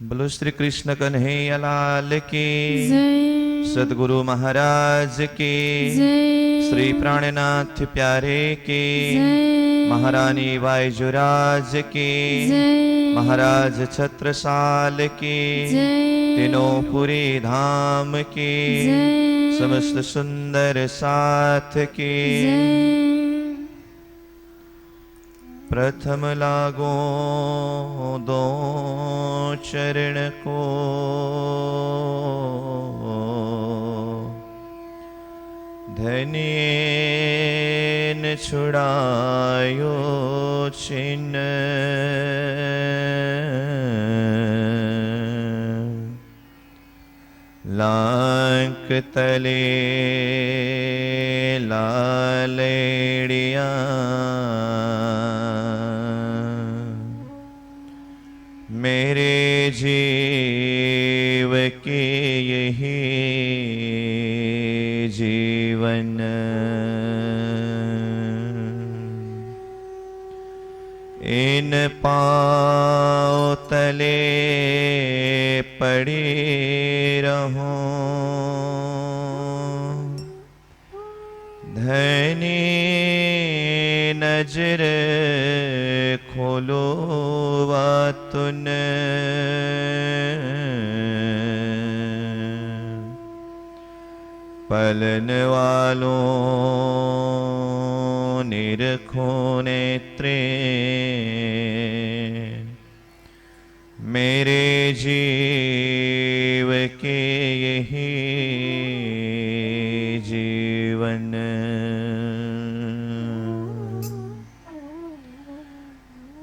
बोलो श्री कृष्ण कन्हैया लाल की, सदगुरु महाराज की, श्री प्राणनाथ प्यारे की, महारानी बाईजुराज की, महाराज छत्रसाल की, तीनों पुरी धाम की, समस्त सुंदर साथ की। प्रथम लागो दो चरण को, धन्य छुड़ायो छिन्न, लांक तले लालेड़िया, मेरे जीव के यही जीवन, इन पाँव तले पड़े रहूं, धनी नजर खोलो वातुन, पलन वालों निरखो नेत्रे, मेरे जीव के यही जीवन,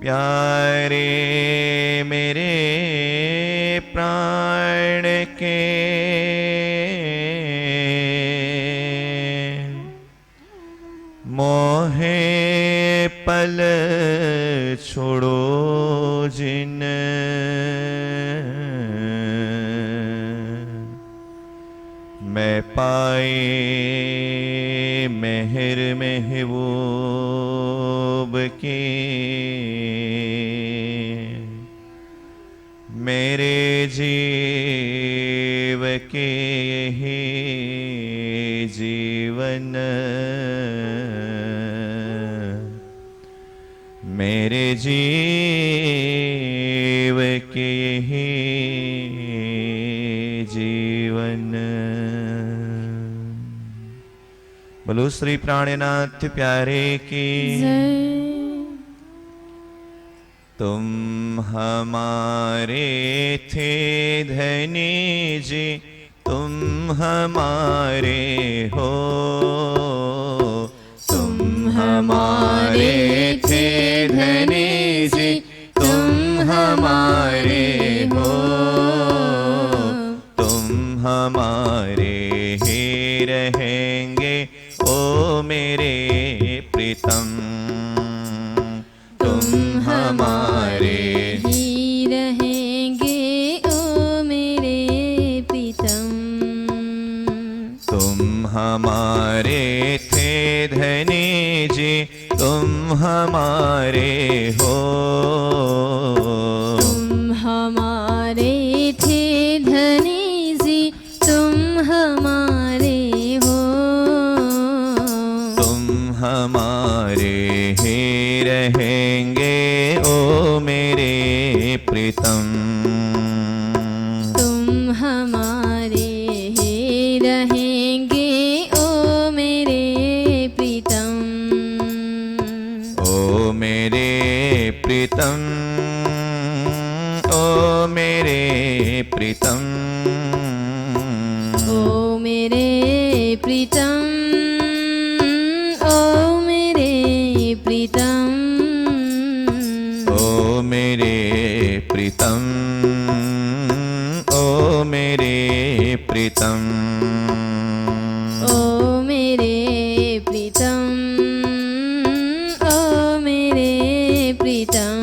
प्यारे मेरे प्राण के, मोहे पल छोड़ो जिन, मैं पाए मेहर महबूब की, मेरे जीव के यही जीवन, मेरे जीव के यही जीवन। बोलो श्री प्राणनाथ प्यारे की, तुम हमारे थे धनी जी, तुम हमारे हो, तुम हमारे थे धनी जी, तुम हमारे हो, तुम हमारे ही रहेंगे ओ मेरे प्रीतम, तुम हमारे ही रहेंगे ओ मेरे प्रीतम, तुम हमारे थे धनी जी, तुम हमारे हो, तुम हमारे थे धनी जी, तुम हमारे हो, तुम हमारे ही रहेंगे ओ मेरे प्रीतम, तुम हमारे ही रहेंगे ओ मेरे प्रीतम, ओ मेरे प्रीतम, ओ मेरे प्रीतम, ओ मेरे प्रीतम, ओ मेरे प्रीतम, ओ मेरे प्रीतम, ओ मेरे प्रीतम, ओ मेरे प्रीतम, ओ मेरे प्रीतम,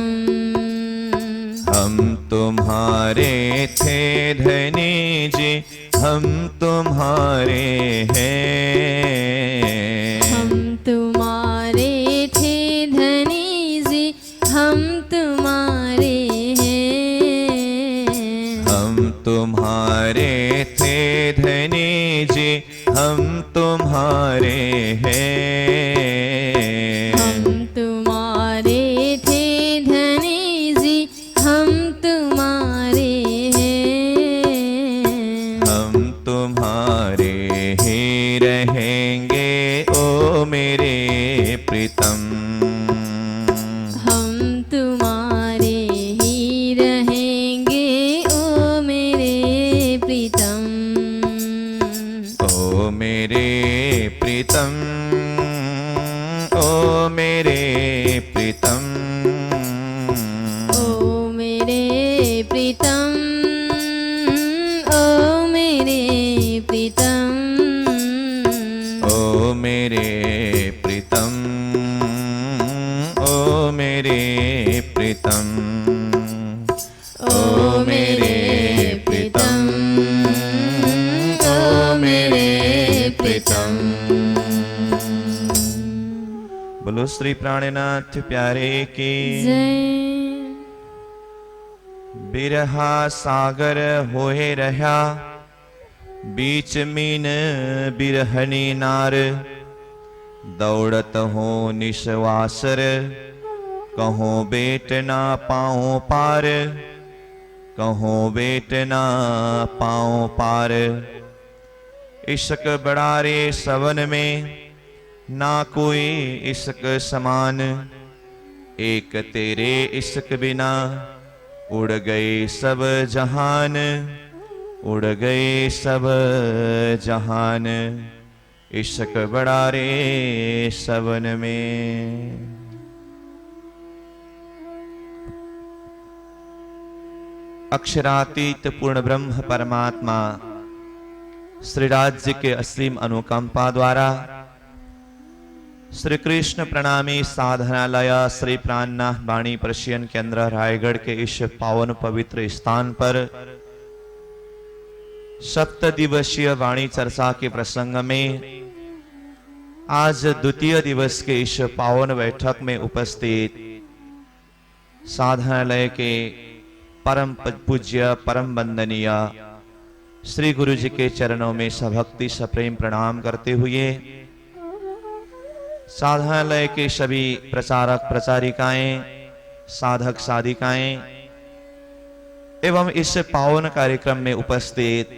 हम तुम्हारे थे धनी जी, हम तुम्हारे हैं, हम तुम्हारे थे धनी जी, हम तुम्हारे हैं, तुम्हारे थे धनी जी, हम तुम्हारे हैं। हम तुम्हारे थे धनी जी, हम तुम्हारे हैं। हम तुम्हारे ही रहेंगे ओ मेरे प्रीतम। हम तुम्हारे ही रहेंगे ओ मेरे प्रीतम। ओ मेरे प्रीतम, ओ मेरे प्रीतम, ओ मेरे प्रीतम, ओ मेरे प्रीतम, ओ मेरे प्रीतम, ओ मेरे प्रीतम, ओ मेरे प्रीतम, ओ मेरे प्रीतम। बोलो श्री प्राणनाथ प्यारे की। जय। बिरहा सागर होए रहा, बीच मीन बिरहनी नार। दौड़त हो निश्वासर, कहो बेट ना पाओ पार, कहो बेट ना पाओ पार। इश्क बड़ा रे सवन में, ना कोई इश्क समान। एक तेरे इश्क बिना, उड़ गए सब जहान, उड़ गए सब जहान। इश्क बड़ा रे सवन में। अक्षरातीत पूर्ण ब्रह्म परमात्मा श्री राज्य के असीम अनुकंपा द्वारा श्री कृष्ण प्रणामी साधनालय श्री प्राणनाथ वाणी प्रशियन केंद्र रायगढ़ के इस पावन पवित्र स्थान पर 7 दिवसीय वाणी चर्चा के प्रसंग में आज द्वितीय दिवस के इस पावन बैठक में उपस्थित साधनालय के परम पूज्य परम वंदनीय श्री गुरु जी के चरणों में सभक्ति सप्रेम प्रणाम करते हुए साधनालय के सभी प्रचारक प्रचारिकाएं, साधक साधिकाएं एवं इस पावन कार्यक्रम में उपस्थित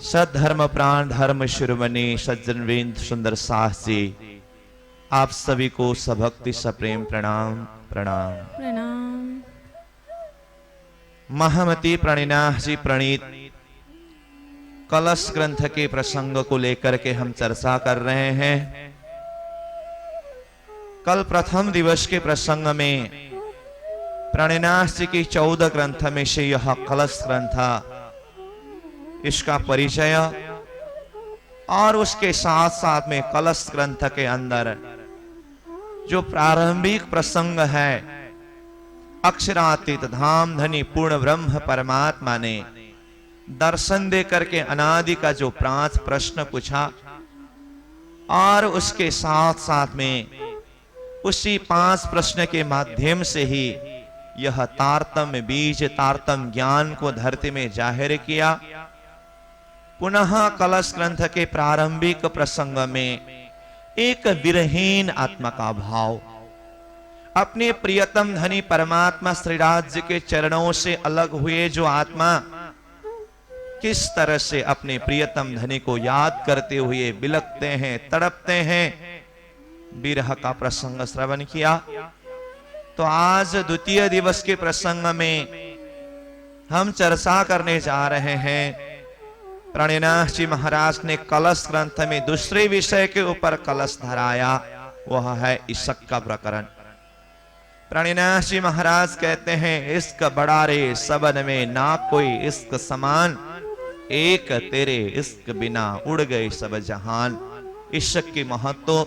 सद्धर्म प्राण धर्म शिरोमणि सज्जनवृंद सुंदर साहस जी, आप सभी को सभक्ति सप्रेम प्रणाम प्रणाम प्रणाम। महामती प्रणिनाथ जी प्रणीत कलश ग्रंथ के प्रसंग को लेकर के हम चर्चा कर रहे हैं। कल प्रथम दिवस के प्रसंग में प्रणिनाथ जी की 14 ग्रंथ में से यह कलश ग्रंथ, इसका परिचय और उसके साथ साथ में कलश ग्रंथ के अंदर जो प्रारंभिक प्रसंग है, अक्षरातीत धाम धनी पूर्ण ब्रह्म परमात्मा ने दर्शन दे करके अनादि का जो 5 प्रश्न पूछा और उसके साथ साथ में उसी 5 प्रश्न के माध्यम से ही यह तारतम बीज तारतम ज्ञान को धरती में जाहिर किया। पुनः कलश ग्रंथ के प्रारंभिक प्रसंग में एक विरहीन आत्मा का भाव, अपने प्रियतम धनी परमात्मा श्री राज्य के चरणों से अलग हुए जो आत्मा किस तरह से अपने प्रियतम धनी को याद करते हुए बिलखते हैं, तड़पते हैं, विरह का प्रसंग श्रवण किया। तो आज द्वितीय दिवस के प्रसंग में हम चर्चा करने जा रहे हैं। प्रणिनाथ जी महाराज ने कलश ग्रंथ में दूसरे विषय के ऊपर कलश धराया, वह है इश्क का प्रकरण। प्रणिनाथ जी महाराज कहते हैं, इश्क बड़ा रे सबन में, ना कोई इश्क समान। एक तेरे इश्क बिना उड़ गए सब जहान। इश्क की महत्व,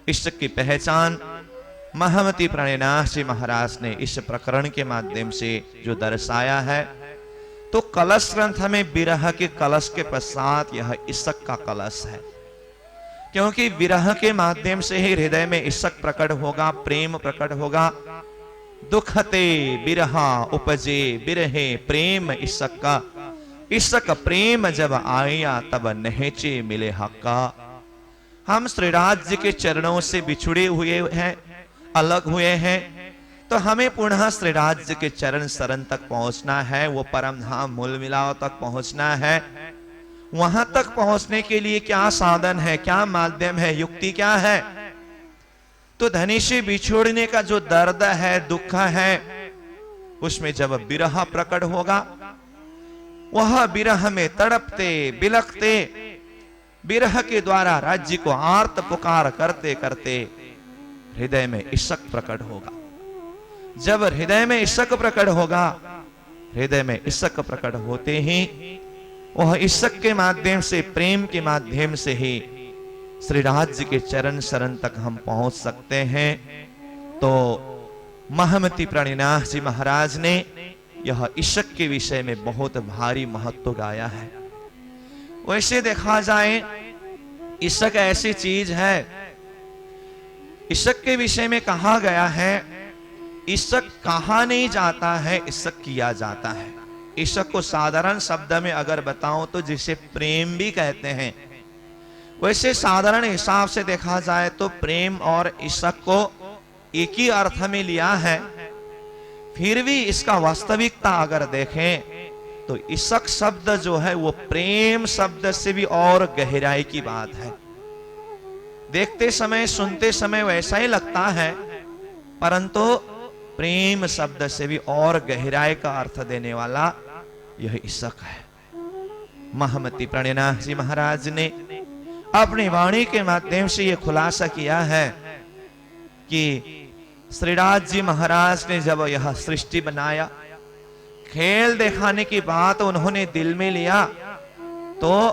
इश्क की पहचान महामती प्रणिनाथ जी महाराज ने इस प्रकरण के माध्यम से जो दर्शाया है। तो कलश ग्रंथ में विरह के कलश के पश्चात यह इश्क का कलश है, क्योंकि विरह के माध्यम से ही हृदय में इश्क प्रकट होगा, प्रेम प्रकट होगा। दुखते बिरहा उपजे बिरहे प्रेम इसका, इसक प्रेम जब आया तब नहेचे मिले हक्का। हम श्री राज्य के चरणों से बिछुड़े हुए हैं, अलग हुए हैं, तो हमें पुनः श्री राज्य के चरण शरण तक पहुंचना है, वो परम धाम मूल मिलाव तक पहुंचना है। वहां तक पहुंचने के लिए क्या साधन है, क्या माध्यम है, युक्ति क्या है? तो धनी से बिछोड़ने का जो दर्द है, दुख है, उसमें जब बिरह प्रकट होगा, वह बिरह में तड़पते बिलखते बिरह के द्वारा राज्य को आर्त पुकार करते करते हृदय में इशक प्रकट होगा। जब हृदय में इशक प्रकट होगा, हृदय में इशक प्रकट होते ही वह इशक के माध्यम से, प्रेम के माध्यम से ही श्री राज्य के चरण शरण तक हम पहुंच सकते हैं। तो महामती प्रणिनाथ जी महाराज ने यह इशक के विषय में बहुत भारी महत्व गाया है। वैसे देखा जाए, इशक ऐसी चीज है, इशक के विषय में कहा गया है, इशक कहा नहीं जाता है, इशक किया जाता है। इशक को साधारण शब्द में अगर बताऊं तो जिसे प्रेम भी कहते हैं, वैसे साधारण हिसाब से देखा जाए तो प्रेम और इशक को एक ही अर्थ में लिया है। फिर भी इसका वास्तविकता अगर देखें तो इशक शब्द जो है वो प्रेम शब्द से भी और गहराई की बात है। देखते समय, सुनते समय वैसा ही लगता है, परंतु प्रेम शब्द से भी और गहराई का अर्थ देने वाला यह इशक है। महामती प्रणिनाथ जी महाराज ने अपनी वाणी के माध्यम से यह खुलासा किया है कि श्रीराज जी महाराज ने जब यह सृष्टि बनाया, खेल दिखाने की बात उन्होंने दिल में लिया, तो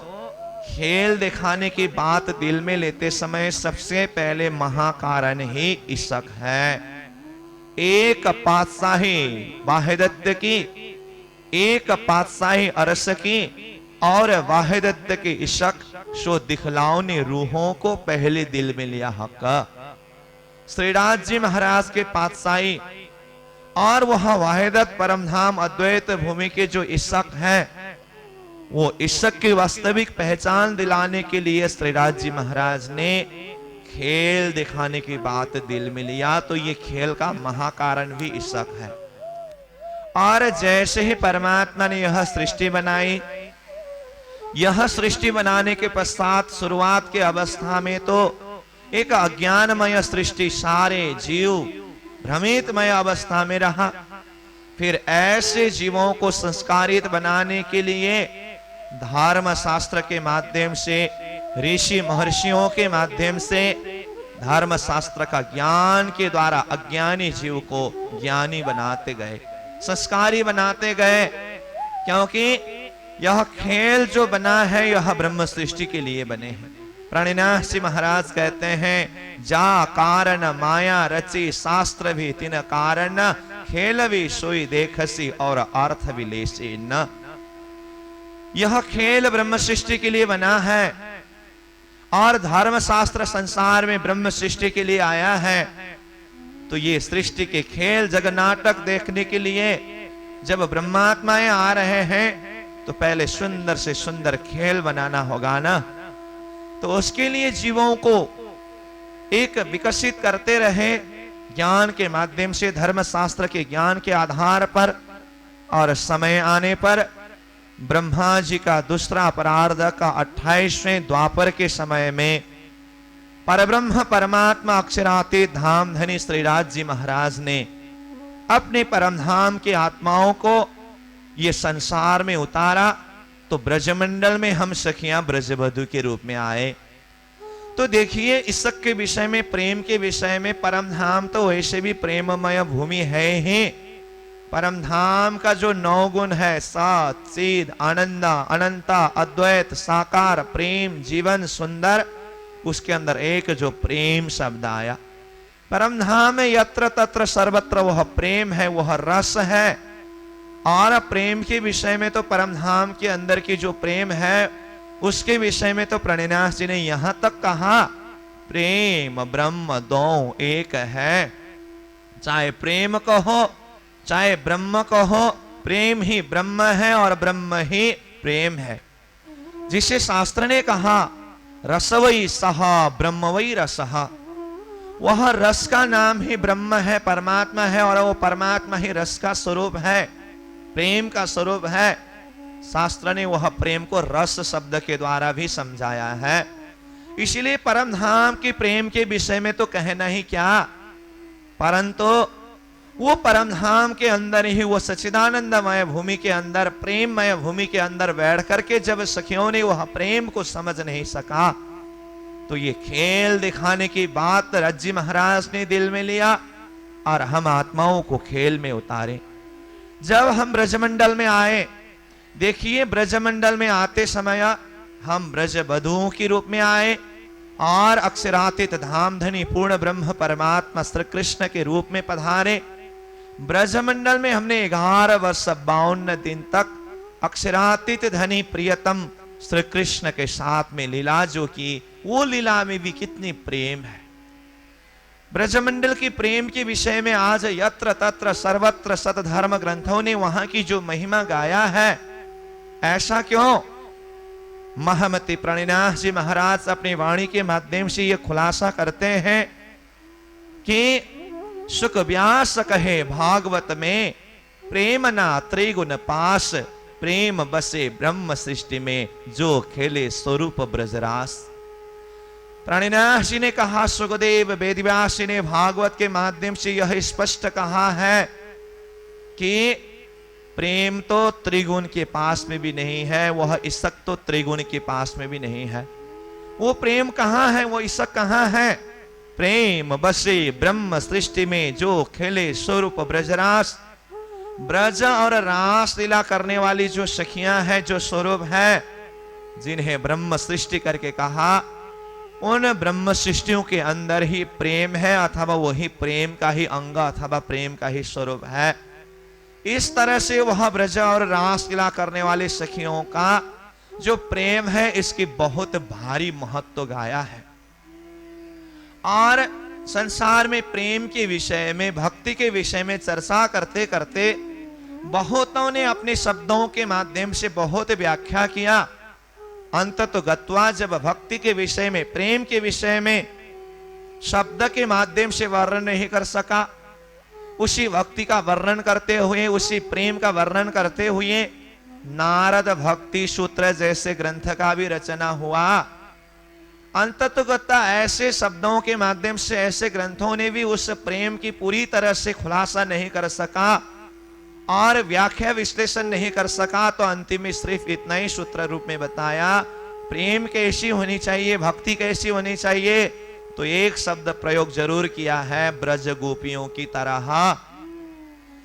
खेल दिखाने की बात दिल में लेते समय सबसे पहले महाकारण ही इशक है। एक पातशाही वाहिदत्त की, एक पातशाही अरस की और वाहिदत्त की इशक सो दिखलाओ ने रूहों को पहले दिल में लिया हक्का। श्रीराज जी महाराज के पातशाही और वह वाहिदत परमधाम अद्वैत भूमि के जो इशक है, वो इशक की वास्तविक पहचान दिलाने के लिए श्रीराज जी महाराज ने खेल दिखाने की बात दिल में लिया। तो ये खेल का महाकारण भी इशक है। और जैसे ही परमात्मा ने यह सृष्टि बनाई, यह सृष्टि बनाने के पश्चात शुरुआत के अवस्था में तो एक अज्ञानमय सृष्टि, सारे जीव भ्रमितमय अवस्था में रहा। फिर ऐसे जीवों को संस्कारित बनाने के लिए धर्म शास्त्र के माध्यम से, ऋषि महर्षियों के माध्यम से, धर्म शास्त्र का ज्ञान के द्वारा अज्ञानी जीव को ज्ञानी बनाते गए, संस्कारी बनाते गए। क्योंकि यह खेल जो बना है, यह ब्रह्म सृष्टि के लिए बने हैं। प्रणिनाथ जी महाराज कहते हैं, जा कारण माया रची शास्त्र भी तिन कारण, खेल भी सोई देखसी और अर्थ भी लेसी न। यह खेल ब्रह्म सृष्टि के लिए बना है और धर्म शास्त्र संसार में ब्रह्म सृष्टि के लिए आया है। तो ये सृष्टि के खेल जग नाटक देखने के लिए जब ब्रह्मात्माएं आ रहे हैं, तो पहले सुंदर से सुंदर खेल बनाना होगा ना। तो उसके लिए जीवों को एक विकसित करते रहे ज्ञान के माध्यम से, धर्म शास्त्र के ज्ञान के आधार पर। और समय आने पर ब्रह्मा जी का दूसरा परार्ध का 28वें द्वापर के समय में परब्रह्म परमात्मा अक्षरातीत धाम धनी श्रीराज जी महाराज ने अपने परम धाम के आत्माओं को ये संसार में उतारा। तो ब्रजमंडल में हम सखियां ब्रजवधु के रूप में आए। तो देखिए, इशक के विषय में, प्रेम के विषय में, परम धाम तो वैसे भी प्रेममय भूमि है ही। परम धाम का जो 9 गुण है, सत चिद आनंदा अनंता अद्वैत साकार प्रेम जीवन सुंदर, उसके अंदर एक जो प्रेम शब्द आया। परम धाम में यत्र तत्र सर्वत्र वह प्रेम है, वह रस है। और प्रेम के विषय में तो परम धाम के अंदर की जो प्रेम है, उसके विषय में तो प्रणिनाथ जी ने यहां तक कहा, प्रेम ब्रह्म दो एक है। चाहे प्रेम कहो चाहे ब्रह्म कहो, प्रेम ही ब्रह्म है और ब्रह्म ही प्रेम है। जिसे शास्त्र ने कहा रसवई सहा ब्रह्मवई रसहा, वह रस का नाम ही ब्रह्म है, परमात्मा है, और वो परमात्मा ही रस का स्वरूप है, प्रेम का स्वरूप है। शास्त्र ने वह प्रेम को रस शब्द के द्वारा भी समझाया है। इसलिए परम धाम के प्रेम के विषय में तो कहना ही क्या, परंतु वो परम धाम के अंदर ही, वो सच्चिदानंदमय भूमि के अंदर, प्रेममय भूमि के अंदर बैठ करके जब सखियों ने वह प्रेम को समझ नहीं सका, तो ये खेल दिखाने की बात रज्जी महाराज ने दिल में लिया और हम आत्माओं को खेल में उतारे। जब हम ब्रजमंडल में आए, देखिए ब्रजमंडल में आते समय हम ब्रज बधुओं के रूप में आए और अक्षरातीत धामधनी पूर्ण ब्रह्म परमात्मा श्री कृष्ण के रूप में पधारे। ब्रजमंडल में हमने 11 वर्ष 52 दिन तक अक्षरातीत धनी प्रियतम श्री कृष्ण के साथ में लीला जो की, वो लीला में भी कितनी प्रेम है। ब्रजमंडल की प्रेम के विषय में आज यत्र तत्र सर्वत्र सतधर्म ग्रंथों ने वहां की जो महिमा गाया है, ऐसा क्यों? महमति प्रणिनाथ जी महाराज अपनी वाणी के माध्यम से यह खुलासा करते हैं कि सुख व्यास कहे भागवत में, प्रेम ना त्रिगुण पास, प्रेम बसे ब्रह्म सृष्टि में, जो खेले स्वरूप ब्रजरास। प्रणिनाथ जी ने कहा, सुखदेव वेदव्यास जी ने भागवत के माध्यम से यह स्पष्ट कहा है कि प्रेम तो त्रिगुण के पास में भी नहीं है, वह इसक तो त्रिगुण के पास में भी नहीं है। वो प्रेम कहां है, वो इसक कहां है? प्रेम बसे ब्रह्म सृष्टि में, जो खेले स्वरूप ब्रजरास। ब्रज और रास लीला करने वाली जो सखियां हैं, जो स्वरूप है, जिन्हें ब्रह्म सृष्टि करके कहा, उन ब्रह्म सृष्टियों के अंदर ही प्रेम है, अथवा वही प्रेम का ही अंग अथवा प्रेम का ही स्वरूप है। इस तरह से वह ब्रज और रास लीला करने वाली सखियों का जो प्रेम है, इसकी बहुत भारी महत्व गाया है। और संसार में प्रेम के विषय में, भक्ति के विषय में चर्चा करते करते बहुतों ने अपने शब्दों के माध्यम से बहुत व्याख्या किया। अंततः गत्वा जब भक्ति के विषय में, प्रेम के विषय में शब्द के माध्यम से वर्णन नहीं कर सका, उसी भक्ति का वर्णन करते हुए, उसी प्रेम का वर्णन करते हुए नारद भक्ति सूत्र जैसे ग्रंथ का भी रचना हुआ। अंततः ऐसे शब्दों के माध्यम से, ऐसे ग्रंथों ने भी उस प्रेम की पूरी तरह से खुलासा नहीं कर सका और व्याख्या विश्लेषण नहीं कर सका, तो अंतिम में सिर्फ इतना ही सूत्र रूप में बताया, प्रेम कैसी होनी चाहिए, भक्ति कैसी होनी चाहिए। तो एक शब्द प्रयोग जरूर किया है, ब्रज गोपियों की तरह।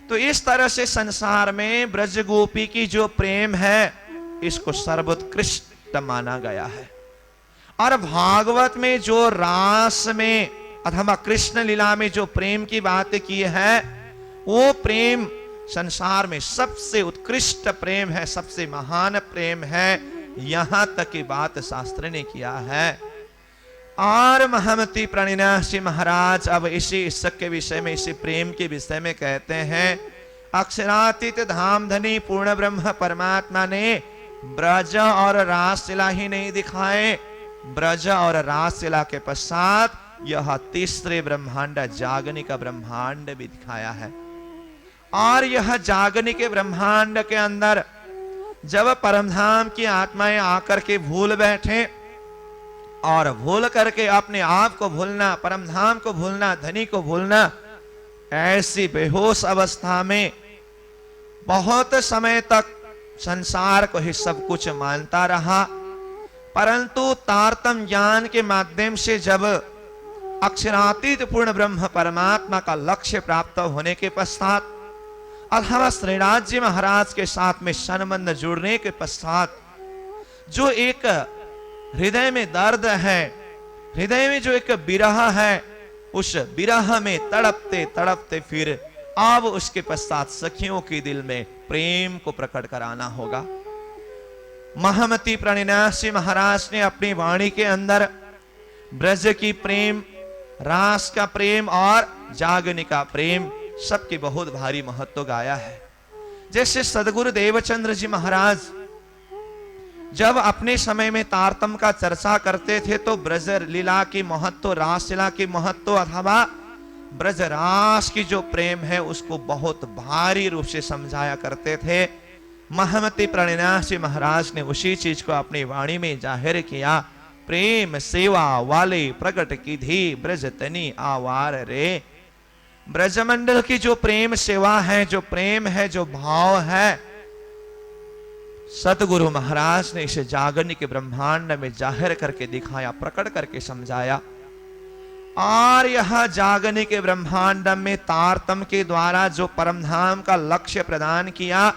तो इस तरह से संसार में ब्रज गोपी की जो प्रेम है, इसको सर्वोत्कृष्ट माना गया है। और भागवत में जो रास में अथवा कृष्ण लीला में जो प्रेम की बात की है, वो प्रेम संसार में सबसे उत्कृष्ट प्रेम है, सबसे महान प्रेम है, यहां तक की बात शास्त्र ने किया है। और महमति प्रणिनाथ जी महाराज अब इसी इसक के विषय में, इसी प्रेम के विषय में कहते हैं, अक्षरातीत धामधनी पूर्ण ब्रह्म परमात्मा ने ब्रज और रासलीला ही नहीं दिखाए, ब्रज और रासलीला के पश्चात यह तीसरे ब्रह्मांड जागनी का ब्रह्मांड भी दिखाया है। और यह जागनी के ब्रह्मांड के अंदर जब परमधाम की आत्माएं आकर के भूल बैठे, और भूल करके अपने आप को भूलना, परमधाम को भूलना, धनी को भूलना, ऐसी बेहोश अवस्था में बहुत समय तक संसार को ही सब कुछ मानता रहा। परंतु तारतम ज्ञान के माध्यम से जब अक्षरातीत पूर्ण ब्रह्म परमात्मा का लक्ष्य प्राप्त होने के पश्चात, अथवा श्रीनाथ जी महाराज के साथ में संबंध जुड़ने के पश्चात, जो एक हृदय में दर्द है, हृदय में जो एक विरह है, उस विरह में तड़पते तड़पते फिर अब उसके पश्चात सखियों के दिल में प्रेम को प्रकट कराना होगा। महमति प्रणिनाथ जी महाराज ने अपनी वाणी के अंदर ब्रज की प्रेम, रास का प्रेम और जागने का प्रेम सबके बहुत भारी महत्व गाया है। जैसे सदगुरु देवचंद्र जी महाराज जब अपने समय में तारतम का चर्चा करते थे तो ब्रज लीला की महत्व, रास लीला की महत्व अथवा ब्रज रास की जो प्रेम है उसको बहुत भारी रूप से समझाया करते थे। महमती प्रणिनाथ जी महाराज ने उसी चीज को अपनी वाणी में जाहिर किया। प्रेम सेवा वाले प्रकट की धी ब्रज तनी आवार रे। ब्रजमंडल की जो प्रेम सेवा है, जो प्रेम है, जो भाव है, सतगुरु महाराज ने इसे जागरण के ब्रह्मांड में जाहिर करके दिखाया, प्रकट करके समझाया। और यह जागरण के ब्रह्मांड में तारतम के द्वारा जो परमधाम का लक्ष्य प्रदान किया,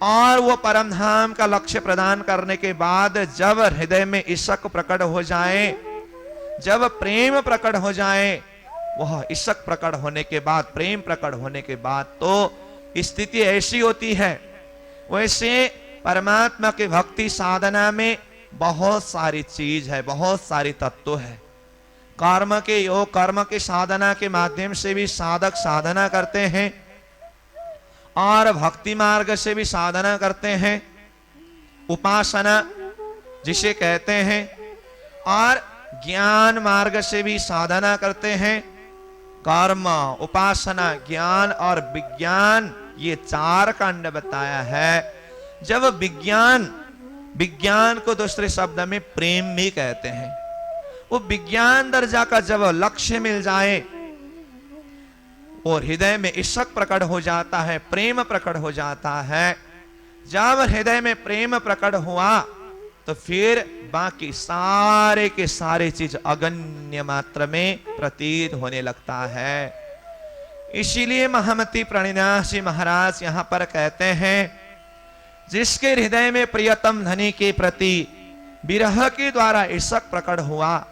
और वो परमधाम का लक्ष्य प्रदान करने के बाद जब हृदय में इश्क प्रकट हो जाए, जब प्रेम प्रकट हो जाए, वह इश्क प्रकट होने के बाद, प्रेम प्रकट होने के बाद तो स्थिति ऐसी होती है। वैसे परमात्मा की भक्ति साधना में बहुत सारी चीज है, बहुत सारी तत्व है। कर्म के योग, कर्म के साधना के माध्यम से भी साधक साधना करते हैं और भक्ति मार्ग से भी साधना करते हैं, उपासना जिसे कहते हैं, और ज्ञान मार्ग से भी साधना करते हैं। कर्म, उपासना, ज्ञान और विज्ञान, ये चार खंड बताया है। जब विज्ञान को दूसरे शब्द में प्रेम भी कहते हैं, वो विज्ञान दर्जा का जब लक्ष्य मिल जाए और हृदय में इश्क प्रकट हो जाता है, प्रेम प्रकट हो जाता है। जब हृदय में प्रेम प्रकट हुआ तो फिर बाकी सारे के सारे चीज अगण्य मात्र में प्रतीत होने लगता है। इसीलिए महमती प्रणिनाथ जी महाराज यहां पर कहते हैं, जिसके हृदय में प्रियतम धनी के प्रति विरह के द्वारा इश्क प्रकट हुआ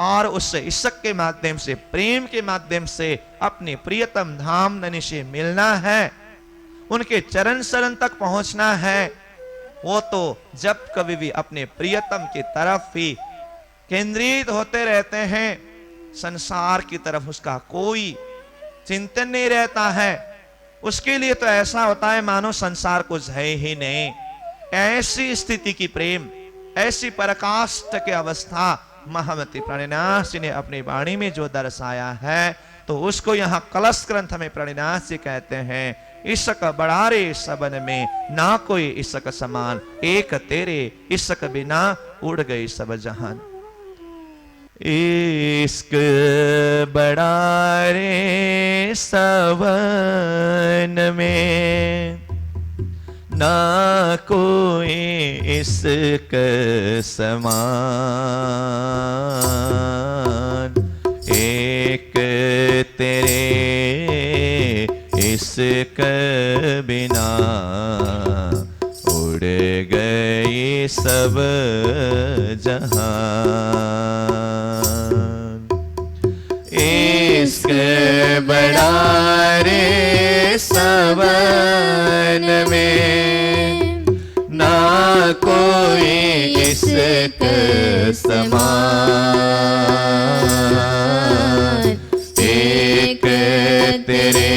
और उस इश्क के माध्यम से, प्रेम के माध्यम से अपने प्रियतम धाम धनी से मिलना है, उनके चरण शरण तक पहुंचना है, वो तो जब कभी भी अपने प्रियतम की तरफ ही केंद्रित होते रहते हैं, संसार की तरफ उसका कोई चिंतन नहीं रहता है। उसके लिए तो ऐसा होता है मानो संसार कुछ है ही नहीं। ऐसी स्थिति की प्रेम, ऐसी पराकाष्ठ की अवस्था महमती प्रणिनाथ जी ने अपनी वाणी में जो दर्शाया है, तो उसको यहाँ कलश ग्रंथ में प्रणिनाथ जी कहते हैं, इश्क बड़ारे सबन में ना कोई इश्क समान, एक तेरे इश्क बिना उड़ गई सब जहान। इश्क बड़ारे सबन में ना कोई इश्क समान, एक तेरे इश्क बिना उड़ गई सब जहान। इश्क बड़ा रे सबन में ना कोई इश्क समान, एक तेरे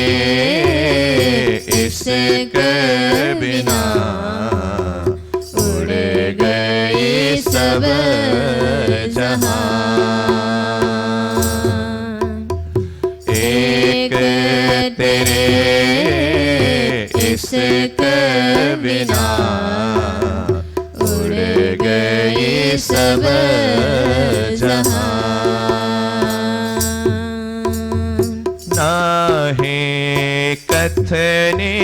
इश्क बिना उड़ गई सब जहान। एक तेरे इश्क बिना उड़ गई सब जहान। नाहे कथने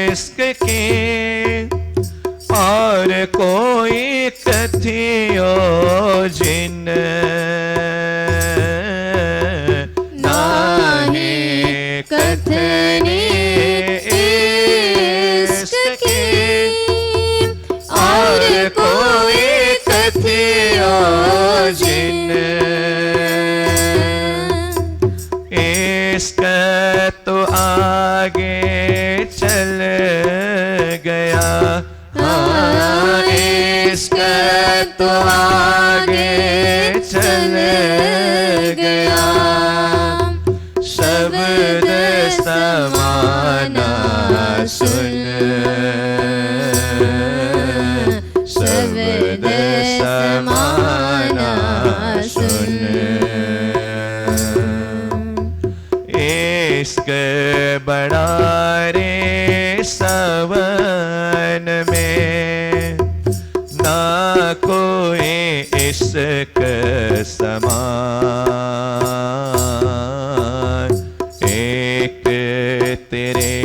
इश्क के और कोई कथियो जिन, नाहे कथने इश्क के और कोई कथियो जिन। इश्क तो आगे चल गया, हाँ इश्क तो आगे चल इसक समान, एक तेरे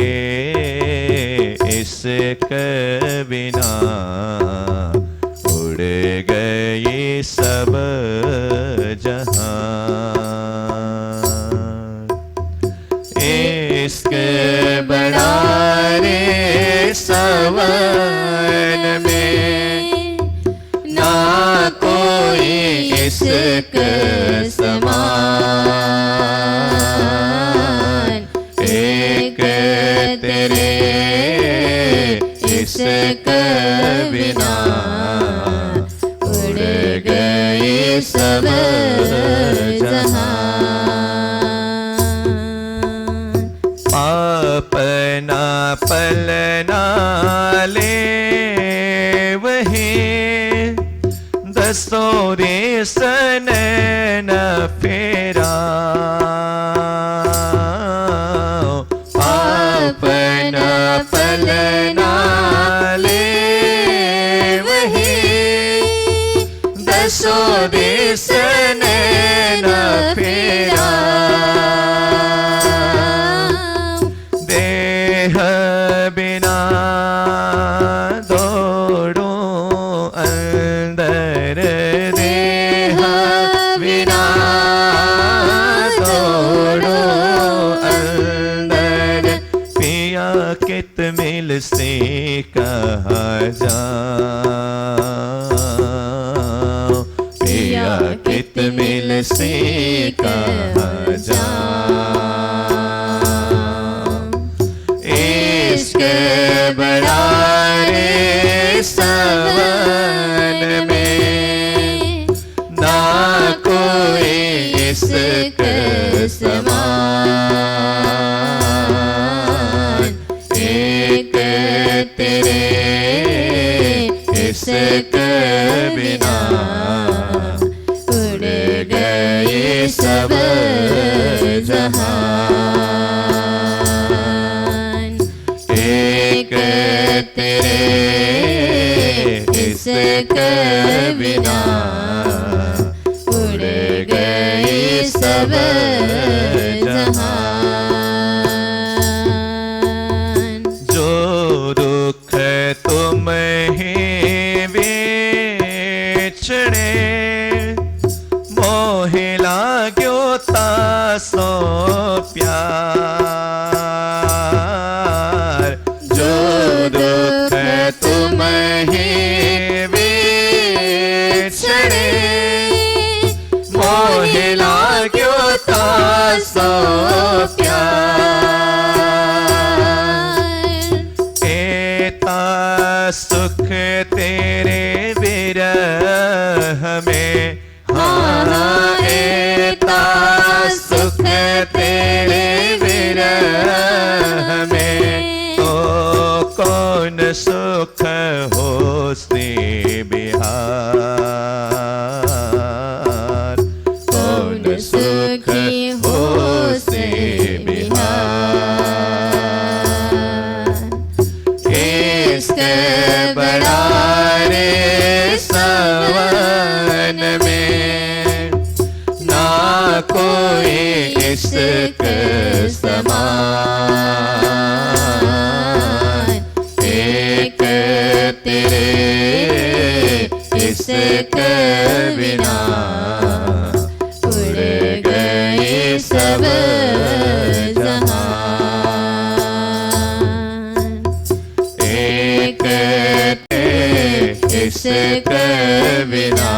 इसक बिना उड़ गए सब जहां। इश्क बड़ा रे सवन में, ना कोई इसक समान, एक तेरे इसक बिना उड़ गए सब जहां। अपना पलना ले वही, दसोरे सन न फेरा। अपना पलना ले वही, दसोरे सन न फेरा। देह बिना दौड़ो अंदर, देह बिना दौड़ो अंदर, पिया कित मिल से कहा जाओ, पिया कित मिल से कहा जाओ। इश्क बड़ा रे सवन में, ना कोई इसक समान, एक तेरे इसक बिना उड़ गए सब जहान। एक तेरे इसक बिना उड़ गए सब जहान। जो दुख तुम ही बेचड़े, मोहे लाग्यो तासो प्यार। जो दुख तुम ही बेचड़े, मोहे लाग्यो तासो प्यार। एता सुख तेरे विरह में, हाँ एता सुख तेरे विरह में, तो कौन सुख होस्ती बिहार, कौन सुख होस्ती बिहार। इश्क बड़ा रे सवन में, ना कोई इसक समान, एक तेरे इसक बिना उड़ गए सब जहान। एक इसक बिना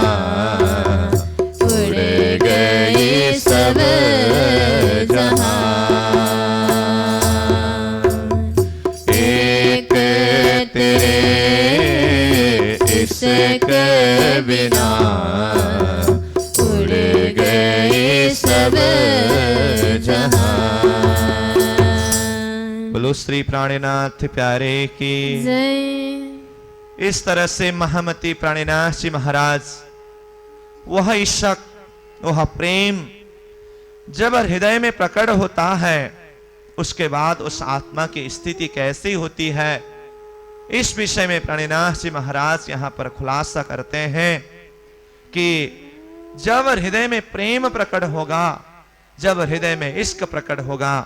उड़ गए सब जहान। एक तेरे इसक बिना उड़ गए सब जहान। बोलो श्री प्राणनाथ प्यारे की जय। इस तरह से महामती प्राणनाथ जी महाराज, वह इश्क, वह प्रेम जब हृदय में प्रकट होता है, उसके बाद उस आत्मा की स्थिति कैसी होती है, इस विषय में प्राणनाथ जी महाराज यहां पर खुलासा करते हैं कि जब हृदय में प्रेम प्रकट होगा, जब हृदय में इश्क प्रकट होगा,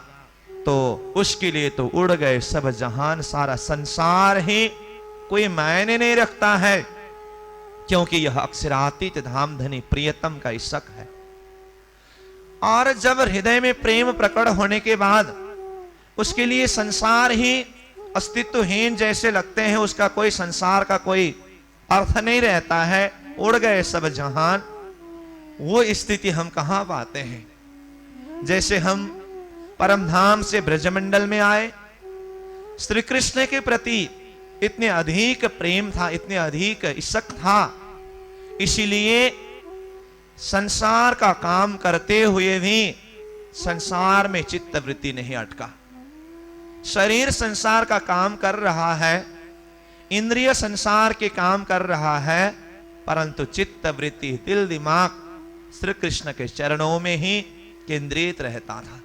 तो उसके लिए तो उड़ गए सब जहान, सारा संसार ही कोई मायने नहीं रखता है, क्योंकि यह अक्षरातीत धाम धनी प्रियतम का इश्क है। और जब हृदय में प्रेम प्रकट होने के बाद उसके लिए संसार ही अस्तित्वहीन जैसे लगते हैं, उसका कोई संसार का कोई अर्थ नहीं रहता है, उड़ गए सब जहान। वो स्थिति हम कहां पाते हैं? जैसे हम परमधाम से ब्रजमंडल में आए, श्री कृष्ण के प्रति इतने अधिक प्रेम था, इतने अधिक इश्क था, इसीलिए संसार का काम करते हुए भी संसार में चित्तवृत्ति नहीं अटका। शरीर संसार का काम कर रहा है, इंद्रिय संसार के काम कर रहा है, परंतु चित्तवृत्ति, दिल दिमाग श्री कृष्ण के चरणों में ही केंद्रित रहता था।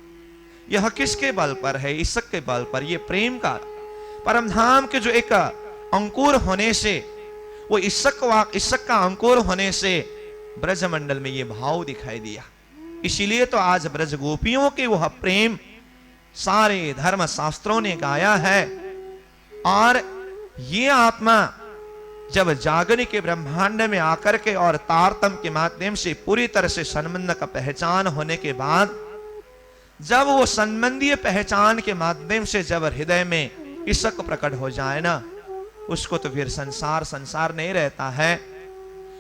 यह किसके बल पर है? इश्क के बल पर। यह प्रेम का परमधाम के जो एक अंकुर होने से, वो इश्क का अंकुर होने से ब्रजमंडल में ये भाव दिखाई दिया। इसीलिए तो आज ब्रज गोपियों के वह प्रेम सारे धर्म शास्त्रों ने गाया है। और ये आत्मा जब जागने के ब्रह्मांड में आकर के और तारतम के माध्यम से पूरी तरह से संबंध का पहचान होने के बाद, जब वो संबंधीय पहचान के माध्यम से जब हृदय में इश्क प्रकट हो जाए ना, उसको तो फिर संसार नहीं रहता है।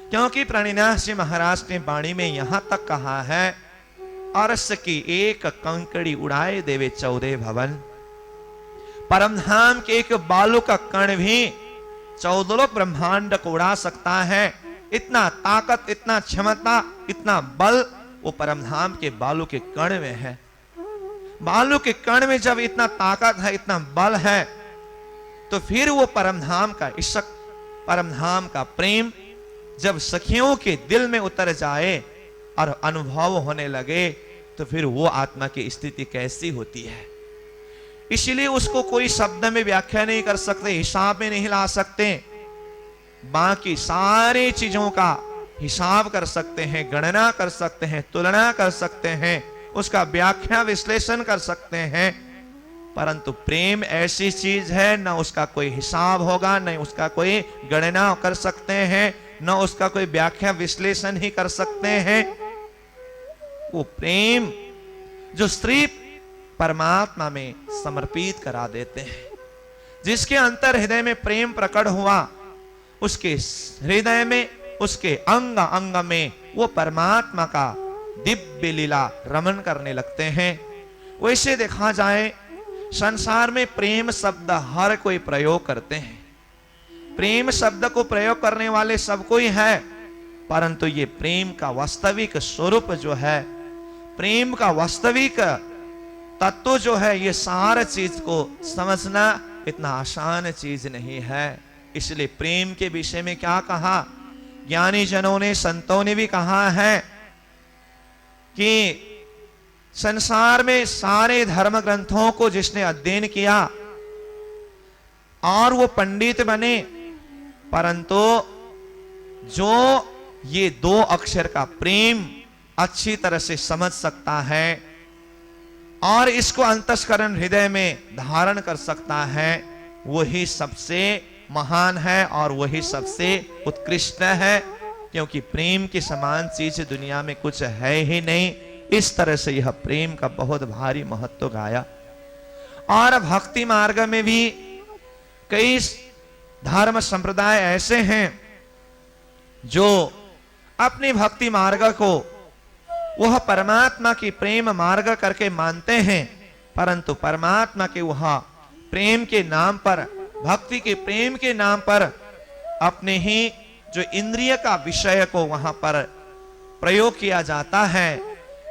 क्योंकि प्रणिनाथ जी महाराज ने वाणी में यहां तक कहा है, अरस की एक कंकड़ी उड़ाए देवे 14 भवन। परमधाम के एक बालू का कण भी 14 लोक ब्रह्मांड को उड़ा सकता है। इतना ताकत, इतना क्षमता, इतना बल वो परमधाम के बालू के कण में है। बालू के कण में जब इतना ताकत है, इतना बल है, तो फिर वो परमधाम का इश्क, परमधाम का प्रेम जब सखियों के दिल में उतर जाए और अनुभव होने लगे, तो फिर वो आत्मा की स्थिति कैसी होती है। इसलिए उसको कोई शब्द में व्याख्या नहीं कर सकते, हिसाब में नहीं ला सकते। बाकी सारी चीजों का हिसाब कर सकते हैं, गणना कर सकते हैं, तुलना कर सकते हैं, उसका व्याख्या विश्लेषण कर सकते हैं, परंतु प्रेम ऐसी चीज है, न उसका कोई हिसाब होगा, न उसका कोई गणना कर सकते हैं, न उसका कोई व्याख्या विश्लेषण ही कर सकते हैं। वो प्रेम जो स्त्री परमात्मा में समर्पित करा देते हैं, जिसके अंतर हृदय में प्रेम प्रकट हुआ, उसके हृदय में, उसके अंग अंग में वो परमात्मा का दिव्य लीला रमन करने लगते हैं। वैसे देखा जाए, संसार में प्रेम शब्द हर कोई प्रयोग करते हैं, प्रेम शब्द को प्रयोग करने वाले सब कोई है, परंतु ये प्रेम का वास्तविक स्वरूप जो है, प्रेम का वास्तविक तत्व जो है, ये सारा चीज को समझना इतना आसान चीज नहीं है। इसलिए प्रेम के विषय में क्या कहा? ज्ञानी जनों ने, संतों ने भी कहा है कि संसार में सारे धर्म ग्रंथों को जिसने अध्ययन किया और वो पंडित बने, परंतु जो ये 2 अक्षर का प्रेम अच्छी तरह से समझ सकता है और इसको अंतस्करण हृदय में धारण कर सकता है, वही सबसे महान है और वही सबसे उत्कृष्ट है। क्योंकि प्रेम के समान चीज दुनिया में कुछ है ही नहीं। इस तरह से यह प्रेम का बहुत भारी महत्व गाया। और भक्ति मार्ग में भी कई धर्म संप्रदाय ऐसे हैं जो अपनी भक्ति मार्ग को वह परमात्मा की प्रेम मार्ग करके मानते हैं, परंतु परमात्मा के वह प्रेम के नाम पर, भक्ति के प्रेम के नाम पर अपने ही जो इंद्रिय का विषय को वहां पर प्रयोग किया जाता है।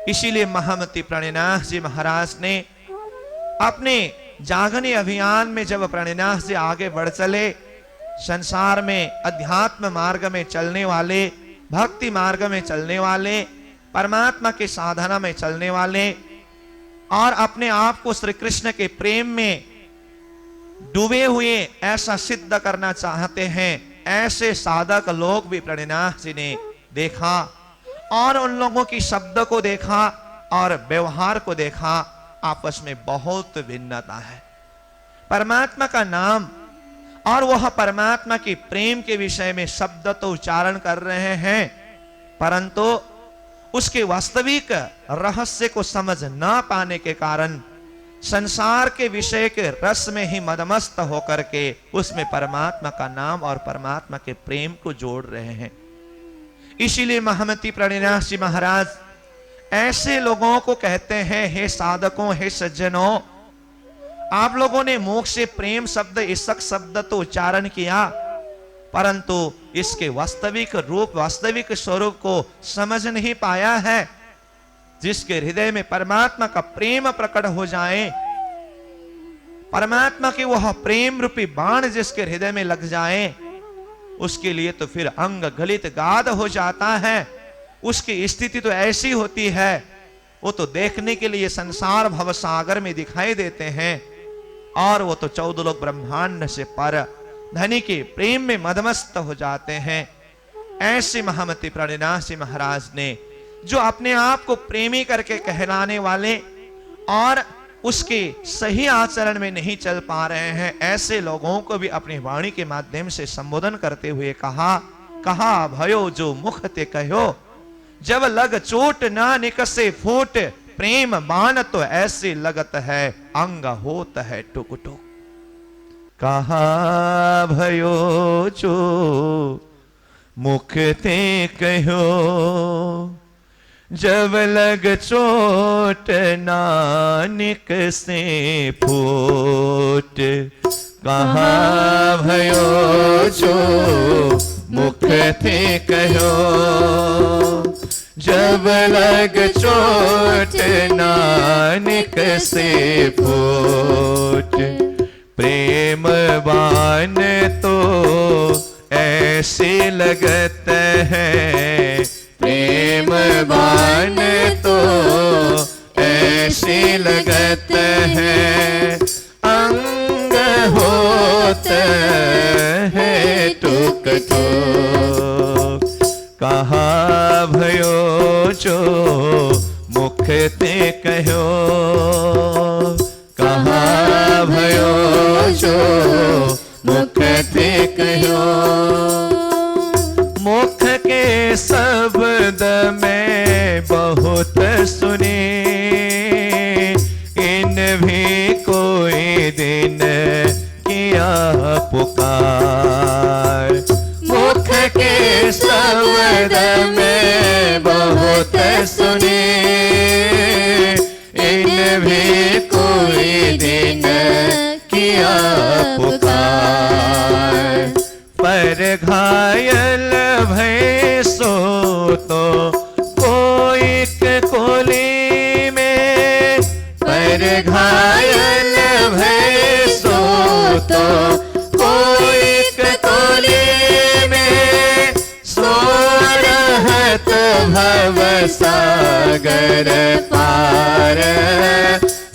इसीलिए महामती प्रणिनाथ जी महाराज ने अपने जागने अभियान में जब प्रणिनाथ जी आगे बढ़ चले, संसार में अध्यात्म मार्ग में चलने वाले, भक्ति मार्ग में चलने वाले, परमात्मा के साधना में चलने वाले और अपने आप को श्री कृष्ण के प्रेम में डूबे हुए ऐसा सिद्ध करना चाहते हैं, ऐसे साधक लोग भी प्रणिनाथ जी ने देखा और उन लोगों की शब्द को देखा और व्यवहार को देखा, आपस में बहुत भिन्नता है। परमात्मा का नाम और वह परमात्मा की प्रेम के विषय में शब्द तो उच्चारण कर रहे हैं, परंतु उसके वास्तविक रहस्य को समझ न पाने के कारण संसार के विषय के रस में ही मदमस्त होकर के उसमें परमात्मा का नाम और परमात्मा के प्रेम को जोड़ रहे हैं। इसीलिए महमती प्रणिनाथ जी महाराज ऐसे लोगों को कहते हैं, हे साधकों, हे सज्जनों, आप लोगों ने मुख से प्रेम शब्द, इशक शब्द तो उच्चारण किया, परंतु इसके वास्तविक रूप, वास्तविक स्वरूप को समझ नहीं पाया है। जिसके हृदय में परमात्मा का प्रेम प्रकट हो जाए, परमात्मा की वह प्रेम रूपी बाण जिसके हृदय में लग जाए, उसके लिए तो फिर अंग गलित गाद हो जाता है। उसकी स्थिति तो ऐसी होती है, वो तो देखने के लिए संसार भव सागर में दिखाई देते हैं और वो तो 14 लोग ब्रह्मांड से पर धनी के प्रेम में मदमस्त हो जाते हैं। ऐसे महमती प्रणिनाथ जी महाराज ने, जो अपने आप को प्रेमी करके कहलाने वाले और उसके सही आचरण में नहीं चल पा रहे हैं, ऐसे लोगों को भी अपनी वाणी के माध्यम से संबोधन करते हुए कहा भयो जो मुख ते कहो, जब लग चोट ना निकसे फूट, प्रेम बाण तो ऐसे लगत है, अंग होत है टुक टुक। कहा भयो जो मुख ते कहो, जब लग चोट ना निकसे फूट। कहा भयो जो मुख ते कहो, जब लग चोट नानक से फूट। प्रेम बाण तो ऐसे लगत है, प्रेम बाण तो ऐसे लगत है, अंग होत है टुक टुक। कहा भयो जो मुख ते कहो, कहा भयो जो मुख ते कहो। मुख के शब्द में बहुत सुने, इन भी कोई दिन किया पुकार। मुख के शब्द में बहुत सुने, इन भी कोई दिन किया पुकार। पर घायल भय सो तो कोई कोली में, पर घायल भय सो तो कोई कोली में, सो रहत भव सागर पार,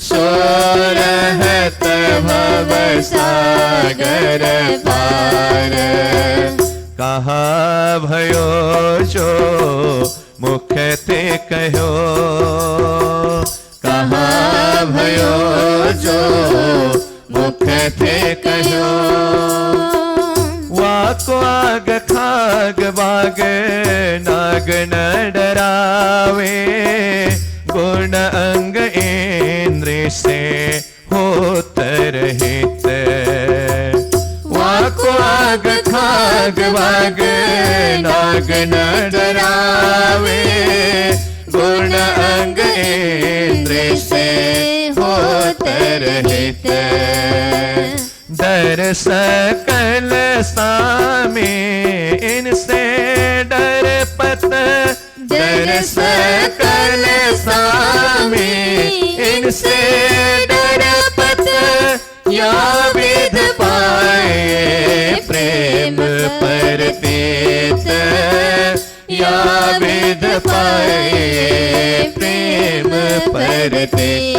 सो रहत भव सागर पार। कहा भयो जो मुख ते कहो, कहा भयो जो मुख ते कहो। वाको आग खाग बाग नाग न डरावे, गुण अंग इंद्र से होत रहित। वाको आग खाग बाग नाग न डरावे, गुण अंग इंद्र से होत रहित। डर सकल सामे इनसे डर पत, डर सकल सामे इनसे डर पत। या विध पाए प्रेम परतेत, या विध पाए प्रेम परतेत।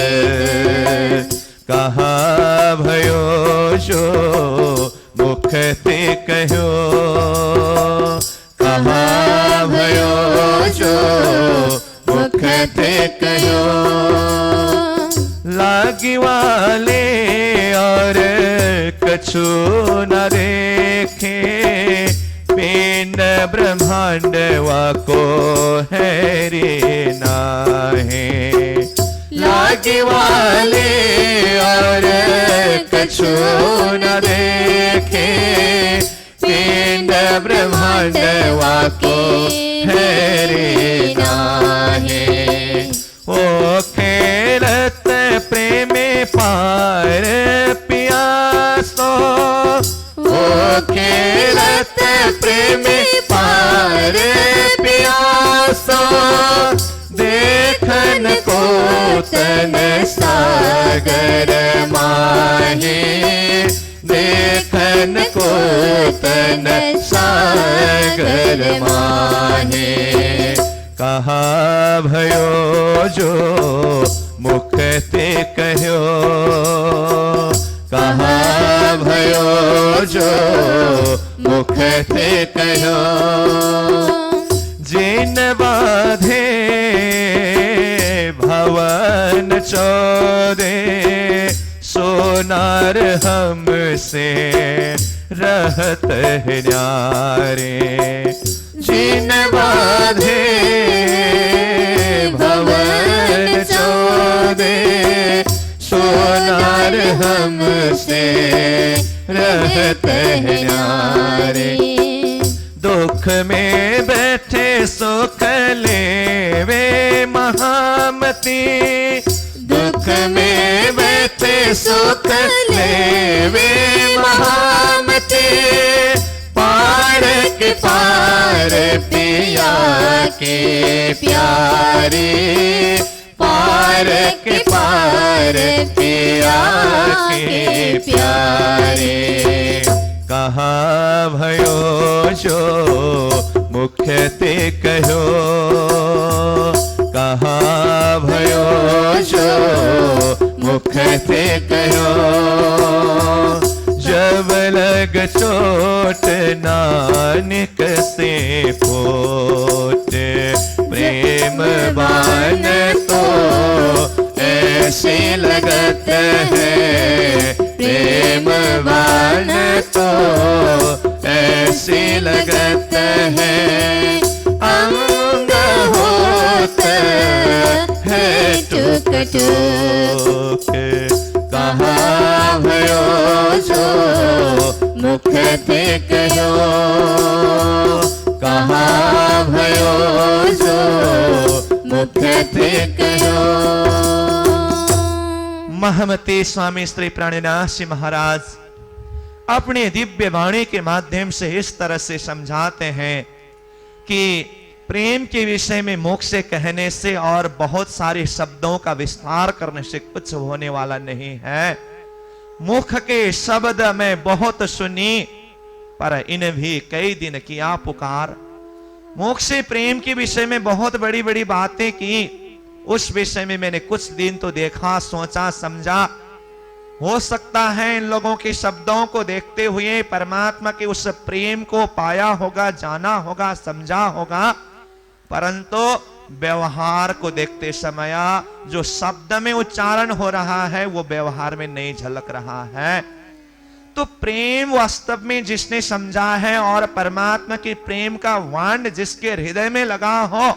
कहा भयो जो मुख ते कहो, कहा भयो कहो। लागी वाले और कछु न देखे, पिंड ब्रह्मांड वाको है रे नाहे। लागी वाले और कछु न देखे, पिंड ब्रह्मांड वाको है रे नाहे। ओ खेलत प्रेम पार पियासो, ओ खेलत प्रेम पार पियासो, देखन को तन सागर माहे, देखन को तन सागर माहे। कहा भयो जो मुख ते कहो, कहा भयो जो मुख ते कहो। जिन बाधे भवन चौदे, सोनार हमसे रहत है न्यारे। जिन बाधे भवन चौदे, सोनार हमसे रहत है न्यारे। दुख में बैठे सुख लेवे महामती, दुख में बैठे सुख लेवे महामती। पार के पार पिया के प्यारे, पार के पार पिया के प्यारे। कहा भयो जो मुख ते कहो, कहा भयो जो मुख ते कहो। जब लग चोट नानक से फोट, प्रेम बाण तो ऐसे लगत है, प्रेम बाण तो ऐसे लगत है। अंग होत है टुक टुक, कहा भयो जो मुख ते कहो, कहा भयो जो मुख ते कहो। महमती स्वामी श्री प्राणनाथ जी महाराज अपने दिव्य वाणी के माध्यम से इस तरह से समझाते हैं कि प्रेम के विषय में मुख से कहने से और बहुत सारे शब्दों का विस्तार करने से कुछ होने वाला नहीं है। मुख के शब्द में बहुत सुनी, पर इन भी कई दिन किया पुकार। मुख से प्रेम के विषय में बहुत बड़ी बड़ी बातें की, उस विषय में मैंने कुछ दिन तो देखा, सोचा, समझा। हो सकता है इन लोगों के शब्दों को देखते हुए परमात्मा के उस प्रेम को पाया होगा, जाना होगा, समझा होगा, परंतु व्यवहार को देखते समय जो शब्द में उच्चारण हो रहा है वो व्यवहार में नहीं झलक रहा है। तो प्रेम वास्तव में जिसने समझा है और परमात्मा के प्रेम का वाण जिसके हृदय में लगा हो,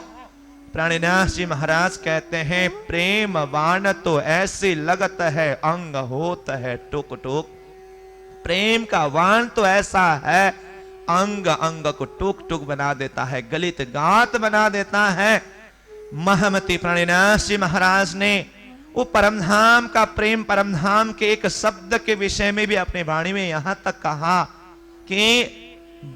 प्राणनाथ जी महाराज कहते हैं प्रेम वाण तो ऐसी लगत है, अंग होत है टुक टुक। प्रेम का वाण तो ऐसा है, अंग अंग को टुक टुक बना देता है, गलित गात बना देता है। महमती प्राणनाथ जी महाराज ने वो परमधाम का प्रेम, परमधाम के एक शब्द के विषय में भी अपनी वाणी में यहां तक कहा कि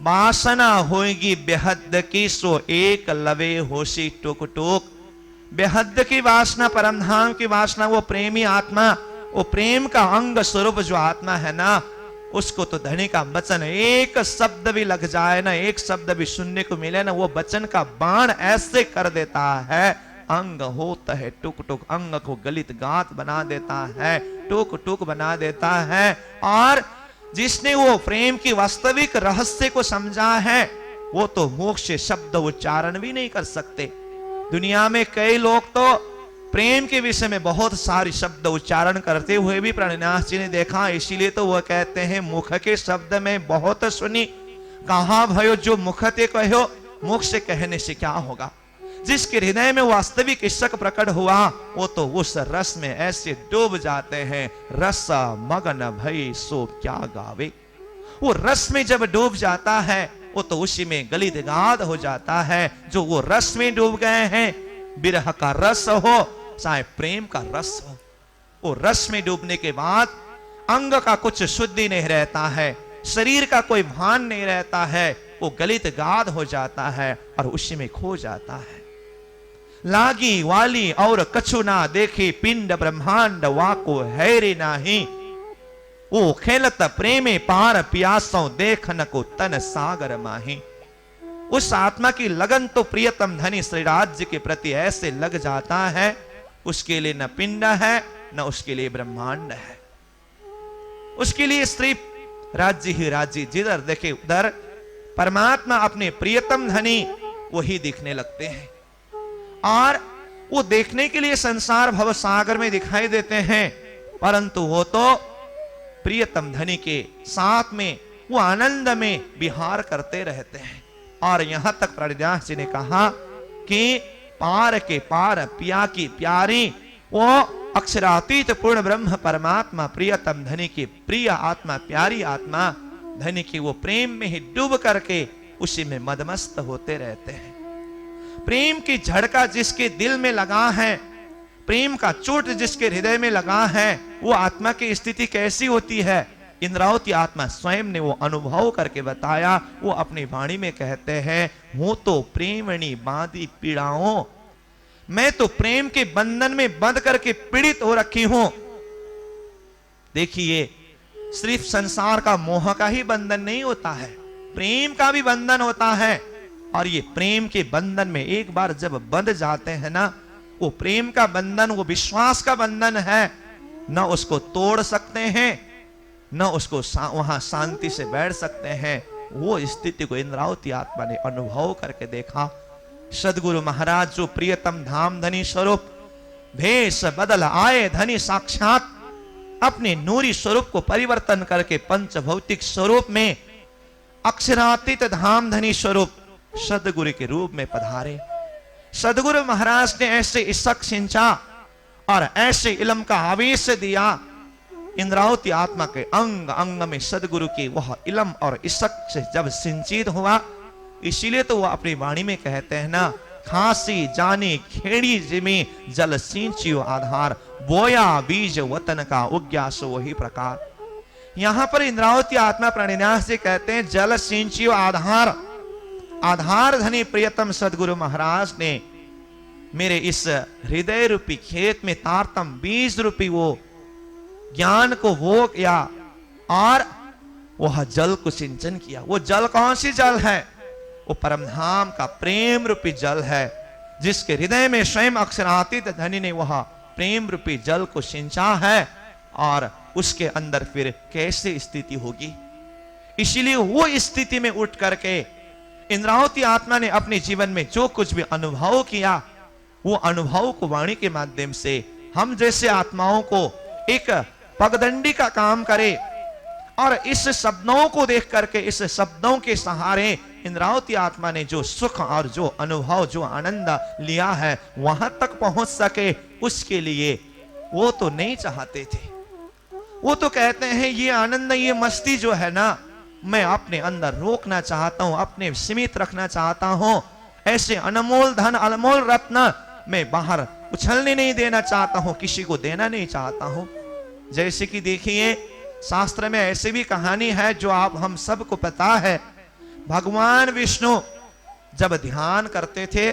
वासना होगी बेहद की, सो एक लवे होशी टुक टुक। बेहद की वासना, परमधाम की वासना, वो प्रेमी आत्मा, वो प्रेम का अंग स्वरूप जो आत्मा है ना, उसको तो धनी का वचन एक शब्द भी लग जाए ना, एक शब्द भी सुनने को मिले ना, वो वचन का बाण ऐसे कर देता है, अंग होता है टुक टुक, अंग को गलित गात बना देता है, टुक टुक बना देता है। और जिसने वो प्रेम की वास्तविक रहस्य को समझा है, वो तो मुख से शब्द उच्चारण भी नहीं कर सकते। दुनिया में कई लोग तो प्रेम के विषय में बहुत सारे शब्द उच्चारण करते हुए भी प्राणनाथ जी ने देखा, इसीलिए तो वह कहते हैं मुख के शब्द में बहुत सुनी, कहा भयो जो मुख ते कहो, मुख से कहने से क्या होगा। जिसके हृदय में वास्तविक इश्क प्रकट हुआ वो तो उस रस में ऐसे डूब जाते हैं, रस मगन भई सो क्या गावे। वो रस में जब डूब जाता है वो तो उसी में गलित गाद हो जाता है। जो वो रस में डूब गए हैं, बिरह का रस हो चाहे प्रेम का रस हो, वो रस में डूबने के बाद अंग का कुछ शुद्धि नहीं रहता है, शरीर का कोई भान नहीं रहता है, वो गलित गाद हो जाता है और उसी में खो जाता है। लागी वाली और कछु ना देखी, पिंड ब्रह्मांड वाको है रे नाही। वो खेलत प्रेमे पार प्यासों, देखन को तन सागर माही। उस आत्मा की लगन तो प्रियतम धनी श्री राज्य के प्रति ऐसे लग जाता है, उसके लिए न पिंड है न उसके लिए ब्रह्मांड है, उसके लिए सिर्फ राज्य ही राज्य। जिधर देखे उधर परमात्मा अपने प्रियतम धनी वही दिखने लगते हैं और वो देखने के लिए संसार भव सागर में दिखाई देते हैं, परंतु वो तो प्रियतम धनी के साथ में वो आनंद में विहार करते रहते हैं। और यहां तक प्राणनाथ जी ने कहा कि पार के पार पिया की प्यारी, वो अक्षरातीत पूर्ण ब्रह्म परमात्मा प्रियतम धनी की प्रिय आत्मा, प्यारी आत्मा धनी की वो प्रेम में ही डूब करके उसी में मदमस्त होते रहते हैं। प्रेम की झड़का जिसके दिल में लगा है, प्रेम का चोट जिसके हृदय में लगा है, वो आत्मा की स्थिति कैसी होती है, इंद्रावती आत्मा स्वयं ने वो अनुभव करके बताया। वो अपनी वाणी में कहते हैं, हूं तो प्रेमणी बांधी पीड़ाओं, मैं तो प्रेम के बंधन में बंध करके पीड़ित हो रखी हूं। देखिए, सिर्फ संसार का मोह का ही बंधन नहीं होता है, प्रेम का भी बंधन होता है। और ये प्रेम के बंधन में एक बार जब बंध जाते हैं ना, वो प्रेम का बंधन, वो विश्वास का बंधन है, न उसको तोड़ सकते हैं, न उसको वहां शांति से बैठ सकते हैं। वो स्थिति को इंद्रावती आत्मा ने अनुभव करके देखा। सदगुरु महाराज जो प्रियतम धाम धनी स्वरूप भेष बदल आए धनी साक्षात अपने नूरी स्वरूप को परिवर्तन करके पंच भौतिक स्वरूप में अक्षरातीत धाम धनी स्वरूप सदगुरु के रूप में पधारे। सदगुरु महाराज ने ऐसे इश्क सिंचा और ऐसे इल्म का आवेश दिया, इंद्रावती आत्मा के अंग अंग में सदगुरु की वह इल्म और इश्क से जब सिंचित हुआ, इसीलिए तो वह अपनी वाणी में कहते हैं ना, खांसी जानी खेड़ी जिमी जल सिंचियो आधार, बोया बीज वतन का उग्या सो वही प्रकार। यहां पर इंद्रावती आत्मा प्राणनाथ से कहते हैं, जल सिंचियो आधार, आधार धनी प्रियतम सदगुरु महाराज ने मेरे इस हृदय रूपी खेत में तारतम बीज रूपी वो ज्ञान को वो किया और वह जल को सिंचन किया। वो जल कौन सी जल है? वो परमधाम का प्रेम रूपी जल है, जिसके हृदय में स्वयं अक्षरातीत धनी ने वह प्रेम रूपी जल को सिंचा है। और उसके अंदर फिर कैसे स्थिति होगी, इसीलिए वो स्थिति में उठ करके इंद्रावती आत्मा ने अपने जीवन में जो कुछ भी अनुभव किया, वो अनुभव को वाणी के माध्यम से हम जैसे आत्माओं को एक पगडंडी का काम करे और इस शब्दों को देख करके, इस शब्दों के सहारे इंद्रावती आत्मा ने जो सुख और जो अनुभव, जो आनंद लिया है, वहां तक पहुंच सके, उसके लिए वो तो नहीं चाहते थे। वो तो कहते हैं ये आनंद, ये मस्ती जो है ना, मैं अपने अंदर रोकना चाहता हूं, अपने सीमित रखना चाहता हूं। ऐसे अनमोल धन, अनमोल रत्न मैं बाहर उछलने नहीं देना चाहता हूं, किसी को देना नहीं चाहता हूं। जैसे कि देखिए, शास्त्र में ऐसी भी कहानी है जो आप हम सबको पता है। भगवान विष्णु जब ध्यान करते थे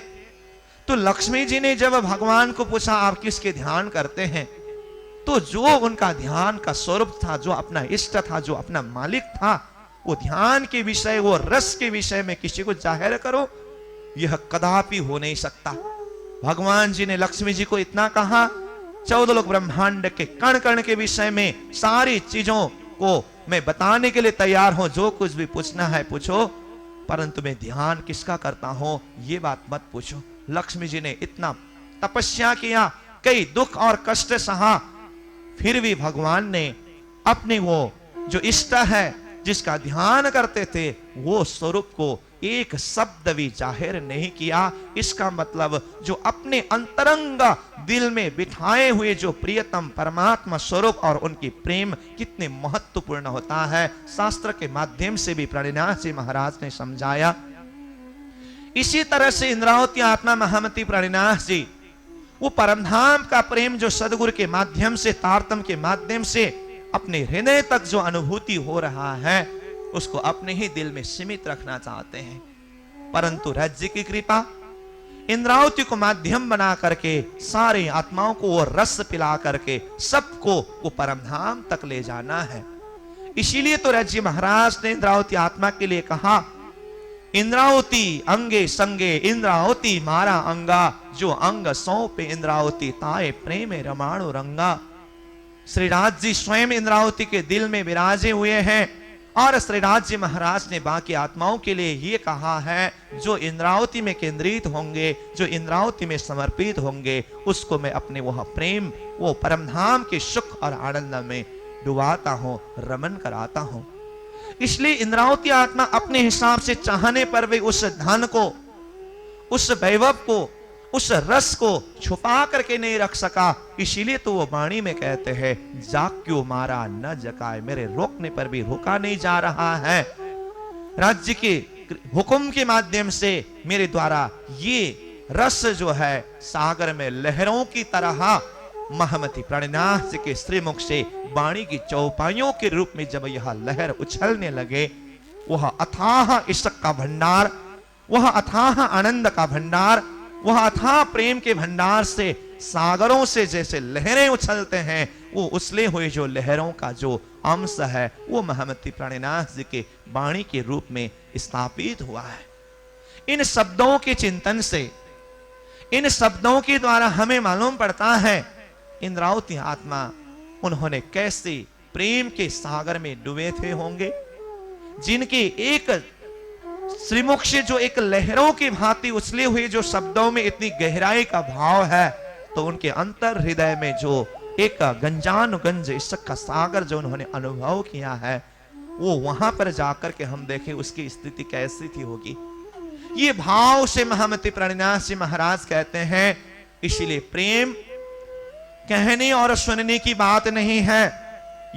तो लक्ष्मी जी ने जब भगवान को पूछा आप किसके ध्यान करते हैं, तो जो उनका ध्यान का स्वरूप था, जो अपना इष्ट था, जो अपना मालिक था, वो ध्यान के विषय, वो रस के विषय में किसी को जाहिर करो, यह कदापि हो नहीं सकता। भगवान जी ने लक्ष्मी जी को इतना कहा, 14 लोक ब्रह्मांड के कण कण के विषय में सारी चीजों को मैं बताने के लिए तैयार हूं, जो कुछ भी पूछना है पूछो, परंतु मैं ध्यान किसका करता हूं ये बात मत पूछो। लक्ष्मी जी ने इतना तपस्या किया, कई दुख और कष्ट सहा, फिर भी भगवान ने अपने वो जो इष्ट है, जिसका ध्यान करते थे, वो स्वरूप को एक शब्द भी जाहिर नहीं किया। इसका मतलब जो अपने अंतरंग दिल में बिठाए हुए जो प्रियतम परमात्मा स्वरूप और उनकी प्रेम कितने महत्वपूर्ण होता है, शास्त्र के माध्यम से भी प्रणिनाथ जी महाराज ने समझाया। इसी तरह से इंद्रावती आत्मा महामती प्रणिनाथ जी वो परमधाम का प्रेम जो सदगुरु के माध्यम से, तारतम के माध्यम से अपने हृदय तक जो अनुभूति हो रहा है, उसको अपने ही दिल में सीमित रखना चाहते हैं। परंतु राज्य की कृपा इंद्रावती को माध्यम बना करके सारे आत्माओं को वो रस पिला करके सबको वो परमधाम तक ले जाना है। इसीलिए तो राज्य महाराज ने इंद्रावती आत्मा के लिए कहा, इंद्रावती अंगे संगे इंद्रावती मारा अंगा, जो अंग सौंपे इंद्रावती ताए प्रेम रमाणु रंगा। श्रीराज जी स्वयं इंद्रावती के दिल में विराजे हुए हैं और श्रीराज जी महाराज ने बाकी आत्माओं के लिए ये कहा है, जो इंद्रावती में केंद्रित होंगे, जो इंद्रावती में समर्पित होंगे, उसको मैं अपने वह प्रेम, वो परमधाम के सुख और आनंद में डुबाता हूं, रमन कराता हूं। इसलिए इंद्रावती आत्मा अपने हिसाब से चाहने पर भी उस धन को, उस वैभव को, उस रस को छुपा करके नहीं रख सका। इसीलिए तो वो वाणी में कहते हैं, जाक्यों मारा न जकाए, मेरे रोकने पर भी रोका नहीं जा रहा है। राज्य के हुक्म के माध्यम से मेरे द्वारा ये रस जो है सागर में लहरों की तरह महामती प्राणनाथ के श्रीमुख से वाणी की चौपाइयों के रूप में जब यह लहर उछलने लगे, वह अथाह इश्क का भंडार, वह अथाह आनंद का भंडार, वह अथाह प्रेम के भंडार से सागरों से जैसे लहरें उछलते हैं, वो उछले हुए जो लहरों का जो अंश है, वो महामती प्राणनाथ जी के वाणी के रूप में स्थापित हुआ है। इन शब्दों के चिंतन से, इन शब्दों के द्वारा हमें मालूम पड़ता है इंद्रावती आत्मा उन्होंने कैसे प्रेम के सागर में डूबे थे होंगे, जिनके एक श्रीमुख से जो एक लहरों की भांति उछले हुए जो शब्दों में इतनी गहराई का भाव है, तो उनके अंतर हृदय में जो एक गंजानुगंज इश्क का सागर जो उन्होंने अनुभव किया है, वो वहां पर जाकर के हम देखें उसकी स्थिति कैसी थी होगी। ये भाव से महामती प्राणनाथ जी महाराज कहते हैं, इसीलिए प्रेम कहने और सुनने की बात नहीं है,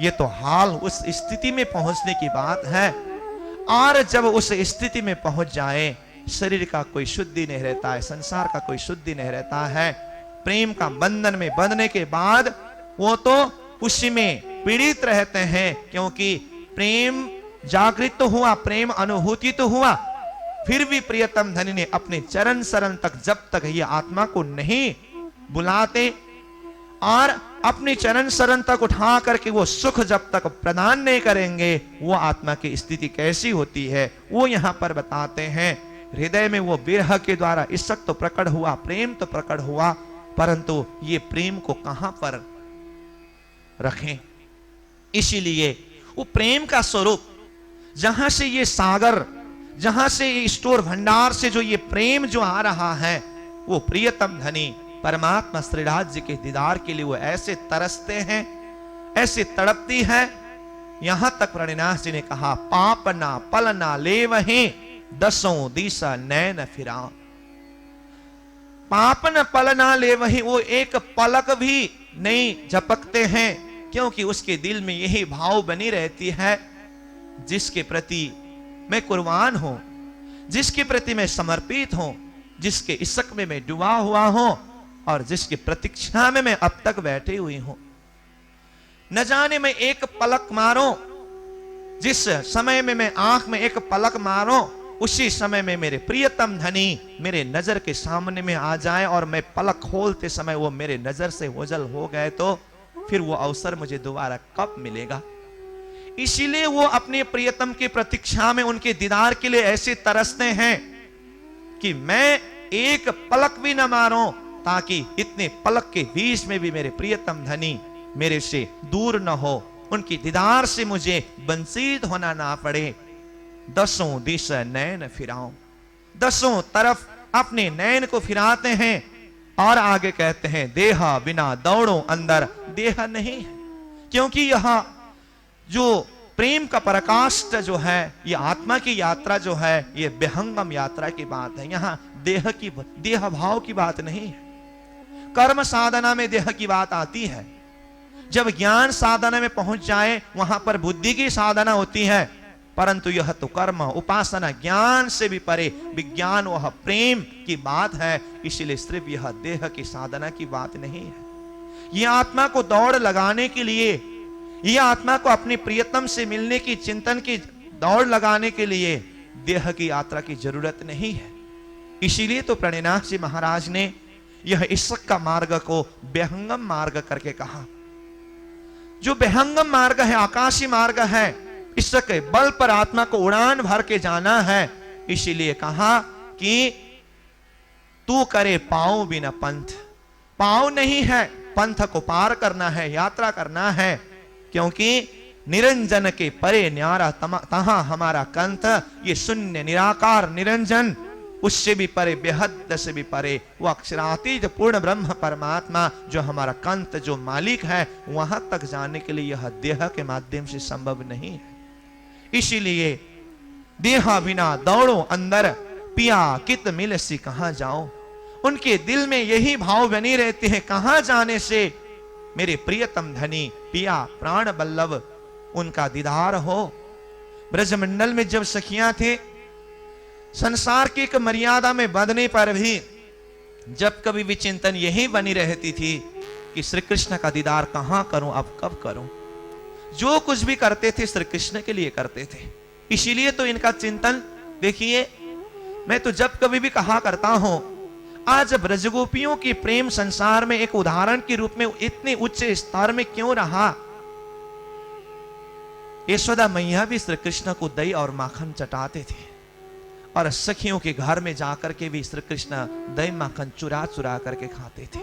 ये तो हाल उस स्थिति में पहुंचने की बात है। और जब उस स्थिति में पहुंच जाए, शरीर का कोई शुद्धि नहीं रहता है, संसार का कोई शुद्धि नहीं रहता है। प्रेम का बंधन में बंधने के बाद वो तो उसी में पीड़ित रहते हैं, क्योंकि प्रेम जागृत तो हुआ, प्रेम अनुभूति तो हुआ, फिर भी प्रियतम धनी ने अपने चरण शरण तक जब तक ये आत्मा को नहीं बुलाते और अपनी चरण शरण तक उठा करके वो सुख जब तक प्रदान नहीं करेंगे, वो आत्मा की स्थिति कैसी होती है वो यहां पर बताते हैं। हृदय में वो विरह के द्वारा इश्क तो प्रकट हुआ, प्रेम तो प्रकट हुआ, परंतु ये प्रेम को कहां पर रखें। इसीलिए वो प्रेम का स्वरूप, जहां से ये सागर, जहां से ये स्टोर भंडार से जो ये प्रेम जो आ रहा है, वो प्रियतम धनी परमात्मा श्रीराज जी के दीदार के लिए वो ऐसे तरसते हैं, ऐसे तड़पती है। यहां तक प्रणनाथ जी ने कहा, पाप ना पल ना ले वहीं, दसों दिशा नैन फिरा। पाप न पल ना ले वहीं, वो एक पलक भी नहीं झपकते हैं, क्योंकि उसके दिल में यही भाव बनी रहती है, जिसके प्रति मैं कुर्बान हूं, जिसके प्रति मैं समर्पित हूं, जिसके इश्क में मैं डूबा हुआ हूं और जिसकी प्रतीक्षा में मैं अब तक बैठी हुई हूं। न जाने मैं एक पलक मारूं, जिस समय में मैं आंख में एक पलक मारूं, उसी समय में मेरे प्रियतम धनी मेरे नजर के सामने में आ जाए और मैं पलक खोलते समय वो मेरे नजर से ओझल हो गए, तो फिर वो अवसर मुझे दोबारा कब मिलेगा। इसीलिए वो अपने प्रियतम की प्रतीक्षा में, उनके दीदार के लिए ऐसे तरसते हैं कि मैं एक पलक भी न मारूं, ताकि इतने पलक के बीच में भी मेरे प्रियतम धनी मेरे से दूर न हो, उनकी दीदार से मुझे वंचित होना ना पड़े। दसों दिशा नैन फिराऊं, दसों तरफ अपने नैन को फिराते हैं और आगे कहते हैं देहा बिना दौड़ो अंदर देह नहीं है, क्योंकि यह जो प्रेम का पराकाष्ठ जो है, ये आत्मा की यात्रा जो है, ये विहंगम यात्रा की बात है। यहां देह भाव की बात नहीं है। कर्म साधना में देह की बात आती है, जब ज्ञान साधना में पहुंच जाए वहां पर बुद्धि की साधना होती है, परंतु यह तो कर्म उपासना ज्ञान से भी परे विज्ञान वह प्रेम की बात है। इसलिए सिर्फ यह देह की साधना की बात नहीं है। यह आत्मा को दौड़ लगाने के लिए, यह आत्मा को अपने प्रियतम से मिलने की चिंतन की दौड़ लगाने के लिए देह की यात्रा की जरूरत नहीं है। इसीलिए तो प्रणिनाथ जी महाराज ने यह ईश्वर का मार्ग को विहंगम मार्ग करके कहा। जो विहंगम मार्ग है, आकाशी मार्ग है, ईश्वर के बल पर आत्मा को उड़ान भर के जाना है। इसीलिए कहा कि तू करे पांव बिना पंथ। पांव नहीं है, पंथ को पार करना है, यात्रा करना है, क्योंकि निरंजन के परे न्यारा तहां हमारा कंथ। ये शून्य निराकार निरंजन, उससे भी परे, बेहद से भी परे, वो अक्षरातीत पूर्ण ब्रह्म परमात्मा जो हमारा कंत, जो मालिक है, वहां तक जाने के लिए यह देह के माध्यम से संभव नहीं है। इसीलिए देहा बिना दौड़ो अंदर पिया कित मिल सी कहां जाओ। उनके दिल में यही भाव बनी रहते हैं, कहां जाने से मेरे प्रियतम धनी पिया प्राण बल्लभ उनका दीदार हो। ब्रजमंडल में जब सखियां थे, संसार की एक मर्यादा में बंधने पर भी जब कभी भी चिंतन यही बनी रहती थी कि श्री कृष्ण का दीदार कहां करूं, अब कब करूं। जो कुछ भी करते थे श्री कृष्ण के लिए करते थे। इसीलिए तो इनका चिंतन देखिए, मैं तो जब कभी भी कहा करता हूं, आज ब्रजगोपियों की प्रेम संसार में एक उदाहरण के रूप में इतने उच्च स्तर में क्यों रहा। यशोदा मैया भी श्री कृष्ण को दही और माखन चटाते थे, और सखियों के घर में जाकर के भी श्री कृष्ण दही माखन चुरा चुरा करके खाते थे।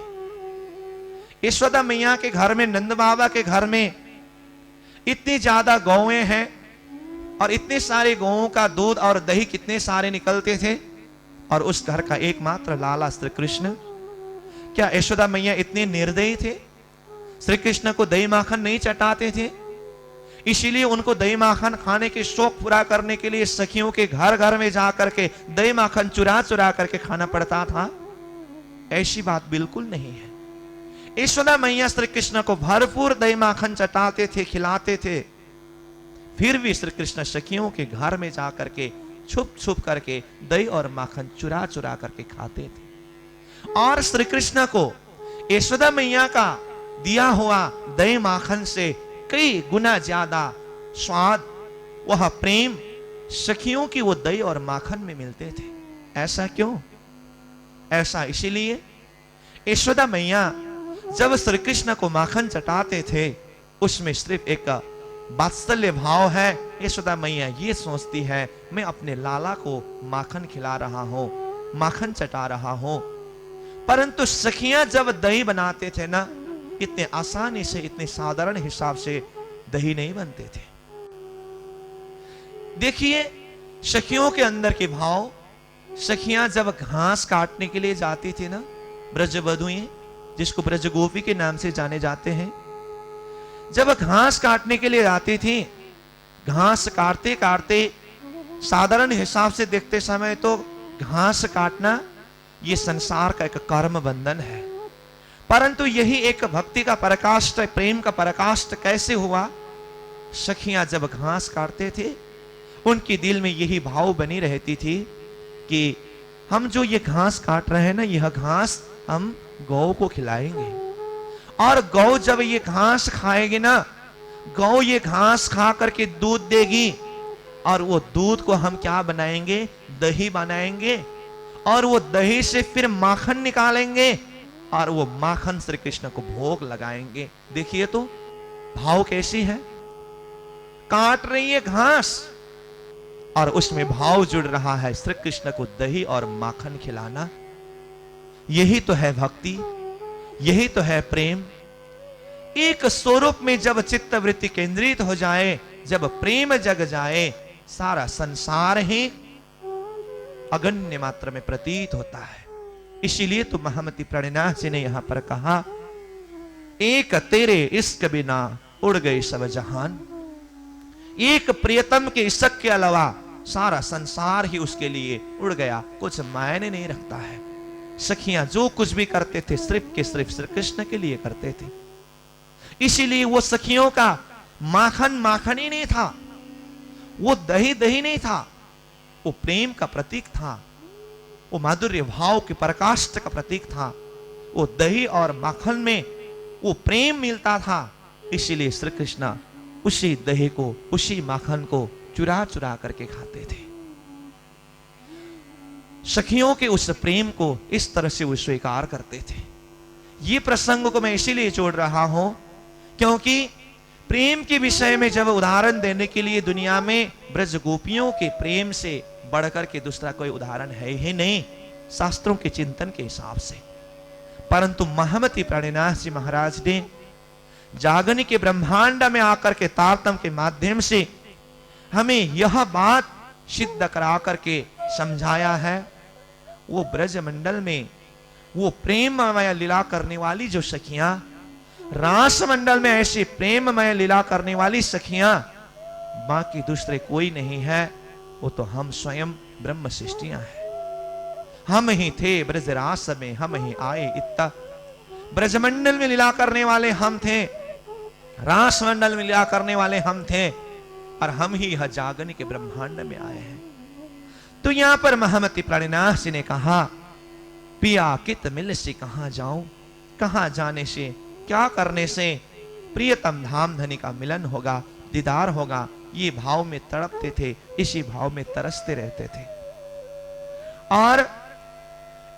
यशोदा मैया के घर में, नंद बाबा के घर में इतनी ज्यादा गौएं हैं, और इतने सारे गौओं का दूध और दही कितने सारे निकलते थे, और उस घर का एकमात्र लाला श्री कृष्ण। क्या यशोदा मैया इतने निर्दयी थे, श्री कृष्ण को दही माखन नहीं चटाते थे? इसीलिए उनको दही माखन खाने के शौक पूरा करने के लिए सखियों के घर घर में जाकर के दही माखन चुरा चुरा करके खाना पड़ता था? ऐसी बात बिल्कुल नहीं है। यशोदा मैया श्री कृष्ण को भरपूर दही माखन चटाते थे, खिलाते थे, फिर भी श्री कृष्ण सखियों के घर में जाकर के छुप छुप करके दही और माखन चुरा चुरा करके खाते थे। और श्री कृष्ण को यशोदा मैया का दिया हुआ दही माखन से कई गुना ज्यादा स्वाद, वह प्रेम सखियों की वो दही और माखन में मिलते थे। ऐसा क्यों? ऐसा इसीलिए यशोदा मैया जब श्री कृष्ण को माखन चटाते थे, उसमें सिर्फ एक वात्सल्य भाव है। यशोदा मैया ये सोचती है, मैं अपने लाला को माखन खिला रहा हूं, माखन चटा रहा हूं। परंतु सखियां जब दही बनाते थे ना, इतने आसानी से, इतने साधारण हिसाब से दही नहीं बनते थे। देखिए सखियों के अंदर के भाव। सखियां जब घास काटने के लिए जाती थी ना, ब्रजवधुएं जिसको ब्रजगोपी के नाम से जाने जाते हैं, जब घास काटने के लिए आती थी, घास काटते काटते साधारण हिसाब से देखते समय तो घास काटना ये संसार का एक कर्म बंधन है, परंतु यही एक भक्ति का पराकाष्ठ, प्रेम का पराकाष्ठ कैसे हुआ? सखियां जब घास काटते थे, उनके दिल में यही भाव बनी रहती थी कि हम जो ये घास काट रहे हैं ना, यह घास हम गौ को खिलाएंगे, और गौ जब ये घास खाएगी ना, गौ ये घास खा करके दूध देगी, और वो दूध को हम क्या बनाएंगे? दही बनाएंगे, और वो दही से फिर माखन निकालेंगे, और वो माखन श्री कृष्ण को भोग लगाएंगे। देखिए तो भाव कैसी है। काट रही है घास, और उसमें भाव जुड़ रहा है श्री कृष्ण को दही और माखन खिलाना। यही तो है भक्ति, यही तो है प्रेम। एक स्वरूप में जब चित्त वृत्ति केंद्रित हो जाए, जब प्रेम जग जाए, सारा संसार ही अगण्य मात्र में प्रतीत होता है। इसीलिए तो महामती प्रणिनाथ जी ने यहां पर कहा, एक तेरे इश्क बिना उड़ गई सब जहान। एक प्रियतम के इश्क के अलावा सारा संसार ही उसके लिए उड़ गया, कुछ मायने नहीं रखता है। सखियां जो कुछ भी करते थे सिर्फ के सिर्फ श्री कृष्ण के लिए करते थे। इसीलिए वो सखियों का माखन माखन ही नहीं था, वो दही दही नहीं था, वो प्रेम का प्रतीक था, वो माधुर्य भाव के प्रकाष्ठ का प्रतीक था। वो दही और माखन में वो प्रेम मिलता था। इसीलिए श्री कृष्ण उसी दही को, उसी माखन को चुरा चुरा करके खाते थे। सखियों के उस प्रेम को इस तरह से वो स्वीकार करते थे। ये प्रसंग को मैं इसीलिए जोड़ रहा हूं क्योंकि प्रेम के विषय में जब उदाहरण देने के लिए दुनिया में ब्रज गोपियों के प्रेम से बढ़कर के दूसरा कोई उदाहरण है ही नहीं, शास्त्रों के चिंतन के हिसाब से। परंतु महामती प्रणिनाथ जी महाराज ने जागरण के ब्रह्मांड में आकर के तारतम के माध्यम से हमें यह बात सिद्ध करा करके समझाया है। वो ब्रज मंडल में वो प्रेममय लीला करने वाली जो सखियां, रास मंडल में ऐसी प्रेममय लीला करने वाली सखियां बाकी दूसरे कोई नहीं है, वो तो हम स्वयं ब्रह्म सृष्टियां हैं। हम ही थे ब्रज रास में, हम ही आए इत्ता। ब्रजमंडल में लीला करने वाले हम थे, रास मंडल में लीला करने वाले हम थे, और हम ही यह जागरण के ब्रह्मांड में आए हैं। तो यहां पर महामती प्रणिनाथ जी ने कहा, पिया कित मिल से कहां जाऊं, कहां जाने से, क्या करने से प्रियतम धाम धनी का मिलन होगा, दीदार होगा। ये भाव में तड़पते थे, इसी भाव में तरसते रहते थे। और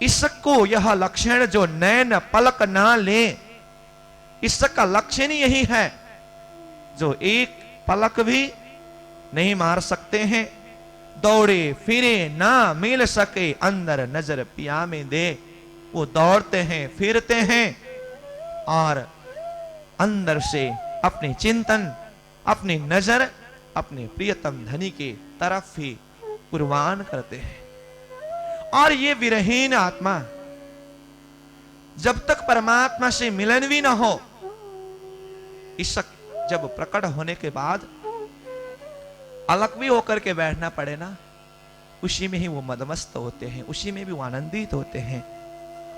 इसको यह लक्षण जो नैन पलक ना ले, इसका लक्षण ही यही है, जो एक पलक भी नहीं मार सकते हैं, दौड़े फिरे ना मिल सके, अंदर नजर पिया में दे। वो दौड़ते हैं, फिरते हैं और अंदर से अपने चिंतन, अपनी नजर अपने प्रियतम धनी के तरफ ही कुर्बान करते हैं। और ये विरहीन आत्मा जब तक परमात्मा से मिलन भी ना हो, ईशक जब प्रकट होने के बाद अलग भी होकर के बैठना पड़े ना, उसी में ही वो मदमस्त होते हैं, उसी में भी वो आनंदित होते हैं।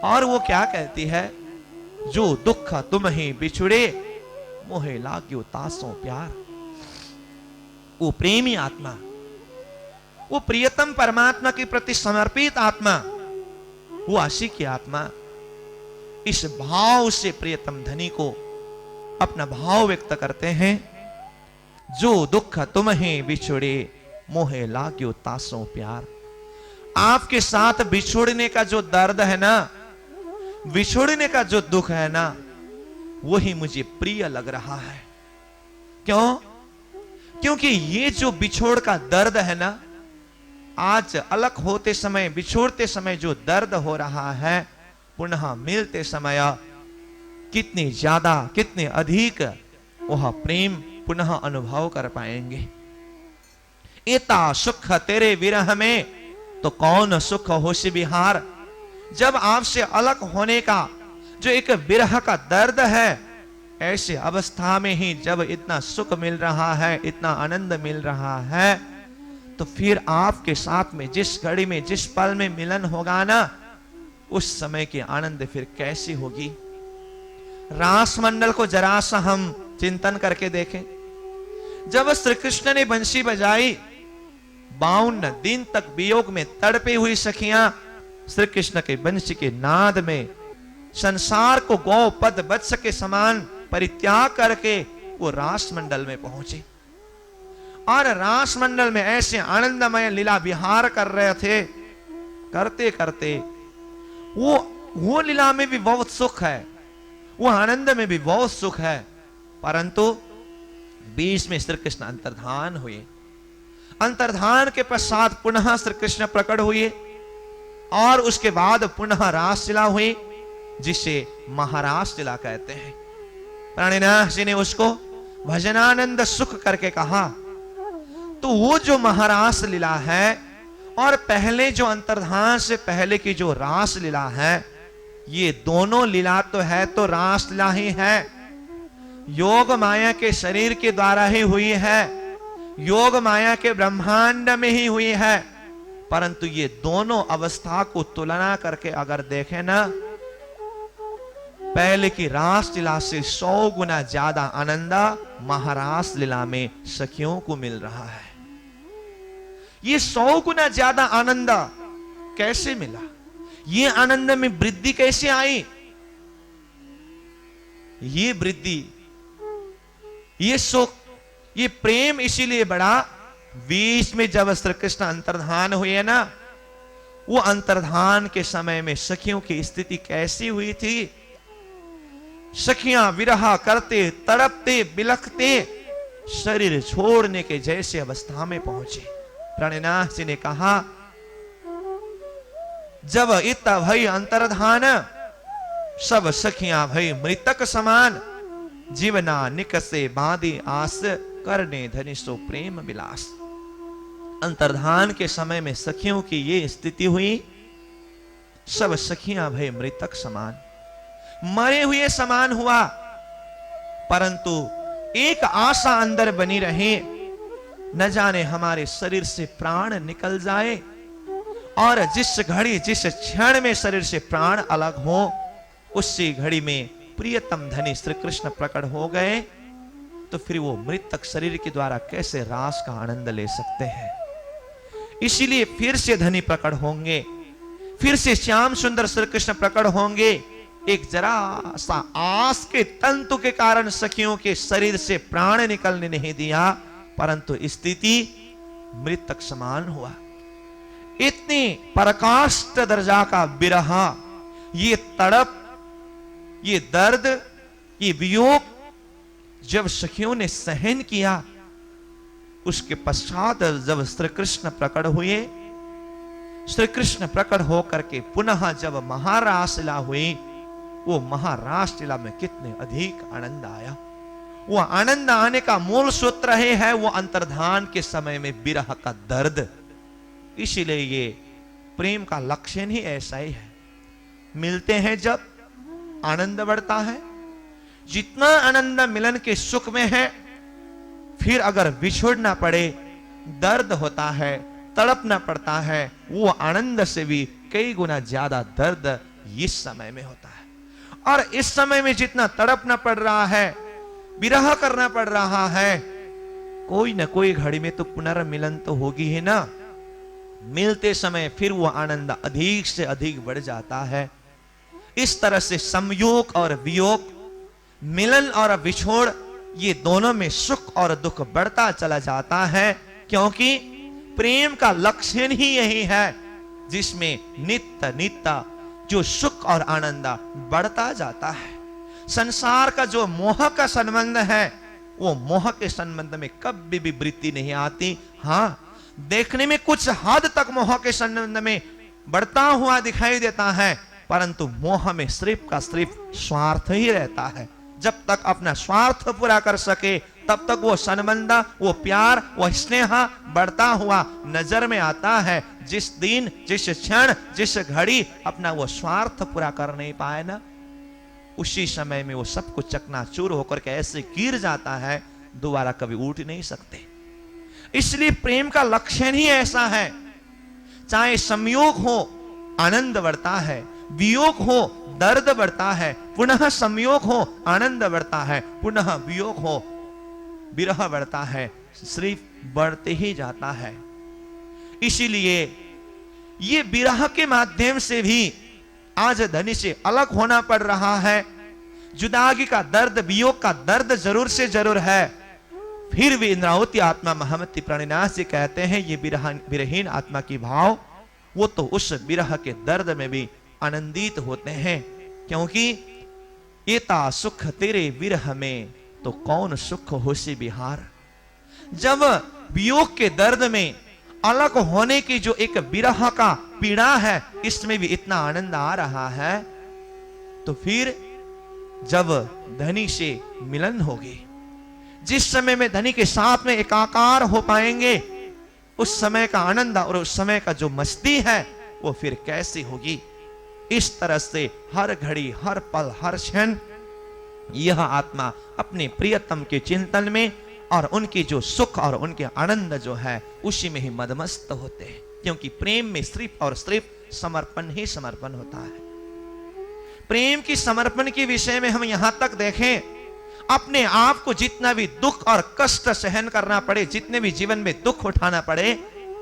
और वो क्या कहती है, जो दुख तुम ही बिछुड़े, मोहे लाग्यो तासों प्यार। वो प्रेमी आत्मा, वो प्रियतम परमात्मा के प्रति समर्पित आत्मा, वो आशिक की आत्मा, इस भाव से प्रियतम धनी को अपना भाव व्यक्त करते हैं। जो दुख तुम ही बिछुड़े, मोहे लाग्यो तासों प्यार। आपके साथ बिछुड़ने का जो दर्द है ना, बिछुड़ने का जो दुख है ना, वही मुझे प्रिय लग रहा है। क्यों? क्योंकि ये जो बिछोड़ का दर्द है ना, आज अलग होते समय, बिछोड़ते समय जो दर्द हो रहा है, पुनः मिलते समय कितनी ज्यादा, कितने अधिक वह प्रेम पुनः अनुभव कर पाएंगे। इता सुख तेरे विरह में, तो कौन सुख होश बिहार। जब आपसे अलग होने का जो एक विरह का दर्द है, ऐसे अवस्था में ही जब इतना सुख मिल रहा है, इतना आनंद मिल रहा है, तो फिर आपके साथ में जिस घड़ी में, जिस पल में मिलन होगा ना, उस समय की आनंद फिर कैसी होगी। रास मंडल को जरा सा हम चिंतन करके देखें। जब श्री कृष्ण ने बंसी बजाई, 52 दिन तक वियोग में तड़पी हुई सखियां श्री कृष्ण के बंसी के नाद में संसार को गौ पद वत्स के समान परित्याग करके वो रास मंडल में पहुंचे। और रास मंडल में ऐसे आनंदमय लीला विहार कर रहे थे। करते करते वो लीला में भी बहुत सुख है, वो आनंद में भी बहुत सुख है, परंतु बीच में श्री कृष्ण अंतर्धान हुए। अंतर्धान के पश्चात पुनः श्री कृष्ण प्रकट हुए और उसके बाद पुनः रासलीला हुई, जिसे महारासलीला कहते हैं। प्रणिनाथ जी ने उसको भजनानंद सुख करके कहा। तो वो जो महारासलीला है, और पहले जो अंतर्धान से पहले की जो रास लीला है, ये दोनों लीला तो है तो रास लीला ही है, योग माया के शरीर के द्वारा ही हुई है, योग माया के ब्रह्मांड में ही हुई है। परंतु ये दोनों अवस्था को तुलना करके अगर देखें ना, पहले की रास लीला से 100 गुना ज्यादा आनंद महारास लीला में सखियों को मिल रहा है। ये 100 गुना ज्यादा आनंद कैसे मिला? ये आनंद में वृद्धि कैसे आई? ये वृद्धि, ये सुख, ये प्रेम इसीलिए बढ़ा, बीच में जब श्री कृष्ण अंतर्धान हुए ना, वो अंतर्धान के समय में सखियों की स्थिति कैसी हुई थी? सखियां विरह करते, तड़पते, बिलखते, शरीर छोड़ने के जैसे अवस्था में पहुंचे। प्रणिनाथ जी ने कहा, जब इत भई अंतर्धान, सब सखियां भई मृतक समान, जीवना निकसे बांधी आस, करने धनिसो प्रेम विलास। अंतर्धान के समय में सखियों की ये स्थिति हुई, सब सखियां भई मृतक समान, मरे हुए समान हुआ। परंतु एक आशा अंदर बनी रहे, न जाने हमारे शरीर से प्राण निकल जाए, और जिस घड़ी जिस क्षण में शरीर से प्राण अलग हो, उसी घड़ी में प्रियतम धनी श्री कृष्ण प्रकट हो गए, तो फिर वो मृतक शरीर के द्वारा कैसे रास का आनंद ले सकते हैं? इसीलिए फिर से धनी प्रकट होंगे, फिर से श्याम सुंदर श्री कृष्ण प्रकट होंगे। एक जरा सा आस के तंतु के कारण सखियों के शरीर से प्राण निकलने नहीं दिया, परंतु स्थिति मृतक समान हुआ। इतनी पराकाष्ठ दर्जा का विरह, ये तड़प, ये दर्द, ये वियोग जब सखियों ने सहन किया, उसके पश्चात जब श्री कृष्ण प्रकट हुए, श्री कृष्ण प्रकट होकर के पुनः जब महारास लीला हुई, वो महारास लीला में कितने अधिक आनंद आया। वो आनंद आने का मूल सूत्र है वो अंतर्धान के समय में विरह का दर्द। इसीलिए ये प्रेम का लक्षण ही ऐसा ही है, मिलते हैं जब आनंद बढ़ता है। जितना आनंद मिलन के सुख में है, फिर अगर बिछोड़ना पड़े, दर्द होता है, तड़पना पड़ता है, वो आनंद से भी कई गुना ज्यादा दर्द इस समय में होता है। और इस समय में जितना तड़पना पड़ रहा है, विरह करना पड़ रहा है, कोई ना कोई घड़ी में तो पुनर्मिलन तो होगी ही ना। मिलते समय फिर वो आनंद अधिक से अधिक बढ़ जाता है। इस तरह से संयोग और वियोग, मिलन और विछोड़, ये दोनों में सुख और दुख बढ़ता चला जाता है, क्योंकि प्रेम का लक्षण ही यही है, जिसमें नित्य नित्य जो सुख और आनंद बढ़ता जाता है। संसार का जो मोह का संबंध है, वो मोह के संबंध में कभी भी वृत्ति नहीं आती। हाँ, देखने में कुछ हद तक मोह के संबंध में बढ़ता हुआ दिखाई देता है, परंतु मोह में सिर्फ का सिर्फ स्वार्थ ही रहता है। जब तक अपना स्वार्थ पूरा कर सके, तब तक वो संबंध, वो प्यार, वो स्नेह बढ़ता हुआ नजर में आता है। जिस दिन, जिस क्षण, जिस घड़ी अपना वो स्वार्थ पूरा कर नहीं पाए ना, उसी समय में वो सब कुछ चकनाचूर होकर के ऐसे गिर जाता है, दोबारा कभी उठ नहीं सकते। इसलिए प्रेम का लक्षण ही ऐसा है, चाहे संयोग हो आनंद बढ़ता है, वियोग हो दर्द बढ़ता है, पुनः संयोग हो आनंद बढ़ता है, पुनः वियोग हो विरह बढ़ता है, सिर्फ बढ़ते ही जाता है। इसीलिए ये विरह के माध्यम से भी आज धनी से अलग होना पड़ रहा है। जुदागी का दर्द, वियोग का दर्द जरूर से जरूर है, फिर भी इंद्रावती आत्मा महमति प्रणिनाथ से कहते हैं, ये विरहीन आत्मा की भाव, वो तो उस विरह के दर्द में भी आनंदित होते हैं, क्योंकि एता सुख तेरे विरह में तो कौन सुख होसी बिहार। जब वियोग के दर्द में अलग होने की जो एक विरह का पीड़ा है, इसमें भी इतना आनंद आ रहा है, तो फिर जब धनी से मिलन होगी, जिस समय में धनी के साथ में एकाकार हो पाएंगे, उस समय का आनंद और उस समय का जो मस्ती है वो फिर कैसी होगी। इस तरह से हर घड़ी, हर पल, हर क्षण यह आत्मा अपने प्रियतम के चिंतन में और उनकी जो सुख और उनके आनंद जो है उसी में ही मदमस्त होते हैं, क्योंकि प्रेम में सिर्फ और सिर्फ समर्पण ही समर्पण होता है। प्रेम की समर्पण के विषय में हम यहां तक देखें, अपने आप को जितना भी दुख और कष्ट सहन करना पड़े, जितने भी जीवन में दुख उठाना पड़े,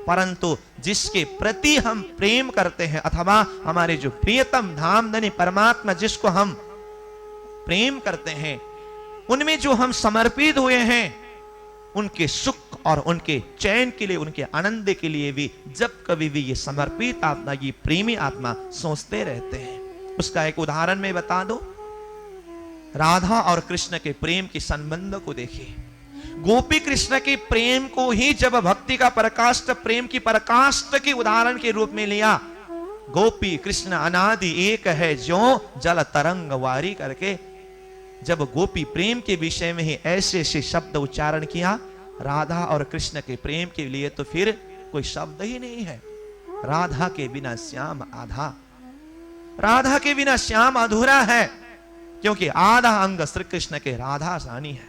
परंतु जिसके प्रति हम प्रेम करते हैं अथवा हमारे जो प्रियतम धामधनी परमात्मा जिसको हम प्रेम करते हैं, उनमें जो हम समर्पित हुए हैं, उनके सुख और उनके चैन के लिए, उनके आनंद के लिए भी जब कभी भी ये समर्पित आत्मा, ये प्रेमी आत्मा सोचते रहते हैं। उसका एक उदाहरण मैं बता दो। राधा और कृष्ण के प्रेम के संबंध को देखिए। गोपी कृष्ण के प्रेम को ही जब भक्ति का पराकाष्ठ, प्रेम की पराकाष्ठ के उदाहरण के रूप में लिया, गोपी कृष्ण अनादि एक है जो जल तरंग वारी करके, जब गोपी प्रेम के विषय में ही ऐसे ऐसे शब्द उच्चारण किया, राधा और कृष्ण के प्रेम के लिए तो फिर कोई शब्द ही नहीं है। राधा के बिना श्याम आधा, राधा के बिना श्याम अधूरा है, क्योंकि आधा अंग श्री कृष्ण के राधा रानी है।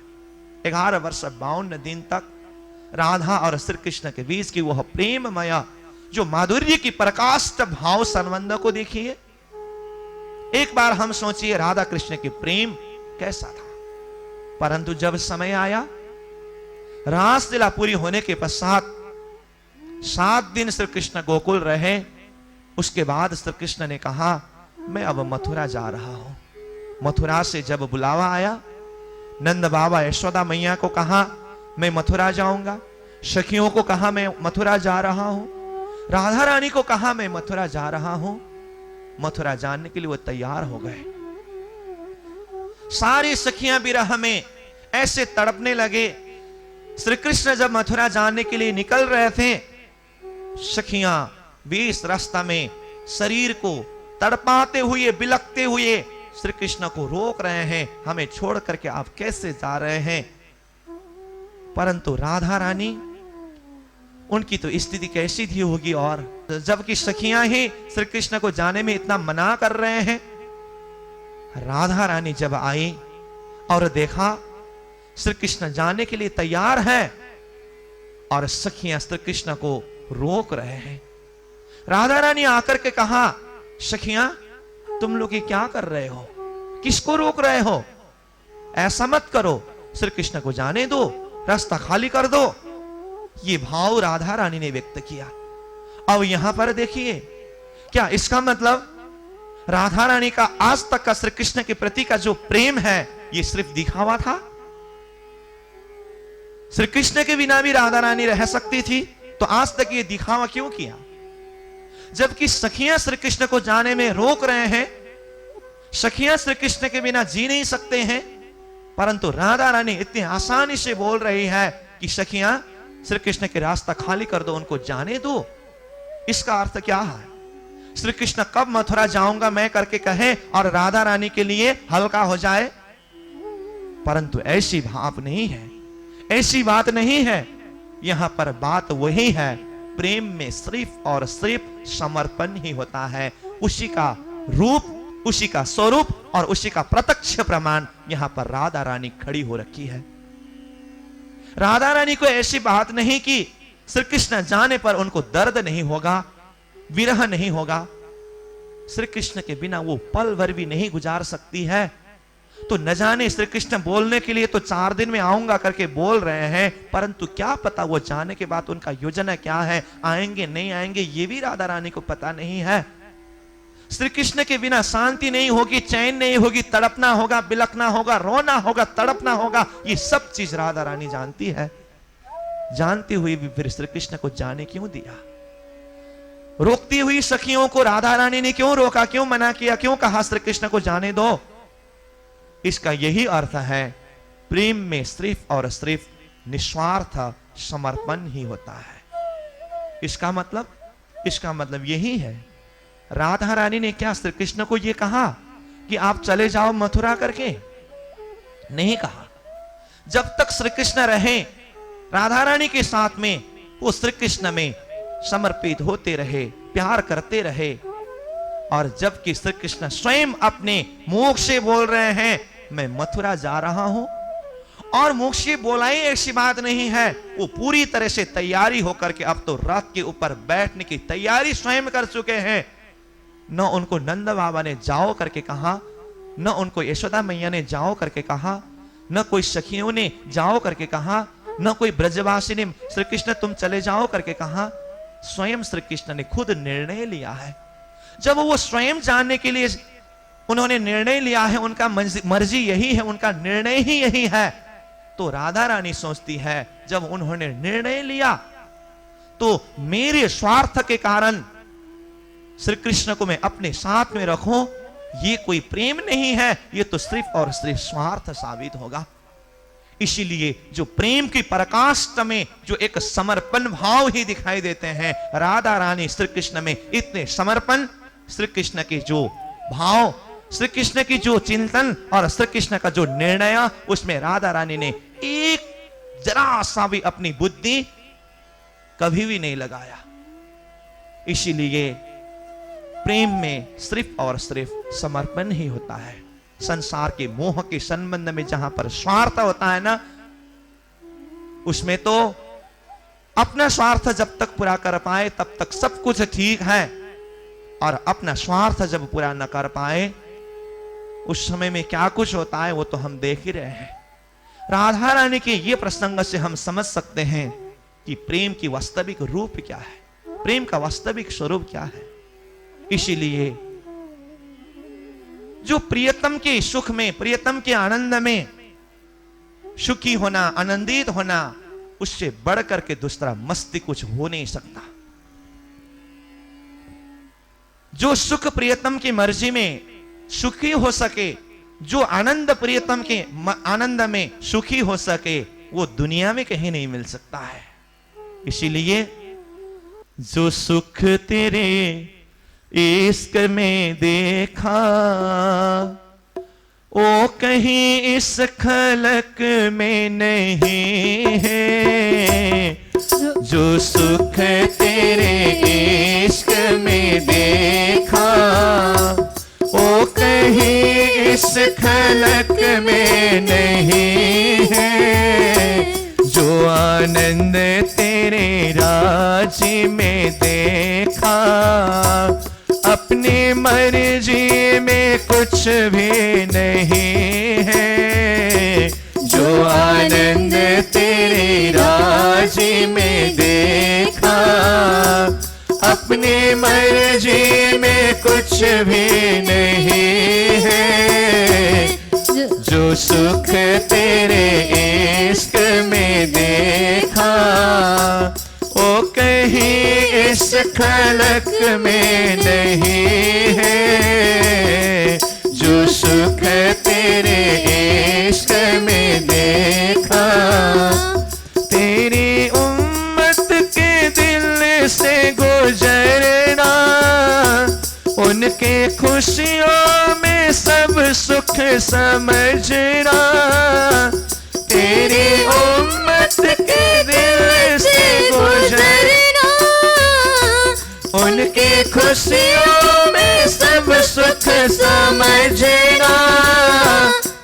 11 वर्ष 52 दिन तक राधा और श्री कृष्ण के बीच की वह प्रेममय जो माधुर्य की प्रकाष्ठ भाव संबंध को देखिए। एक बार हम सोचिए राधा कृष्ण के प्रेम कैसा था, परंतु जब समय आया, रासलीला पूरी होने के पश्चात 7 दिन श्री कृष्ण गोकुल रहे। उसके बाद श्री कृष्ण ने कहा मैं अब मथुरा जा रहा हूं। मथुरा से जब बुलावा आया, नंद बाबा यशोदा मैया को कहा मैं मथुरा जाऊंगा, सखियों को कहा मैं मथुरा जा रहा हूं, राधा रानी को कहा मैं मथुरा जा रहा हूं। मथुरा जाने के लिए वो तैयार हो गए। सारी सखियां विरह में ऐसे तड़पने लगे। श्री कृष्ण जब मथुरा जाने के लिए निकल रहे थे, सखियां बीच रास्ता में शरीर को तड़पाते हुए, बिलखते हुए श्री कृष्ण को रोक रहे हैं, हमें छोड़ करके आप कैसे जा रहे हैं। परंतु राधा रानी, उनकी तो स्थिति कैसी थी होगी, और जबकि सखियां ही श्री कृष्ण को जाने में इतना मना कर रहे हैं। राधा रानी जब आई और देखा श्री कृष्ण जाने के लिए तैयार है और सखियां श्री कृष्ण को रोक रहे हैं, राधा रानी आकर के कहा सखियां तुम लोग ये क्या कर रहे हो, किसको रोक रहे हो, ऐसा मत करो, श्री कृष्ण को जाने दो, रास्ता खाली कर दो। ये भाव राधा रानी ने व्यक्त किया। अब यहां पर देखिए, क्या इसका मतलब राधा रानी का आज तक का श्री कृष्ण के प्रति का जो प्रेम है ये सिर्फ दिखावा था? श्री कृष्ण के बिना भी राधा रानी रह सकती थी, तो आज तक ये दिखावा क्यों किया? जबकि सखियां श्री कृष्ण को जाने में रोक रहे हैं, सखियां श्री कृष्ण के बिना जी नहीं सकते हैं, परंतु राधा रानी इतनी आसानी से बोल रही है कि सखियां श्री कृष्ण के रास्ता खाली कर दो, उनको जाने दो। इसका अर्थ क्या है? श्री कृष्ण कब मथुरा जाऊंगा मैं करके कहे और राधा रानी के लिए हल्का हो जाए, परंतु ऐसी भाव नहीं है, ऐसी बात नहीं है। यहां पर बात वही है, प्रेम में सिर्फ और सिर्फ समर्पण ही होता है। उसी का रूप, उसी का स्वरूप और उसी का प्रत्यक्ष प्रमाण यहां पर राधा रानी खड़ी हो रखी है। राधा रानी को ऐसी बात नहीं कि श्री कृष्ण जाने पर उनको दर्द नहीं होगा, विरह नहीं होगा। श्री कृष्ण के बिना वो पल भर भी नहीं गुजार सकती है। तो न जाने श्री कृष्ण बोलने के लिए तो 4 दिन में आऊंगा करके बोल रहे हैं, परंतु क्या पता वो जाने के बाद उनका योजना क्या है, आएंगे नहीं आएंगे ये भी राधा रानी को पता नहीं है। श्री कृष्ण के बिना शांति नहीं होगी, चैन नहीं होगी, तड़पना होगा, बिलखना होगा, रोना होगा, तड़पना होगा, ये सब चीज राधा रानी जानती है। जानती हुई भी फिर श्री कृष्ण को जाने क्यों दिया? रोकती हुई सखियों को राधा रानी ने क्यों रोका, क्यों मना किया, क्यों कहा श्री कृष्ण को जाने दो? इसका यही अर्थ है, प्रेम में सिर्फ और सिर्फ निस्वार्थ समर्पण ही होता है। इसका मतलब यही है। राधा रानी ने क्या श्री कृष्ण को यह कहा कि आप चले जाओ मथुरा करके? नहीं कहा। जब तक श्री कृष्ण रहे राधा रानी के साथ में, वो श्री कृष्ण में समर्पित होते रहे, प्यार करते रहे। और जबकि श्री कृष्ण स्वयं अपने मुख से बोल रहे हैं मैं मथुरा जा रहा हूं, और मुख से बोलाई ऐसी बात नहीं है, वो पूरी तरह से तैयारी होकर के अब तो रथ के ऊपर बैठने की तैयारी स्वयं कर चुके हैं। न उनको नंद बाबा ने जाओ करके कहा, न उनको यशोदा मैया ने जाओ करके कहा, न कोई सखियों ने जाओ करके कहा, न कोई ब्रजवासी ने श्री कृष्ण तुम चले जाओ करके कहा। स्वयं श्री कृष्ण ने खुद निर्णय लिया है। जब वो स्वयं जानने के लिए उन्होंने निर्णय लिया है, उनका मर्जी यही है, उनका निर्णय ही यही है, तो राधा रानी सोचती है जब उन्होंने निर्णय लिया तो मेरे स्वार्थ के कारण श्री कृष्ण को मैं अपने साथ में रखूं, ये कोई प्रेम नहीं है, ये तो सिर्फ और सिर्फ स्वार्थ साबित होगा। इसीलिए जो प्रेम की पराकाष्ठा में जो एक समर्पण भाव ही दिखाई देते हैं, राधा रानी श्री कृष्ण में इतने समर्पण, श्री कृष्ण के जो भाव, श्री कृष्ण की जो चिंतन और श्री कृष्ण का जो निर्णय, उसमें राधा रानी ने एक जरा सा भी अपनी बुद्धि कभी भी नहीं लगाया। इसीलिए प्रेम में सिर्फ और सिर्फ समर्पण ही होता है। संसार के मोह के संबंध में जहां पर स्वार्थ होता है ना, उसमें तो अपना स्वार्थ जब तक पूरा कर पाए तब तक सब कुछ ठीक है, और अपना स्वार्थ जब पूरा न कर पाए उस समय में क्या कुछ होता है वो तो हम देख ही रहे हैं। राधा रानी के ये प्रसंग से हम समझ सकते हैं कि प्रेम की वास्तविक रूप क्या है, प्रेम का वास्तविक स्वरूप क्या है। इसीलिए जो प्रियतम के सुख में, प्रियतम के आनंद में सुखी होना, आनंदित होना, उससे बढ़कर के दूसरा मस्ती कुछ हो नहीं सकता। जो सुख प्रियतम की मर्जी में सुखी हो सके, जो आनंद प्रियतम के आनंद में सुखी हो सके, वो दुनिया में कहीं नहीं मिल सकता है। इसीलिए जो सुख तेरे इश्क में देखा, ओ कहीं इस खलक में नहीं है। जो सुख तेरे इश्क में देखा, ओ कहीं इस खलक में नहीं है। जो आनंद तेरे राजी में देखा, अपनी मर्जी में कुछ भी नहीं है। जो आनंद तेरे राजी में देखा, अपनी मर्जी में कुछ भी नहीं है। जो सुख तेरे इश्क में देखा, ओ कहीं इस खलक में नहीं है। जो सुख तेरे इश्क में देखा, तेरी उम्मत के दिल से गुजरना, उनके खुशियों में सब सुख समझना। तेरी उम्मत के दिल से गुजरना, उनके खुशियों में सब सुख समझना।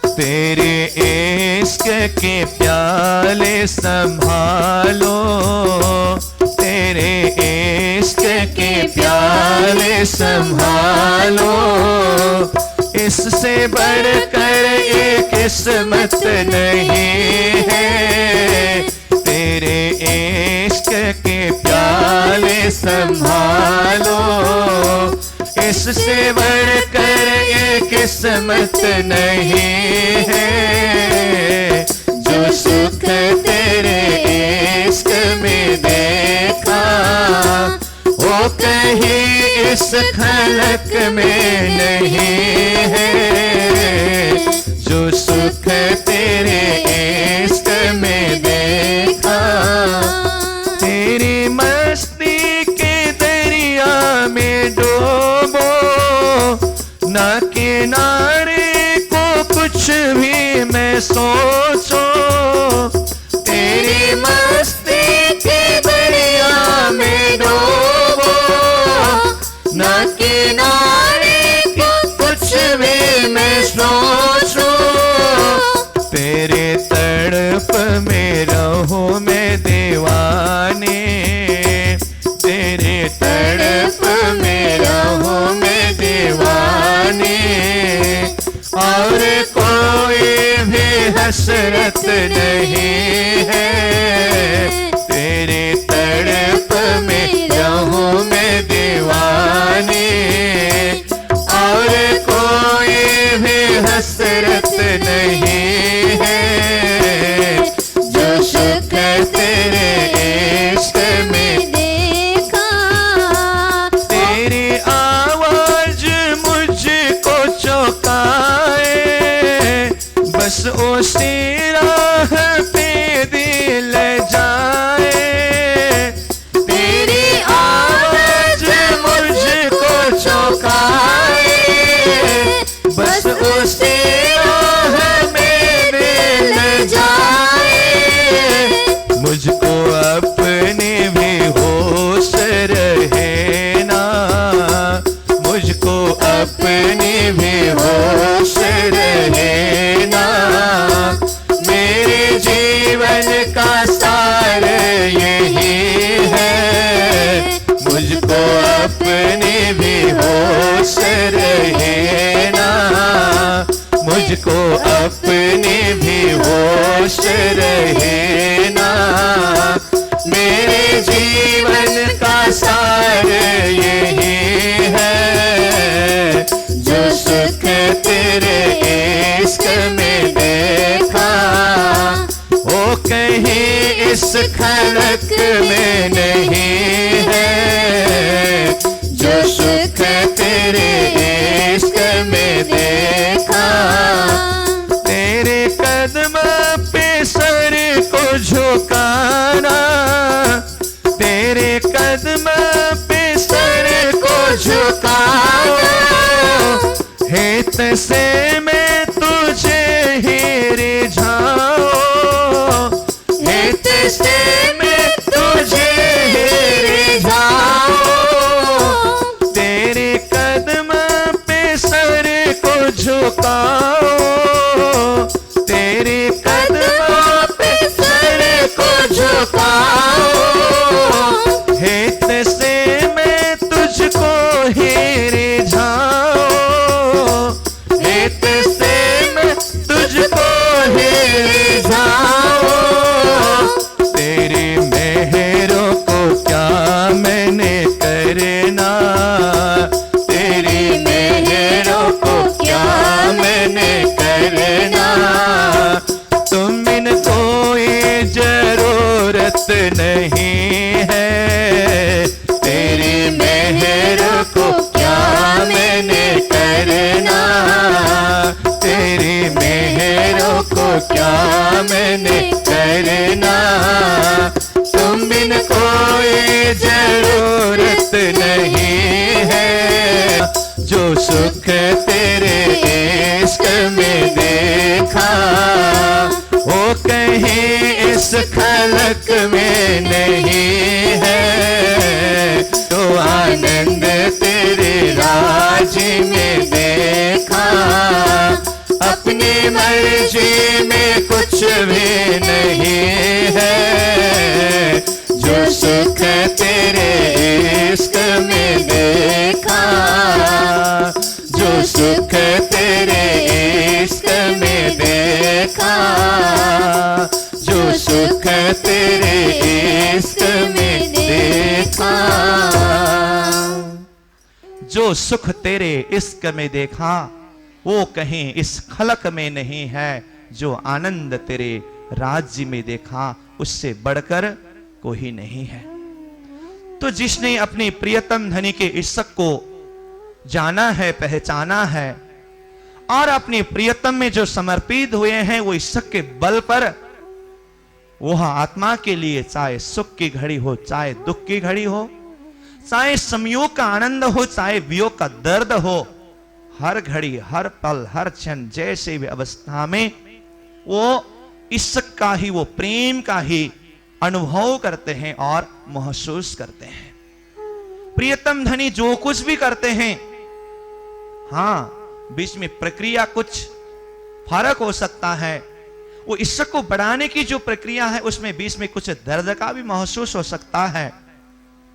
तेरे इश्क के प्याले संभालो, तेरे इश्क के प्याले संभालो। इससे बढ़कर ये किस्मत नहीं है। तेरे इश्क के प्याले संभालो, इससे बढ़कर ये किस्मत नहीं है। जो सुख तेरे इश्क में देखा, वो कहीं इस खलक में नहीं है। जो सुख तेरे इश्क में देखा, तेरी मस्ती के दरिया में डूबो, ना किनारे को कुछ भी मैं सोचो। तेरी मस्ती के दरिया तड़प में रहूं मैं दीवानी, और कोई भी हसरत नहीं है। तेरी तड़प में रहूं मैं दीवानी, और कोई भी हसरत नहीं है। जो सुख तेरे इश्क में देखा, तेरी आवाज मुझको चौंकाए, बस उसी राह पे दिल जाए। तेरी आवाज मुझको चौंकाए, बस उसी राह में दिल जाए। मुझको अपने भी होश रहे ना, मुझको अपने भी होश रहे ना। मेरे जीवन का सार यही है, मुझको अपने भी होश रहे ना, मुझको अपने भी होश रहे ना। मेरे जीवन का सार यही है। जो सुख तेरे इश्क में देखा, वो कहीं इस खलक में नहीं है। जो सुख तेरे इश्क में देखा, तेरे कदम पे सर को झुकाना, तेरे कदम पे सर को झुकाना। हित से मैं तुझे ही रिझाऊं, हित से मैं तुझे ही रिझाऊं। तेरे कदम पे सर को झुकाओ, तेरे कदम पे सर को झुकाओ। हित से मैं तुझको ही रिझाऊं, हित से मैं तुझको ही रिझाऊं। तेरी मेहरों को क्या मैंने करना, तेरी मेहरों को क्या मैंने करना। तुम बिन कोई जरूरत नहीं है, तेरी मेहरों को क्या मैंने करना, तेरी मेहरों को क्या मैंने करना। तुम बिन कोई जरूरत नहीं है। जो सुख तेरे इश्क में देखा, वो कहीं इस खलक में नहीं है। तो आनंद तेरे राज में देखा, अपनी मर्जी में कुछ भी नहीं है। जो सुख तेरे इश्क में देखा, जो सुख तेरे इश्क में देखा, जो सुख तेरे इश्क में देखा। जो सुख तेरे इश्क में देखा, वो कहीं इस खलक में नहीं है। जो आनंद तेरे राज्य में देखा, उससे बढ़कर कोई नहीं है। तो जिसने अपनी प्रियतम धनी के इश्क को जाना है, पहचाना है, और अपनी प्रियतम में जो समर्पित हुए हैं, वो इश्क के बल पर वह आत्मा के लिए चाहे सुख की घड़ी हो, चाहे दुख की घड़ी हो, चाहे संयोग का आनंद हो, चाहे वियोग का दर्द हो, हर घड़ी, हर पल, हर क्षण, जैसे भी अवस्था में वो इश्क का ही, वो प्रेम का ही अनुभव करते हैं और महसूस करते हैं। प्रियतम धनी जो कुछ भी करते हैं, हाँ, बीच में प्रक्रिया कुछ फर्क हो सकता है। वो इश्क को बढ़ाने की जो प्रक्रिया है, उसमें बीच में कुछ दर्द का भी महसूस हो सकता है।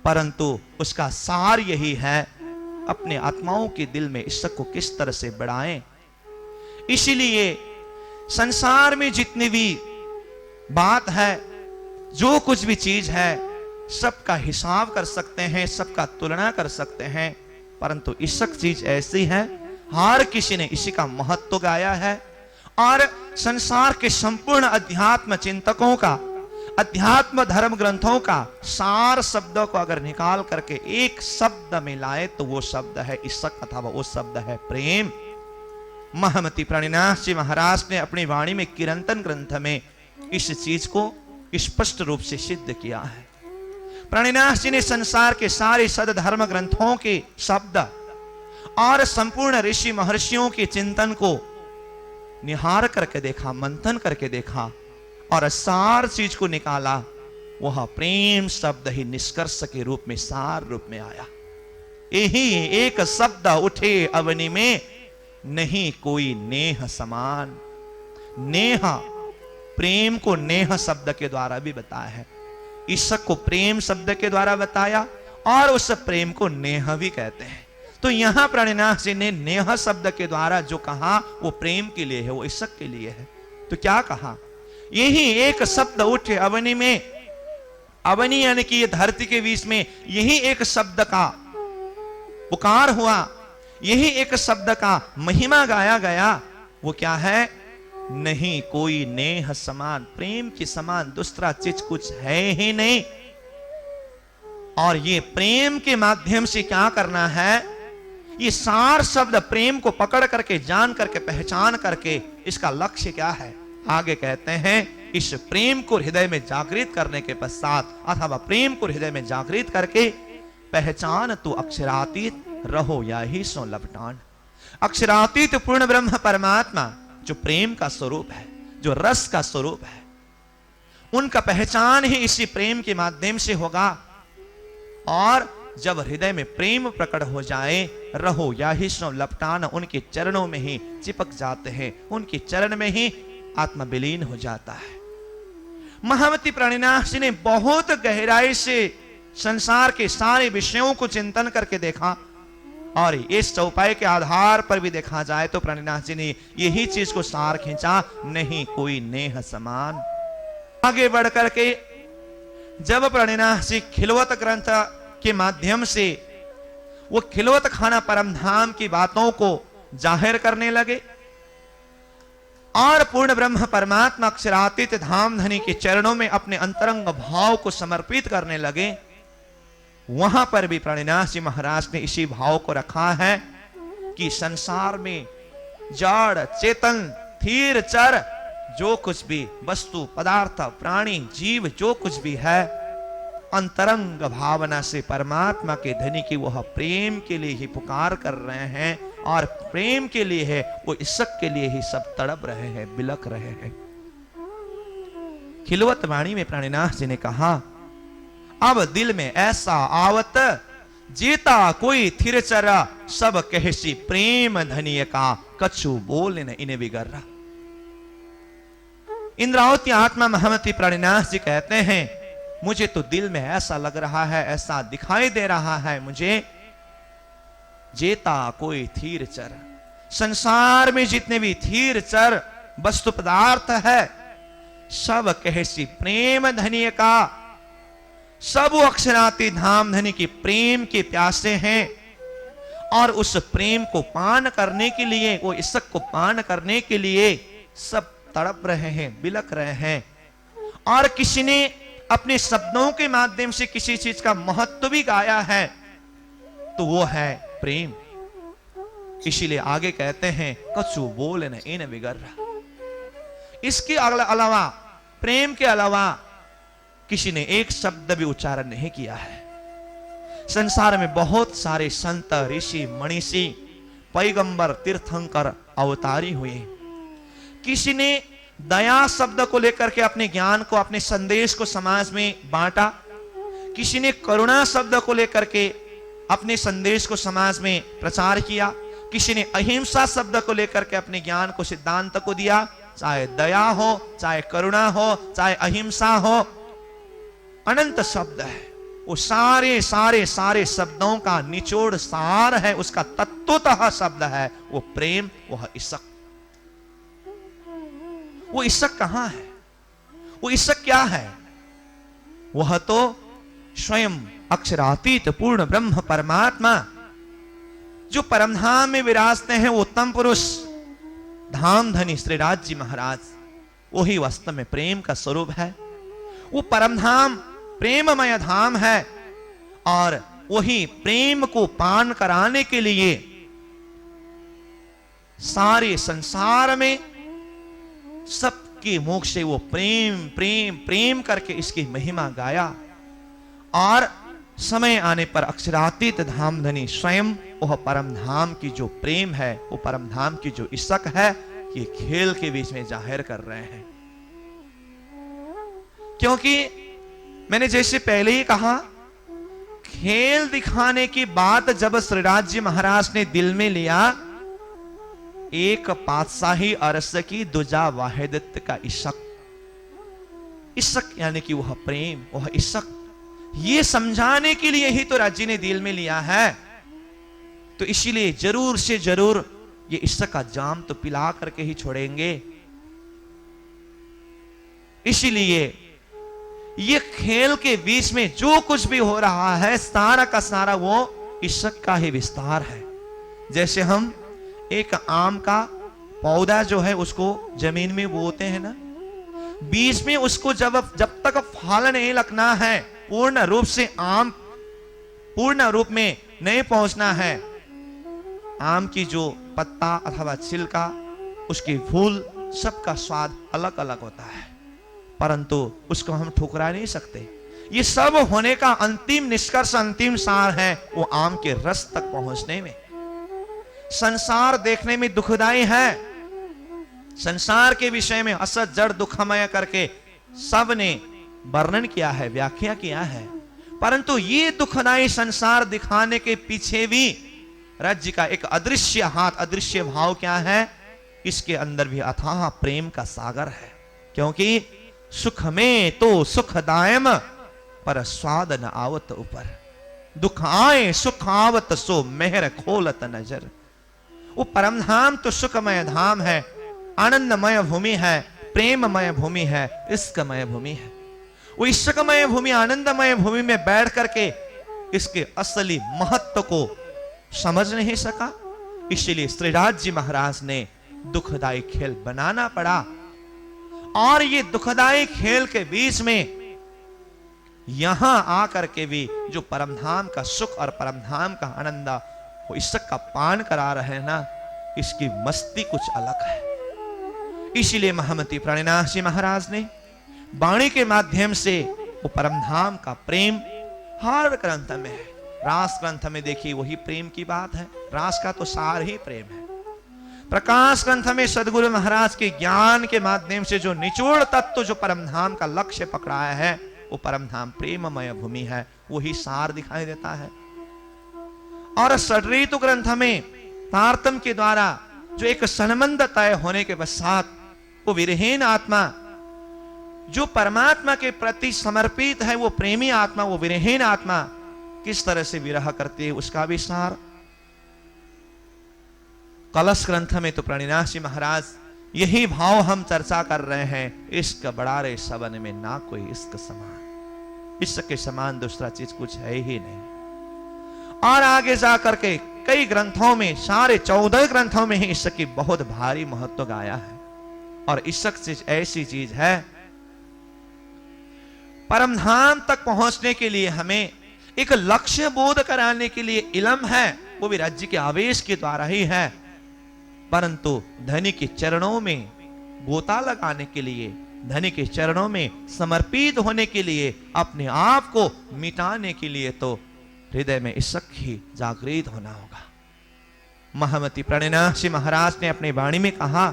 परंतु उसका सार यही है, अपने आत्माओं के दिल में इश्क को किस तरह से बढ़ाएं। इसीलिए संसार में जितनी भी बात है, जो कुछ भी चीज है, सबका हिसाब कर सकते हैं, सबका तुलना कर सकते हैं, परंतु इश्क चीज ऐसी है, हर किसी ने इसी का महत्व गाया है। और संसार के संपूर्ण अध्यात्म चिंतकों का, अध्यात्म धर्म ग्रंथों का सार शब्दों को अगर निकाल करके एक शब्द में लाए तो वो शब्द है इश्क, अथवा वो शब्द है प्रेम। महामती प्राणिनाथ जी महाराज ने अपनी वाणी में किरंतन ग्रंथ में इस चीज को स्पष्ट रूप से सिद्ध किया है। प्राणिनाथ जी ने संसार के सारे सदधर्म ग्रंथों के शब्द और संपूर्ण ऋषि महर्षियों के चिंतन को निहार करके देखा, मंथन करके देखा और सार चीज को निकाला। वह प्रेम शब्द ही निष्कर्ष के रूप में, सार रूप में आया। यही एक शब्द उठे अवनि में, नहीं कोई नेह समान। नेह, प्रेम को नेह शब्द के द्वारा भी बताया है, इश्क को प्रेम शब्द के द्वारा बताया और उस प्रेम को नेह भी कहते हैं। तो यहां प्राणिनाथ जी ने नेह शब्द के द्वारा जो कहा वो प्रेम के लिए है, वो इश्क के लिए है। तो क्या कहा, यही एक शब्द उठे अवनि में। अवनि यानी कि ये धरती के बीच में यही एक शब्द का पुकार हुआ, यही एक शब्द का महिमा गाया गया। वो क्या है, नहीं कोई नेह समान। प्रेम के समान दूसरा चीज कुछ है ही नहीं। और ये प्रेम के माध्यम से क्या करना है, ये सार शब्द प्रेम को पकड़ करके, जान करके, पहचान करके, इसका लक्ष्य क्या है। आगे कहते हैं, इस प्रेम को हृदय में जागृत करने के पश्चात, अथवा प्रेम को हृदय में जागृत करके, पहचान तू अक्षरातीत रहो या ही सो लपटान। अक्षरातीत पूर्ण ब्रह्म परमात्मा जो प्रेम का स्वरूप है, जो रस का स्वरूप है, उनका पहचान ही इसी प्रेम के माध्यम से होगा। और जब हृदय में प्रेम प्रकट हो जाए, रहो या ही सो लपटान, उनके चरणों में ही चिपक जाते हैं, उनके चरण में ही आत्मा विलीन हो जाता है। महामती प्राणिनाथ जी ने बहुत गहराई से संसार के सारे विषयों को चिंतन करके देखा, और इस चौपाई के आधार पर भी देखा जाए तो प्राणिनाथ जी ने यही चीज को सार खींचा, नहीं कोई नेह समान। आगे बढ़ करके जब प्राणिनाथ जी खिलवत ग्रंथ के माध्यम से वो खिलवत खाना परम धाम की बातों को जाहिर करने लगे और पूर्ण ब्रह्म परमात्मा अक्षरातीत धाम धनी के चरणों में अपने अंतरंग भाव को समर्पित करने लगे, वहां पर भी प्राणिनाथ जी महाराज ने इसी भाव को रखा है कि संसार में जड़ चेतन थीर चर जो कुछ भी वस्तु पदार्थ प्राणी जीव जो कुछ भी है, अंतरंग भावना से परमात्मा के धनी की वह प्रेम के लिए ही पुकार कर रहे हैं, और प्रेम के लिए है, वो इश्क के लिए ही सब तड़प रहे हैं, बिलक रहे हैं। खिलवत वाणी में प्राणिनाथ जी ने कहा, अब दिल में ऐसा आवत, जीता कोई थिर चरा, सब कहसी प्रेम धनिय का, कछु बोल न इन्हें बिगड़। इंद्रावती आत्मा महामती प्राणिनाथ जी कहते हैं, मुझे तो दिल में ऐसा लग रहा है, ऐसा दिखाई दे रहा है मुझे, जेता कोई थीर चर, संसार में जितने भी थीर चर वस्तु पदार्थ है, सब कहसी प्रेम धनिय का, सब अक्षराती धाम धनी की प्रेम के प्यासे हैं, और उस प्रेम को पान करने के लिए, वो इश्क को पान करने के लिए सब तड़प रहे हैं, बिलक रहे हैं। और किसी ने अपने शब्दों के माध्यम से किसी चीज का महत्व भी गाया है, तो वो है प्रेम। इसीलिए आगे कहते हैं, कछु बोल न इन बिगड़। इसके अलावा, प्रेम के अलावा किसी ने एक शब्द भी उच्चारण नहीं किया है। संसार में बहुत सारे संत ऋषि मनीषी पैगंबर तीर्थंकर अवतारी हुए, किसी ने दया शब्द को लेकर के अपने ज्ञान को, अपने संदेश को समाज में बांटा, किसी ने करुणा शब्द को लेकर के अपने संदेश को समाज में प्रचार किया, किसी ने अहिंसा शब्द को लेकर के अपने ज्ञान को, सिद्धांत को दिया। चाहे दया हो, चाहे करुणा हो, चाहे अहिंसा हो, अनंत शब्द है। वो सारे सारे सारे शब्दों का निचोड़ सार है, उसका तत्वतः शब्द है वो प्रेम, वह इश्क। वो इश्क कहां है? वो इश्क क्या है? वह तो स्वयं अक्षरातीत पूर्ण ब्रह्म परमात्मा जो परमधाम में विराजते हैं, वो उत्तम पुरुष धाम धनी श्री राज जी महाराज, वही वास्तव में प्रेम का स्वरूप है। वो परमधाम प्रेममय धाम है और वही प्रेम को पान कराने के लिए सारे संसार में सबके मुख से वो प्रेम प्रेम प्रेम करके इसकी महिमा गाया। और समय आने पर अक्षरातीत धामधनी स्वयं वह परम धाम की जो प्रेम है, वो परम धाम की जो इश्क है, ये खेल के बीच में जाहिर कर रहे हैं। क्योंकि मैंने जैसे पहले ही कहा, खेल दिखाने की बात जब श्रीराज जी महाराज ने दिल में लिया, एक पातशाही अरस की दुजा वाहिदत का इश्क, इश्क यानी कि वह प्रेम, वह इश्क, ये समझाने के लिए ही तो राज्य ने दिल में लिया है। तो इसीलिए जरूर से जरूर ये इश्क का जाम तो पिला करके ही छोड़ेंगे। इसीलिए ये खेल के बीच में जो कुछ भी हो रहा है, सारा का सारा वो इश्क का ही विस्तार है। जैसे हम एक आम का पौधा जो है उसको जमीन में बोते हैं ना, बीच में उसको जब तक फल नहीं लगना है, पूर्ण रूप से आम पूर्ण रूप में नहीं पहुंचना है, आम की जो पत्ता अथवा छिलका, उसके फूल, सबका स्वाद अलग अलग होता है, परंतु उसको हम ठुकरा नहीं सकते। ये सब होने का अंतिम निष्कर्ष, अंतिम सार है वो आम के रस तक पहुंचने में। संसार देखने में दुखदाई है, संसार के विषय में असत जड़ दुखमय करके सब ने वर्णन किया है, व्याख्या किया है, परंतु ये दुखदाई संसार दिखाने के पीछे भी राज्य का एक अदृश्य हाथ, अदृश्य भाव क्या है? इसके अंदर भी अथाह प्रेम का सागर है। क्योंकि सुख में तो सुखदायम पर स्वाद न आवत ऊपर, दुख आए सुख आवत सो मेहर खोलत नजर। वो परमधाम तो सुखमय धाम है, आनंदमय भूमि है, प्रेममय भूमि है, इश्कमय भूमि है। वो इश्कमय भूमि, आनंदमय भूमि में बैठ करके इसके असली महत्व को समझ नहीं सका, इसलिए श्रीराज जी महाराज ने दुखदाई खेल बनाना पड़ा। और ये दुखदाई खेल के बीच में यहां आकर के भी जो परमधाम का सुख और परमधाम का आनंद, वो इश्क का पान करा रहे हैं ना, इसकी मस्ती कुछ अलग है। इसीलिए महामती प्राणनाथ जी महाराज ने वाणी के माध्यम से वो परमधाम का प्रेम हर ग्रंथ में है। रास ग्रंथ में देखिए वही प्रेम की बात है, रास का तो सार ही प्रेम है। प्रकाश ग्रंथ में सदगुरु महाराज के ज्ञान के माध्यम से जो निचोड़ तत्व, जो परमधाम का लक्ष्य पकड़ाया है, वो परमधाम प्रेममय भूमि है, वही सार दिखाई देता है। और षड्ऋतु ग्रंथ में तारतम के द्वारा जो एक संबंध तय होने के पश्चात वो विरहीन आत्मा जो परमात्मा के प्रति समर्पित है, वो प्रेमी आत्मा, वो विरहीन आत्मा किस तरह से विरह करती है, उसका भी सार। कलश ग्रंथ में तो प्रणिनाथ जी महाराज यही भाव हम चर्चा कर रहे हैं, इश्क बड़ा रे सबन में ना कोई इश्क समान, इश्क के समान दूसरा चीज कुछ है ही नहीं। और आगे जाकर के कई ग्रंथों में, सारे 14 ग्रंथों में ही इश्क की बहुत भारी महत्व गाया है। और इश्क चीज ऐसी चीज है, परमधाम तक पहुंचने के लिए हमें एक लक्ष्य बोध कराने के लिए इल्म है, वो भी राज्य के आवेश के द्वारा ही है, परंतु धनी के चरणों में गोता लगाने के लिए, धनी के चरणों में समर्पित होने के लिए, अपने आप को मिटाने के लिए तो हृदय में इश्क ही जागृत होना होगा। महामती प्रणिनाथ जी महाराज ने अपनी वाणी में कहा,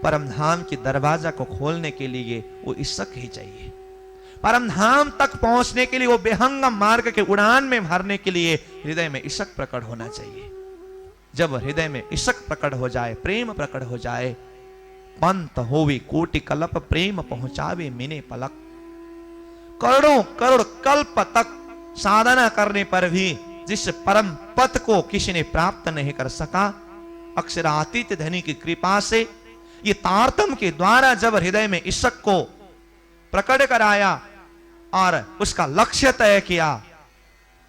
परमधाम के दरवाजा को खोलने के लिए वो इश्क ही चाहिए। परमधाम तक पहुंचने के लिए, वो बेहंगम मार्ग के उड़ान में भरने के लिए हृदय में इश्क प्रकट होना चाहिए। जब हृदय में इश्क प्रकट हो जाए, प्रेम प्रकट हो जाए, पंत होवी कोटि कल्प प्रेम पहुंचावे मिने पलक, करोड़ों करोड़ कल्प तक साधना करने पर भी जिस परम पद को किसी ने प्राप्त नहीं कर सका, अक्षरातीत धनी की कृपा से ये तारतम के द्वारा जब हृदय में ईशक को प्रकट कराया और उसका लक्ष्य तय किया,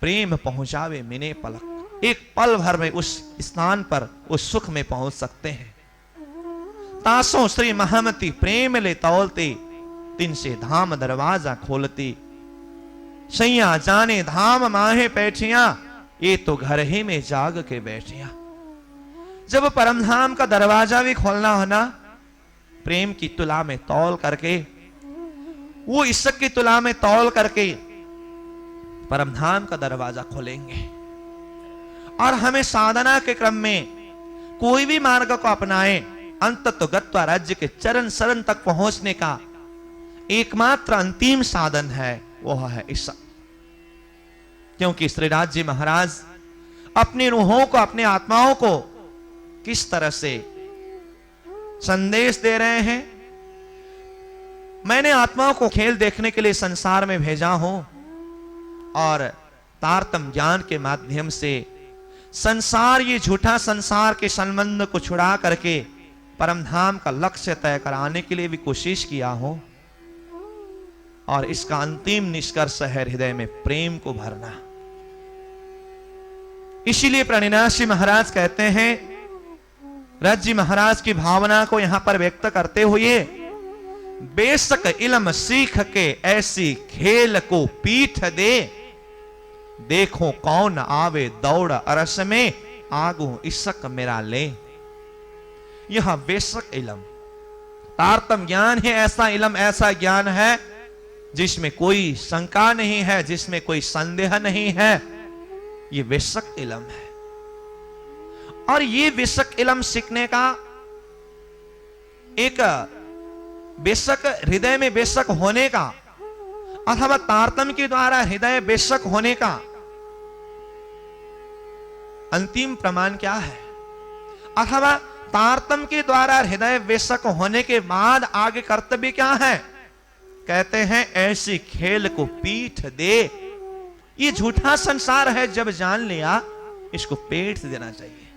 प्रेम पहुंचावे मिने पलक, एक पल भर में उस स्थान पर उस सुख में पहुंच सकते हैं। तासों श्री महमती प्रेम ले तौलती, तिन से धाम दरवाजा खोलती, सैया जाने धाम माहे बैठिया, ये तो घर ही में जाग के बैठिया। जब परम धाम का दरवाजा भी खोलना हो ना, प्रेम की तुला में तौल करके, वो ईशक की तुला में तौल करके परम धाम का दरवाजा खोलेंगे। और हमें साधना के क्रम में कोई भी मार्ग को अपनाए, अंततः गत्वा राज्य के चरण शरण तक पहुंचने का एकमात्र अंतिम साधन है, वह है ईशक। क्योंकि श्री राज्य महाराज अपनी रूहों को, अपने आत्माओं को किस तरह से संदेश दे रहे हैं, मैंने आत्माओं को खेल देखने के लिए संसार में भेजा हूं और तारतम ज्ञान के माध्यम से संसार, ये झूठा संसार के संबंध को छुड़ा करके परम धाम का लक्ष्य तय कराने के लिए भी कोशिश किया हूं। और इसका अंतिम निष्कर्ष है हृदय में प्रेम को भरना। इसीलिए प्रणिनाशी महाराज कहते हैं, रज्जी महाराज की भावना को यहां पर व्यक्त करते हुए, बेशक इल्म सीख के ऐसी खेल को पीठ दे, देखो कौन आवे दौड़ अरस में, आगू ईशक मेरा ले। यह बेशक इल्म, तारतम ज्ञान है, ऐसा इल्म, ऐसा ज्ञान है जिसमें कोई शंका नहीं है, जिसमें कोई संदेह नहीं है। ये बेशक इल्म है। और ये बेशक इल्म सीखने का एक बेशक हृदय में बेशक होने का, अथवा तारतम के द्वारा हृदय बेशक होने का अंतिम प्रमाण क्या है, अथवा तारतम के द्वारा हृदय बेशक होने के बाद आगे कर्तव्य क्या है। कहते हैं ऐसी खेल को पीठ दे। ये झूठा संसार है, जब जान लिया इसको पेट देना चाहिए।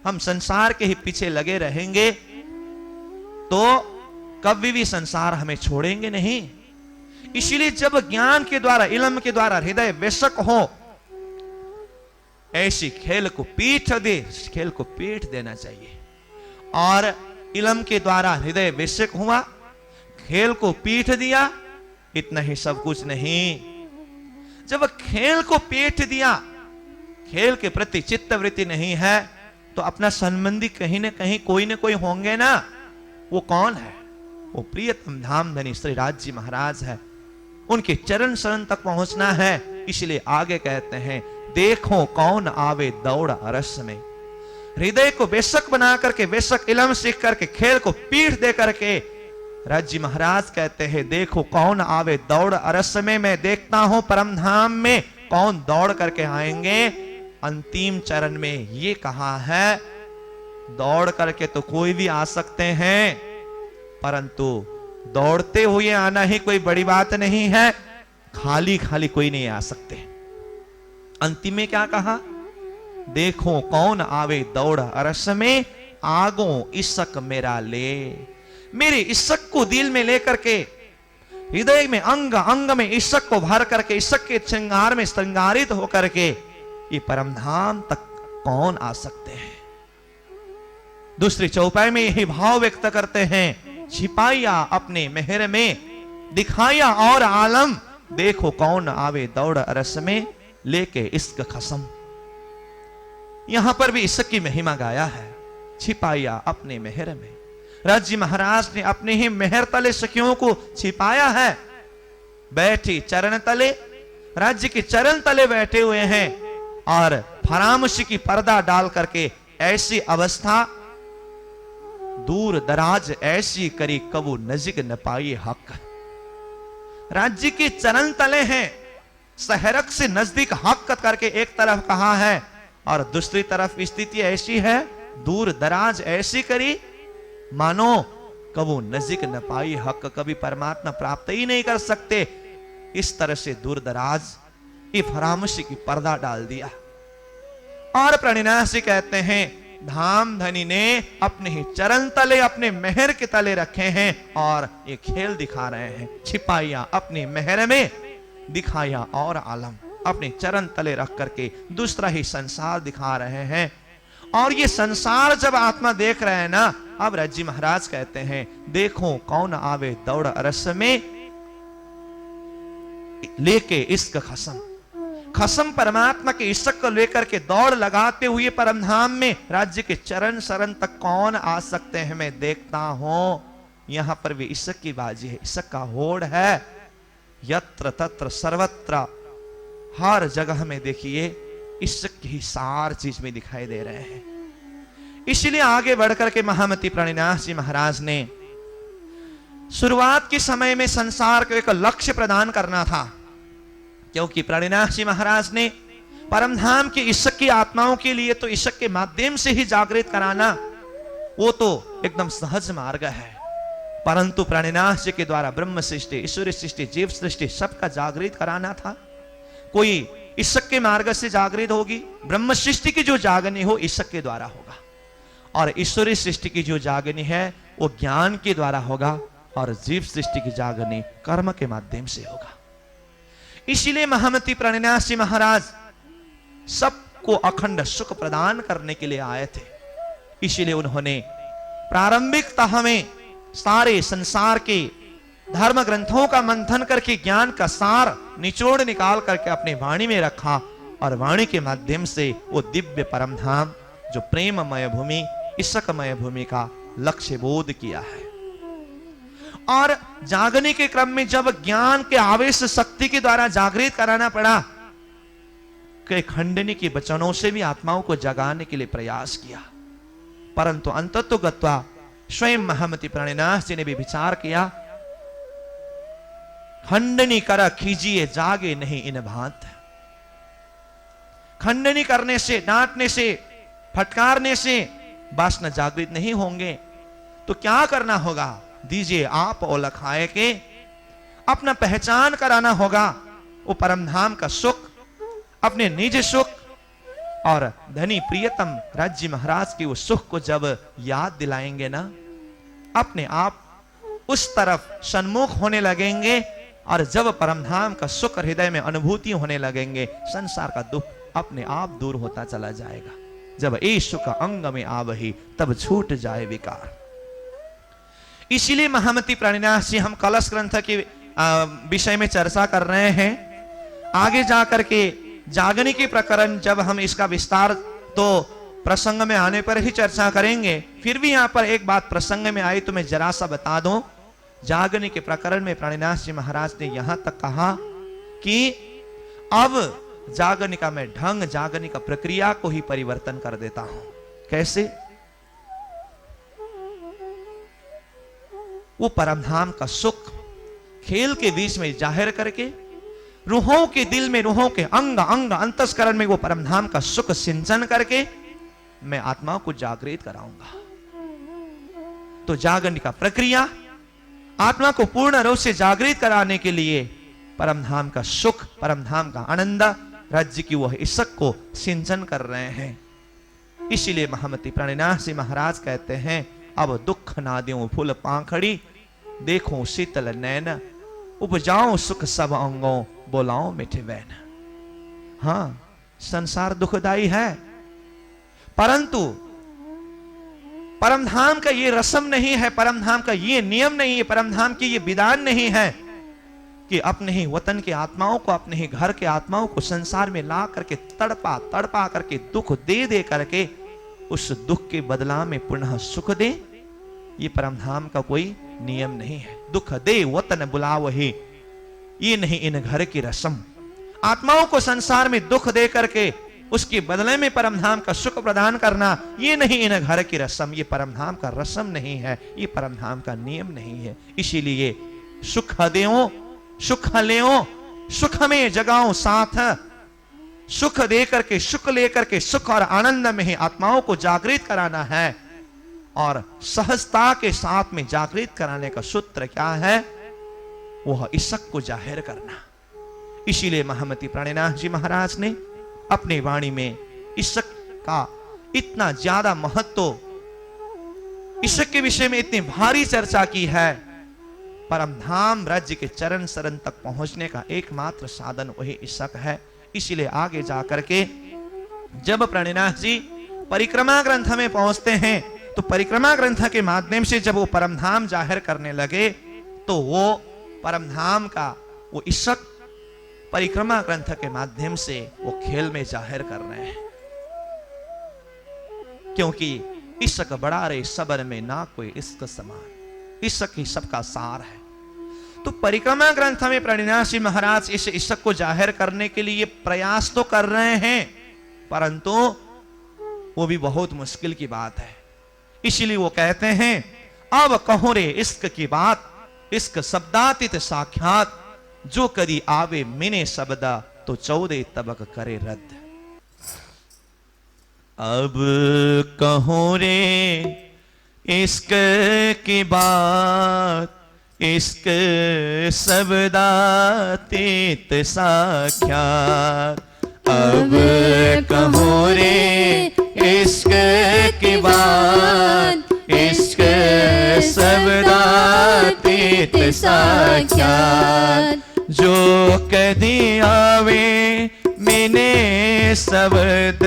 हम संसार के ही पीछे लगे रहेंगे तो कभी भी संसार हमें छोड़ेंगे नहीं। इसीलिए जब ज्ञान के द्वारा, इल्म के द्वारा हृदय बेशक हो, ऐसी खेल को पीठ दे, इस खेल को पीठ देना चाहिए। और इल्म के द्वारा हृदय बेशक हुआ, खेल को पीठ दिया, इतना ही सब कुछ नहीं। जब खेल को पीठ दिया, खेल के प्रति चित्तवृत्ति नहीं है, तो अपना संबंधी कहीं ना कहीं कोई ना कोई होंगे ना। वो कौन है? वो प्रियतम धामधनी श्री राज्य महाराज है। उनके चरण शरण तक पहुंचना है। इसलिए आगे कहते हैं, देखो कौन आवे दौड़ अरस में। हृदय को बेशक बना करके, बेशक इल्म सीख करके, खेल को पीठ दे करके राज्य महाराज कहते हैं, देखो कौन आवे दौड़ अरस में। मैं देखता हूं परम धाम में कौन दौड़ करके आएंगे। अंतिम चरण में ये कहा है, दौड़ करके तो कोई भी आ सकते हैं, परंतु दौड़ते हुए आना ही कोई बड़ी बात नहीं है। खाली खाली कोई नहीं आ सकते। अंतिम में क्या कहा? देखो कौन आवे दौड़ अरस में, आगो ईशक मेरा ले। मेरे ईशक को दिल में लेकर के, हृदय में अंग अंग में ईशक को भर करके, ईशक के श्रृंगार में श्रृंगारित होकर के ये परम धाम तक कौन आ सकते हैं। दूसरी चौपाई में यही भाव व्यक्त करते हैं, छिपाया अपने मेहर में, दिखाया और आलम, देखो कौन आवे दौड़ अरस में, लेके इश्क खसम। यहां पर भी इश्क की महिमा गाया है। छिपाया अपने मेहर में, राज्य महाराज ने अपने ही मेहर तले सखियों को छिपाया है। बैठी चरण तले, राज्य के चरण तले बैठे हुए हैं और फरामोशी की पर्दा डाल करके ऐसी अवस्था दूर दराज ऐसी करी, कबू नजीक न पाई हक। राज्य के चरण तले हैं, सहरक से नजदीक हक करके एक तरफ कहा है, और दूसरी तरफ स्थिति ऐसी है, दूर दराज ऐसी करी मानो कबू नजीक न पाई हक, कभी परमात्मा प्राप्त ही नहीं कर सकते। इस तरह से दूर दराज ये फरामोशी की पर्दा डाल दिया। और प्रणिनाशी कहते हैं धाम धनी ने अपने ही चरण तले अपने मेहर के तले रखे हैं और ये खेल दिखा रहे हैं। छिपाया अपनी मेहर में, दिखाया और आलम, अपने चरण तले रख करके दूसरा ही संसार दिखा रहे हैं। और ये संसार जब आत्मा देख रहे हैं ना, अब रज्जी महाराज कहते हैं देखो कौन आवे दौड़ अरस में लेके इश्क खसम। खसम परमात्मा के इश्क को लेकर के दौड़ लगाते हुए परमधाम में राज्य के चरण शरण तक कौन आ सकते हैं। मैं देखता हूं यहां पर भी इश्क की बाजी है, इश्क का होड़ है। यत्र तत्र सर्वत्र, हर जगह में देखिए इश्क ही सार चीज में दिखाई दे रहे हैं। इसलिए आगे बढ़कर के महामती प्रणिनाथ जी महाराज ने शुरुआत के समय में संसार को एक लक्ष्य प्रदान करना था, क्योंकि प्रणिनाथ जी महाराज ने परमधाम की इश्क की आत्माओं के लिए तो इश्क के माध्यम से ही जागृत कराना वो तो एकदम सहज मार्ग है। परंतु प्रणिनाथ जी के द्वारा ब्रह्म सृष्टि, ईश्वरी सृष्टि, जीव सृष्टि सबका जागृत कराना था। कोई इश्क के मार्ग से जागृत होगी, ब्रह्म सृष्टि की जो जागनी हो इश्क के द्वारा होगा, और ईश्वरी सृष्टि की जो जागनी है वो ज्ञान के द्वारा होगा, और जीव सृष्टि की जागनी कर्म के माध्यम से होगा। इसीलिए महामती प्रणिनाथ जी महाराज सबको अखंड सुख प्रदान करने के लिए आए थे। इसीलिए उन्होंने प्रारंभिकतः में सारे संसार के धर्म ग्रंथों का मंथन करके ज्ञान का सार निचोड़ निकाल करके अपनी वाणी में रखा, और वाणी के माध्यम से वो दिव्य परमधाम जो प्रेममय भूमि, इश्कमय भूमि का लक्ष्य बोध किया है। और जागने के क्रम में जब ज्ञान के आवेश शक्ति के द्वारा जागृत कराना पड़ा, कि खंडनी के वचनों से भी आत्माओं को जगाने के लिए प्रयास किया, परंतु अंततोगत्वा स्वयं महामती प्रणिनाथ जी ने भी विचार किया, खंडनी कर कीजिए जागे नहीं इन भांत। खंडनी करने से, डांटने से, फटकारने से वासना जागृत नहीं होंगे, तो क्या करना होगा? दीजिए आप ओलखाए के अपना पहचान कराना होगा। वो परमधाम का सुख, अपने निज सुख और धनी प्रियतम राज्य महाराज की उस सुख को जब याद दिलाएंगे ना, अपने आप उस तरफ सन्मुख होने लगेंगे, और जब परमधाम का सुख हृदय में अनुभूति होने लगेंगे, संसार का दुख अपने आप दूर होता चला जाएगा। जब ए सुख अंग में आवही तब छूट जाए विकार। इसीलिए महामती प्रणिनाथ जी, हम कलश ग्रंथ के विषय में चर्चा कर रहे हैं। आगे जाकर के जागने के प्रकरण जब हम इसका विस्तार तो प्रसंग में आने पर ही चर्चा करेंगे, फिर भी यहां पर एक बात प्रसंग में आई तो मैं जरा सा बता दूं। जागने के प्रकरण में प्रणिनाथ जी महाराज ने यहां तक कहा कि अब जागने का मैं ढंग, जागने का प्रक्रिया को ही परिवर्तन कर देता हूं। कैसे? वो परमधाम का सुख खेल के बीच में जाहिर करके, रूहों के दिल में, रूहों के अंग अंग अंतस्करण में वो परमधाम का सुख सिंचन करके मैं आत्मा को जागृत कराऊंगा। तो जागरण का प्रक्रिया, आत्मा को पूर्ण रूप से जागृत कराने के लिए परमधाम का सुख, परमधाम का आनंद, राज्य की वह इश्क को सिंचन कर रहे हैं। इसीलिए महामती प्रणिनाथ जी महाराज कहते हैं, अब दुख ना देऊं फूल पाखड़ी, देखो शीतल नैन, उपजाओ सुख सब अंगों, बोलाओ मिठे वैन। हां, संसार दुखदाई है, परंतु परमधाम का ये रस्म नहीं है, परमधाम का ये नियम नहीं है, परमधाम की ये विधान नहीं है कि अपने ही वतन के आत्माओं को, अपने ही घर के आत्माओं को संसार में ला करके तड़पा तड़पा करके दुख दे दे करके उस दुख के बदला में पुनः सुख दे। ये परमधाम का कोई नियम नहीं है। दुख दे वतन बुलावही, ये नहीं इन घर की रस्म। आत्माओं को संसार में दुख दे करके उसके बदले में परमधाम का सुख प्रदान करना, ये नहीं इन घर की रस्म, ये परमधाम का रस्म नहीं है, ये परमधाम का नियम नहीं है। इसीलिए सुख देओ सुख लेओ, सुख में जगाओ साथ, सुख दे करके, सुख लेकर के सुख और आनंद में ही आत्माओं को जागृत कराना है। और सहजता के साथ में जागृत कराने का सूत्र क्या है? वह इश्क को जाहिर करना। इसीलिए महामती प्राणनाथ जी महाराज ने अपनी वाणी में ईशक का इतना ज्यादा महत्व, ईशक के विषय में इतनी भारी चर्चा की है। परम धाम राज्य के चरण शरण तक पहुंचने का एकमात्र साधन वही ईशक है। इसीलिए आगे जाकर के जब प्राणनाथ जी परिक्रमा ग्रंथ में पहुंचते हैं तो परिक्रमा ग्रंथ के माध्यम से जब वो परम धाम जाहिर करने लगे तो वो परम धाम का वो ईशक परिक्रमा ग्रंथ के माध्यम से वो खेल में जाहिर कर रहे हैं, क्योंकि ईशक बड़ा रे सबर में ना कोई इश्क समान, ईशक ही सबका सार है। तो परिक्रमा ग्रंथ में प्राणनाथ जी महाराज इस ईशक को जाहिर करने के लिए प्रयास तो कर रहे हैं, परंतु वो भी बहुत मुश्किल की बात है। इसलिए वो कहते हैं अब कहो रे इश्क की बात, इश्क शब्दातीत साक्षात, जो कदी आवे मिने शब्दा तो 14 तबक करे रद्द। अब कहो रे इश्क की बात, इश्क शब्दातीत साक्षात। अब कहो रे इश्क की बात, इश्क शब्दातीत साक्षात। जो कदी आवे मिने शब्द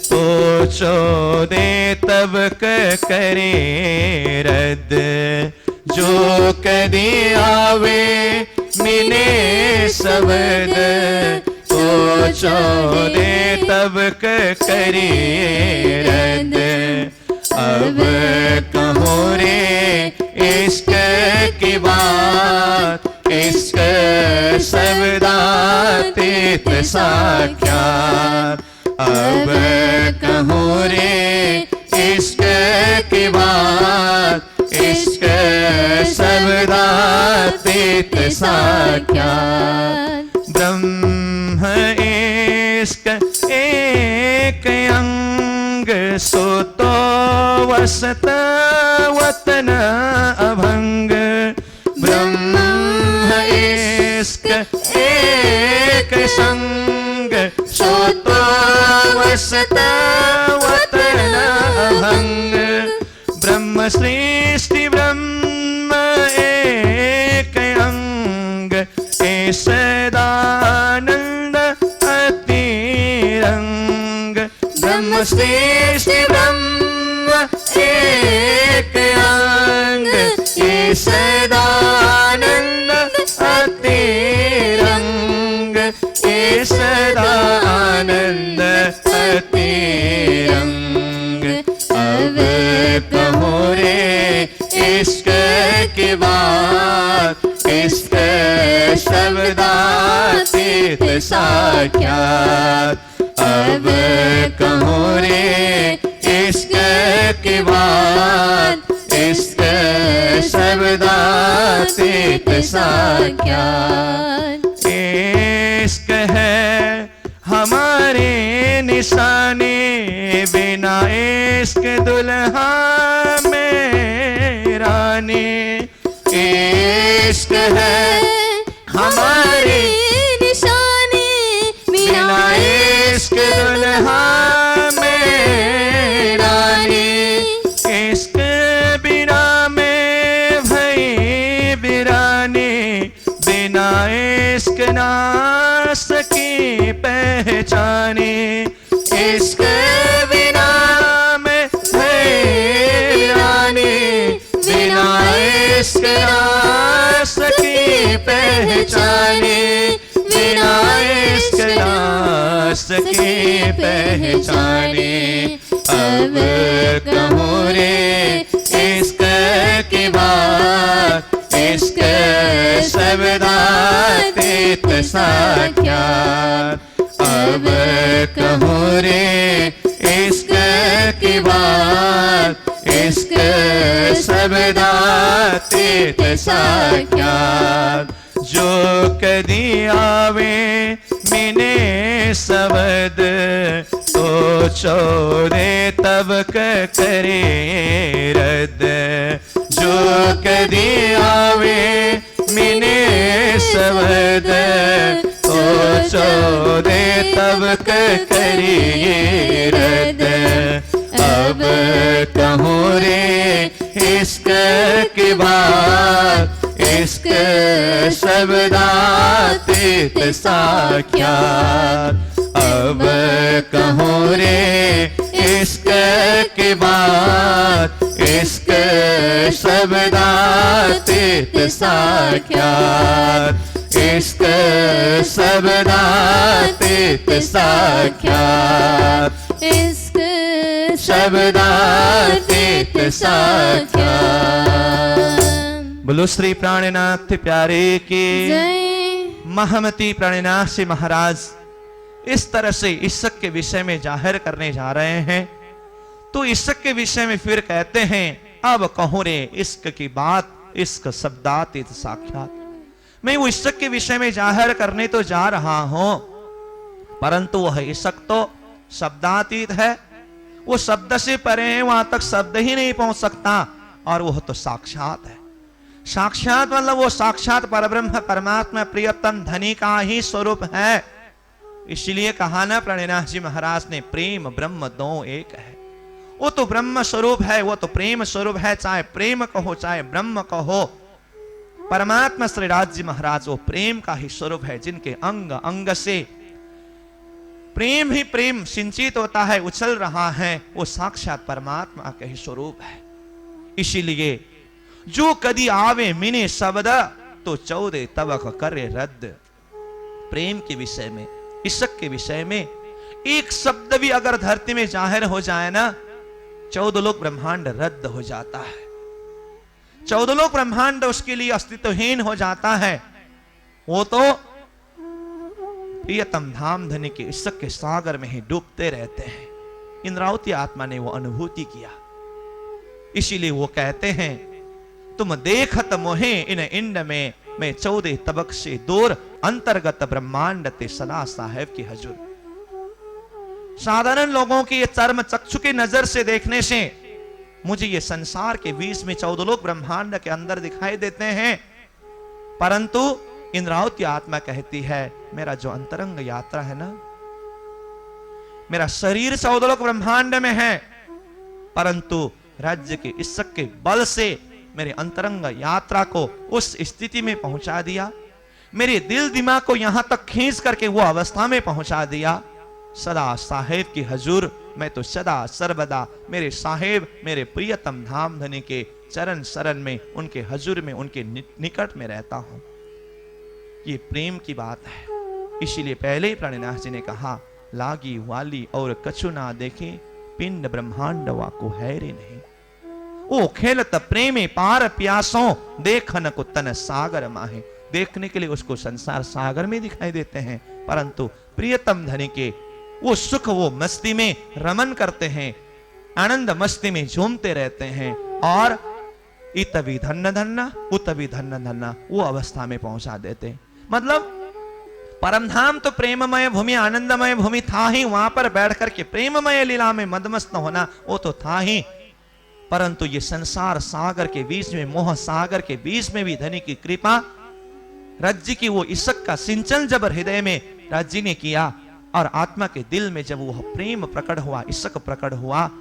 तो 14 तबक करे रद्द। जो कदी आवे मिने शब्द तो 14 तबक करे रद्द। अब कहो रे इश्क की बात, इश्क शब्दातीत साक्षात। अब कहो रे इश्क की बात, इश्क शब्दातीत साक्षात। ब्रह्म इश्क एक अंग सो तो वसत वतन अभंग। ब्रह्म इश्क एक संग सो तो वसत वतन अभंग। ब्रह्म सृष्टि ब्रह्म एक अंग सदानंद अतिरंग। ब्रह्म सृष्टि ब्रह्म एक अंग सदानंद अतिरंग, सदानंद अतिरंग। अब कहो रे इश्क की बात, इश्क शब्दातीत साक्षात। अब कहो रे इश्क की बात, इश्क शब्दातीत साक्षात। इश्क है हमारे निशाने, बिना इश्क दुल्हा में रानी। इश्क है हमारे निशाने, बिना इश्क दुल्हा में रानी। इश्क बिना में भई बिरानी, बिना इश्क ना सकी पहचानी। इश्क बिना में भई बिरानी, बिना इश्क ना सकी पहचानी। बिना इश्क ना सकी पहचानी। अब कहो रे इश्क की बात, इश्क शब्दातीत साक्षात। अब कहो रे इश्क की बात, इश्क शब्दातीत साक्षात। जो कदी आवे मिने शब्द तो 14 तबक करे रद्द। जो कदी आवे मिने शब्द चौदे तब करिए रद। अब कहूँ रे इश्क की बात, इश्क शब्दातीत साख्यात। अब कहूँ रे इश्क की बात, इश्क शब्दातीत साख्यात, इश्क शब्दातीत साख्यात, इश्क शब्दातीत साख्यात। बोलो श्री प्राणनाथ प्यारे के जय। महमती प्राणनाथ से महाराज इस तरह से इश्क के विषय में जाहिर करने जा रहे हैं। तो इश्क के विषय में फिर कहते हैं, अब कहूं रे इश्क की बात, इश्क शब्दातीत साक्षात। मैं वो इश्क के विषय में जाहिर करने तो जा रहा हूं, परंतु वह इश्क तो शब्दातीत है, वो शब्द से परे है, वहां तक शब्द ही नहीं पहुंच सकता, और वह तो साक्षात है। साक्षात मतलब वो साक्षात परब्रह्म परमात्मा प्रियतम धनी का ही स्वरूप है। इसलिए कहा ना प्राणनाथ जी महाराज ने, प्रेम ब्रह्म दो एक है। वो तो ब्रह्म स्वरूप है, वो तो प्रेम स्वरूप है, चाहे प्रेम कहो चाहे ब्रह्म कहो। परमात्मा श्री राज जी महाराज वो प्रेम का ही स्वरूप है, जिनके अंग अंग से प्रेम ही प्रेम सिंचित होता है, उछल रहा है, वो साक्षात परमात्मा का ही स्वरूप है। इसीलिए जो कदी आवे मिने शब्द, तो 14 तबक करे रद्द। प्रेम के विषय में, इश्क के विषय में एक शब्द भी अगर धरती में जाहिर हो जाए ना, 14 लोक ब्रह्मांड रद्द हो जाता है। 14 लोक ब्रह्मांड उसके लिए अस्तित्वहीन हो जाता है। वो तो प्रियतम धाम धनी के इश्क के सागर में ही डूबते रहते हैं। इंद्रावती आत्मा ने वो अनुभूति किया। इसीलिए वो कहते हैं, तुम देखत मोहे इन इंड में, मैं 14 तबक से दूर अंतर्गत ब्रह्मांड ते सदा साहेब की हजूर। साधारण लोगों की ये चर्म चक्षु की नजर से देखने से मुझे ये संसार के बीच में 14 लोक ब्रह्मांड के अंदर दिखाई देते हैं, परंतु इंद्रावती आत्मा कहती है, मेरा जो अंतरंग यात्रा है ना, मेरा शरीर 14 लोक ब्रह्मांड में है, परंतु राज्य के इश्क के बल से मेरे अंतरंग यात्रा को उस स्थिति में पहुंचा दिया, मेरे दिल दिमाग को यहां तक खींच करके वो अवस्था में पहुंचा दिया। सदा साहेब की हजूर, मैं तो सदा सर्वदा मेरे साहेब, मेरे प्रियतम धाम धनी के चरण शरण में, उनके हजूर में, उनके निकट में रहता हूं। ये प्रेम की बात है। इसीलिए पहले ही प्राणनाथ जी ने कहा, लागी वाली और कछु ना देखे, पिंड ब्रह्मांड वाको है रे नहीं। ओ खेलत प्रेमे पार प्यासों, देखन को तन सागर माहे। देखने के लिए उसको संसार सागर में दिखाई देते हैं, परंतु प्रियतम धनी के वो सुख, वो मस्ती में रमन करते हैं, आनंद मस्ती में झूमते रहते हैं, और इतवी धन्य धन्ना उतवी धन्य धन्ना वो अवस्था में पहुंचा देते। मतलब परमधाम तो प्रेममय भूमि, आनंदमय भूमि था ही, वहां पर बैठ करके प्रेममय लीला में मदमस्त होना वो तो था ही, परंतु ये संसार सागर के बीच में, मोह सागर के बीच में भी धनी की कृपा, राज्य की वो इश्क का सिंचन जब हृदय में राज्य ने किया, और आत्मा के दिल में जब वह प्रेम प्रकट हुआ, इश्क प्रकट हुआ,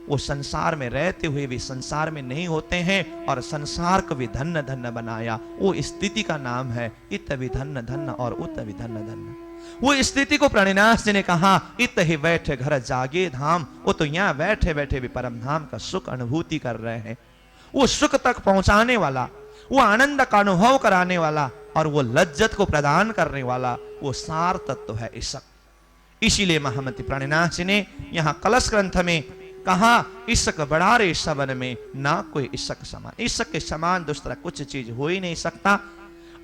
वो संसार में रहते हुए भी संसार में नहीं होते हैं, और संसार को भी धन्य धन्य बनाया। वो स्थिति का नाम है इत भी धन्य धन्य और उत भी धन्य धन्य। वो स्थिति को प्राणनाथ जी ने कहा, इत ही बैठे घर जागे धाम। वो तो यहाँ बैठे बैठे भी परम धाम का सुख अनुभूति कर रहे हैं। वो सुख तक पहुंचाने वाला, वो आनंद का अनुभव कराने वाला, और वो लज्जत को प्रदान करने वाला, वो सार तत्व है इश्क। इसीलिए महमती प्राणनाथ जी ने यहाँ कलश ग्रंथ में कहा, इश्क बड़ा रे सबन में, ना कोई इश्क समान। इश्क के समान दूसरा कुछ चीज हो ही नहीं सकता।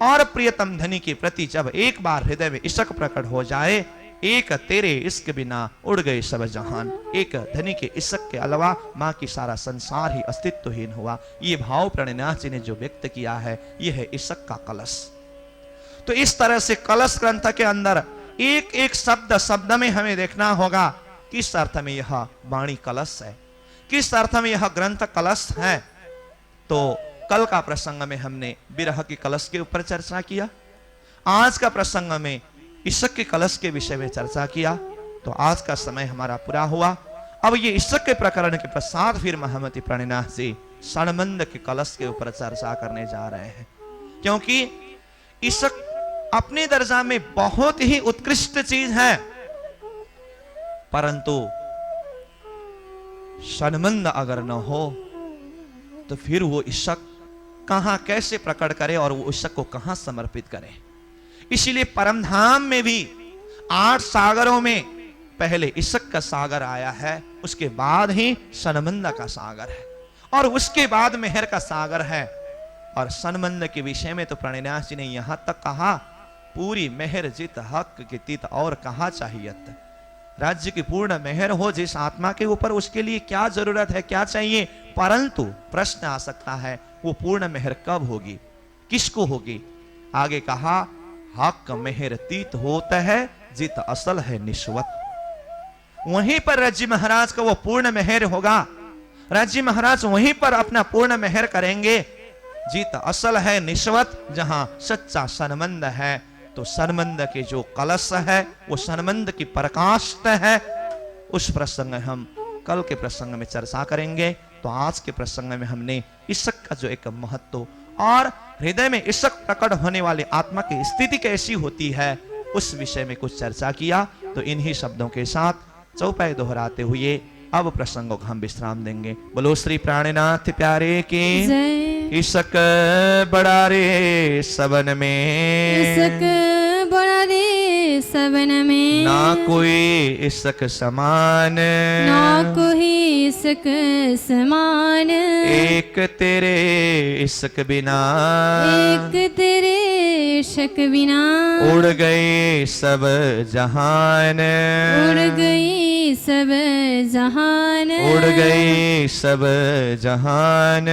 और प्रियतम धनी के प्रति जब एक बार हृदय में इश्क प्रकट हो जाए, एक तेरे इश्क बिना उड़ गए सब जहान। एक धनी के इश्क के अलावा माँ की सारा संसार ही अस्तित्वहीन हुआ। ये भाव प्राणनाथ जी ने जो व्यक्त किया है, यह है इश्क का कलश। तो इस तरह से कलश ग्रंथ के अंदर एक एक शब्द शब्द में हमें देखना होगा, किस अर्थ में यह वाणी कलश है, किस अर्थ में यह ग्रंथ कलश है। तो कल का प्रसंग में हमने विरह की कलश के ऊपर चर्चा किया। आज का प्रसंग में इशक के कलश के विषय में चर्चा किया। तो आज का समय हमारा पूरा हुआ। अब ये इशक के प्रकरण के पश्चात फिर महामती प्रणिनाथ जी सनमंद के कलश के ऊपर चर्चा करने जा रहे हैं, क्योंकि इशक अपने दर्जा में बहुत ही उत्कृष्ट चीज है, परंतु सनमंद अगर न हो तो फिर वो इशक कहां कैसे प्रकट करे और वो इशक को कहां समर्पित करे। इसीलिए परमधाम में भी 8 सागरों में पहले इशक का सागर आया है, उसके बाद ही सनमंद का सागर है, और उसके बाद मेहर का सागर है। और सनमंद के विषय में तो प्रणिनाथ जी ने यहां तक कहा, पूरी मेहर जित हक की तित और कहा चाहियत। राज्य की पूर्ण मेहर हो जिस आत्मा के ऊपर, उसके लिए क्या जरूरत है, क्या चाहिए। परंतु प्रश्न आ सकता है वो पूर्ण मेहर कब होगी, किसको होगी। आगे कहा, हक मेहर तीत होता है जित असल है निस्वत। वहीं पर राज्य महाराज का वो पूर्ण मेहर होगा। राज्य महाराज वहीं पर अपना पूर्ण मेहर करेंगे जित असल है निस्वत, जहां सच्चा सनमंद है। तो सनमंद के जो कलश है वो सनमंद की प्रकाष्ठ है। उस प्रसंग हम कल के प्रसंग में चर्चा करेंगे। तो आज के प्रसंग में हमने इशक का जो एक महत्व और हृदय में इशक प्रकट होने वाली आत्मा की स्थिति कैसी होती है, उस विषय में कुछ चर्चा किया। तो इन्हीं शब्दों के साथ चौपाई दोहराते हुए अब प्रसंगों को हम विश्राम देंगे। बोलो श्री प्राणनाथ प्यारे की जय। इशक बड़ा रे सबन में, इशक बड़ा रे सबन में, ना कोई इशक समान, ना कोई इशक समान। एक तेरे इशक बिना, एक तेरे इशक बिना, उड़ गए सब जहान, उड़ गई सब जहान, उड़ गई सब जहान।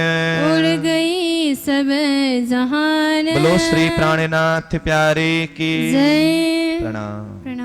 उड़ गई सब जहान। बोलो श्री प्राणनाथ प्यारे की जय। प्रणाम। प्रणाम।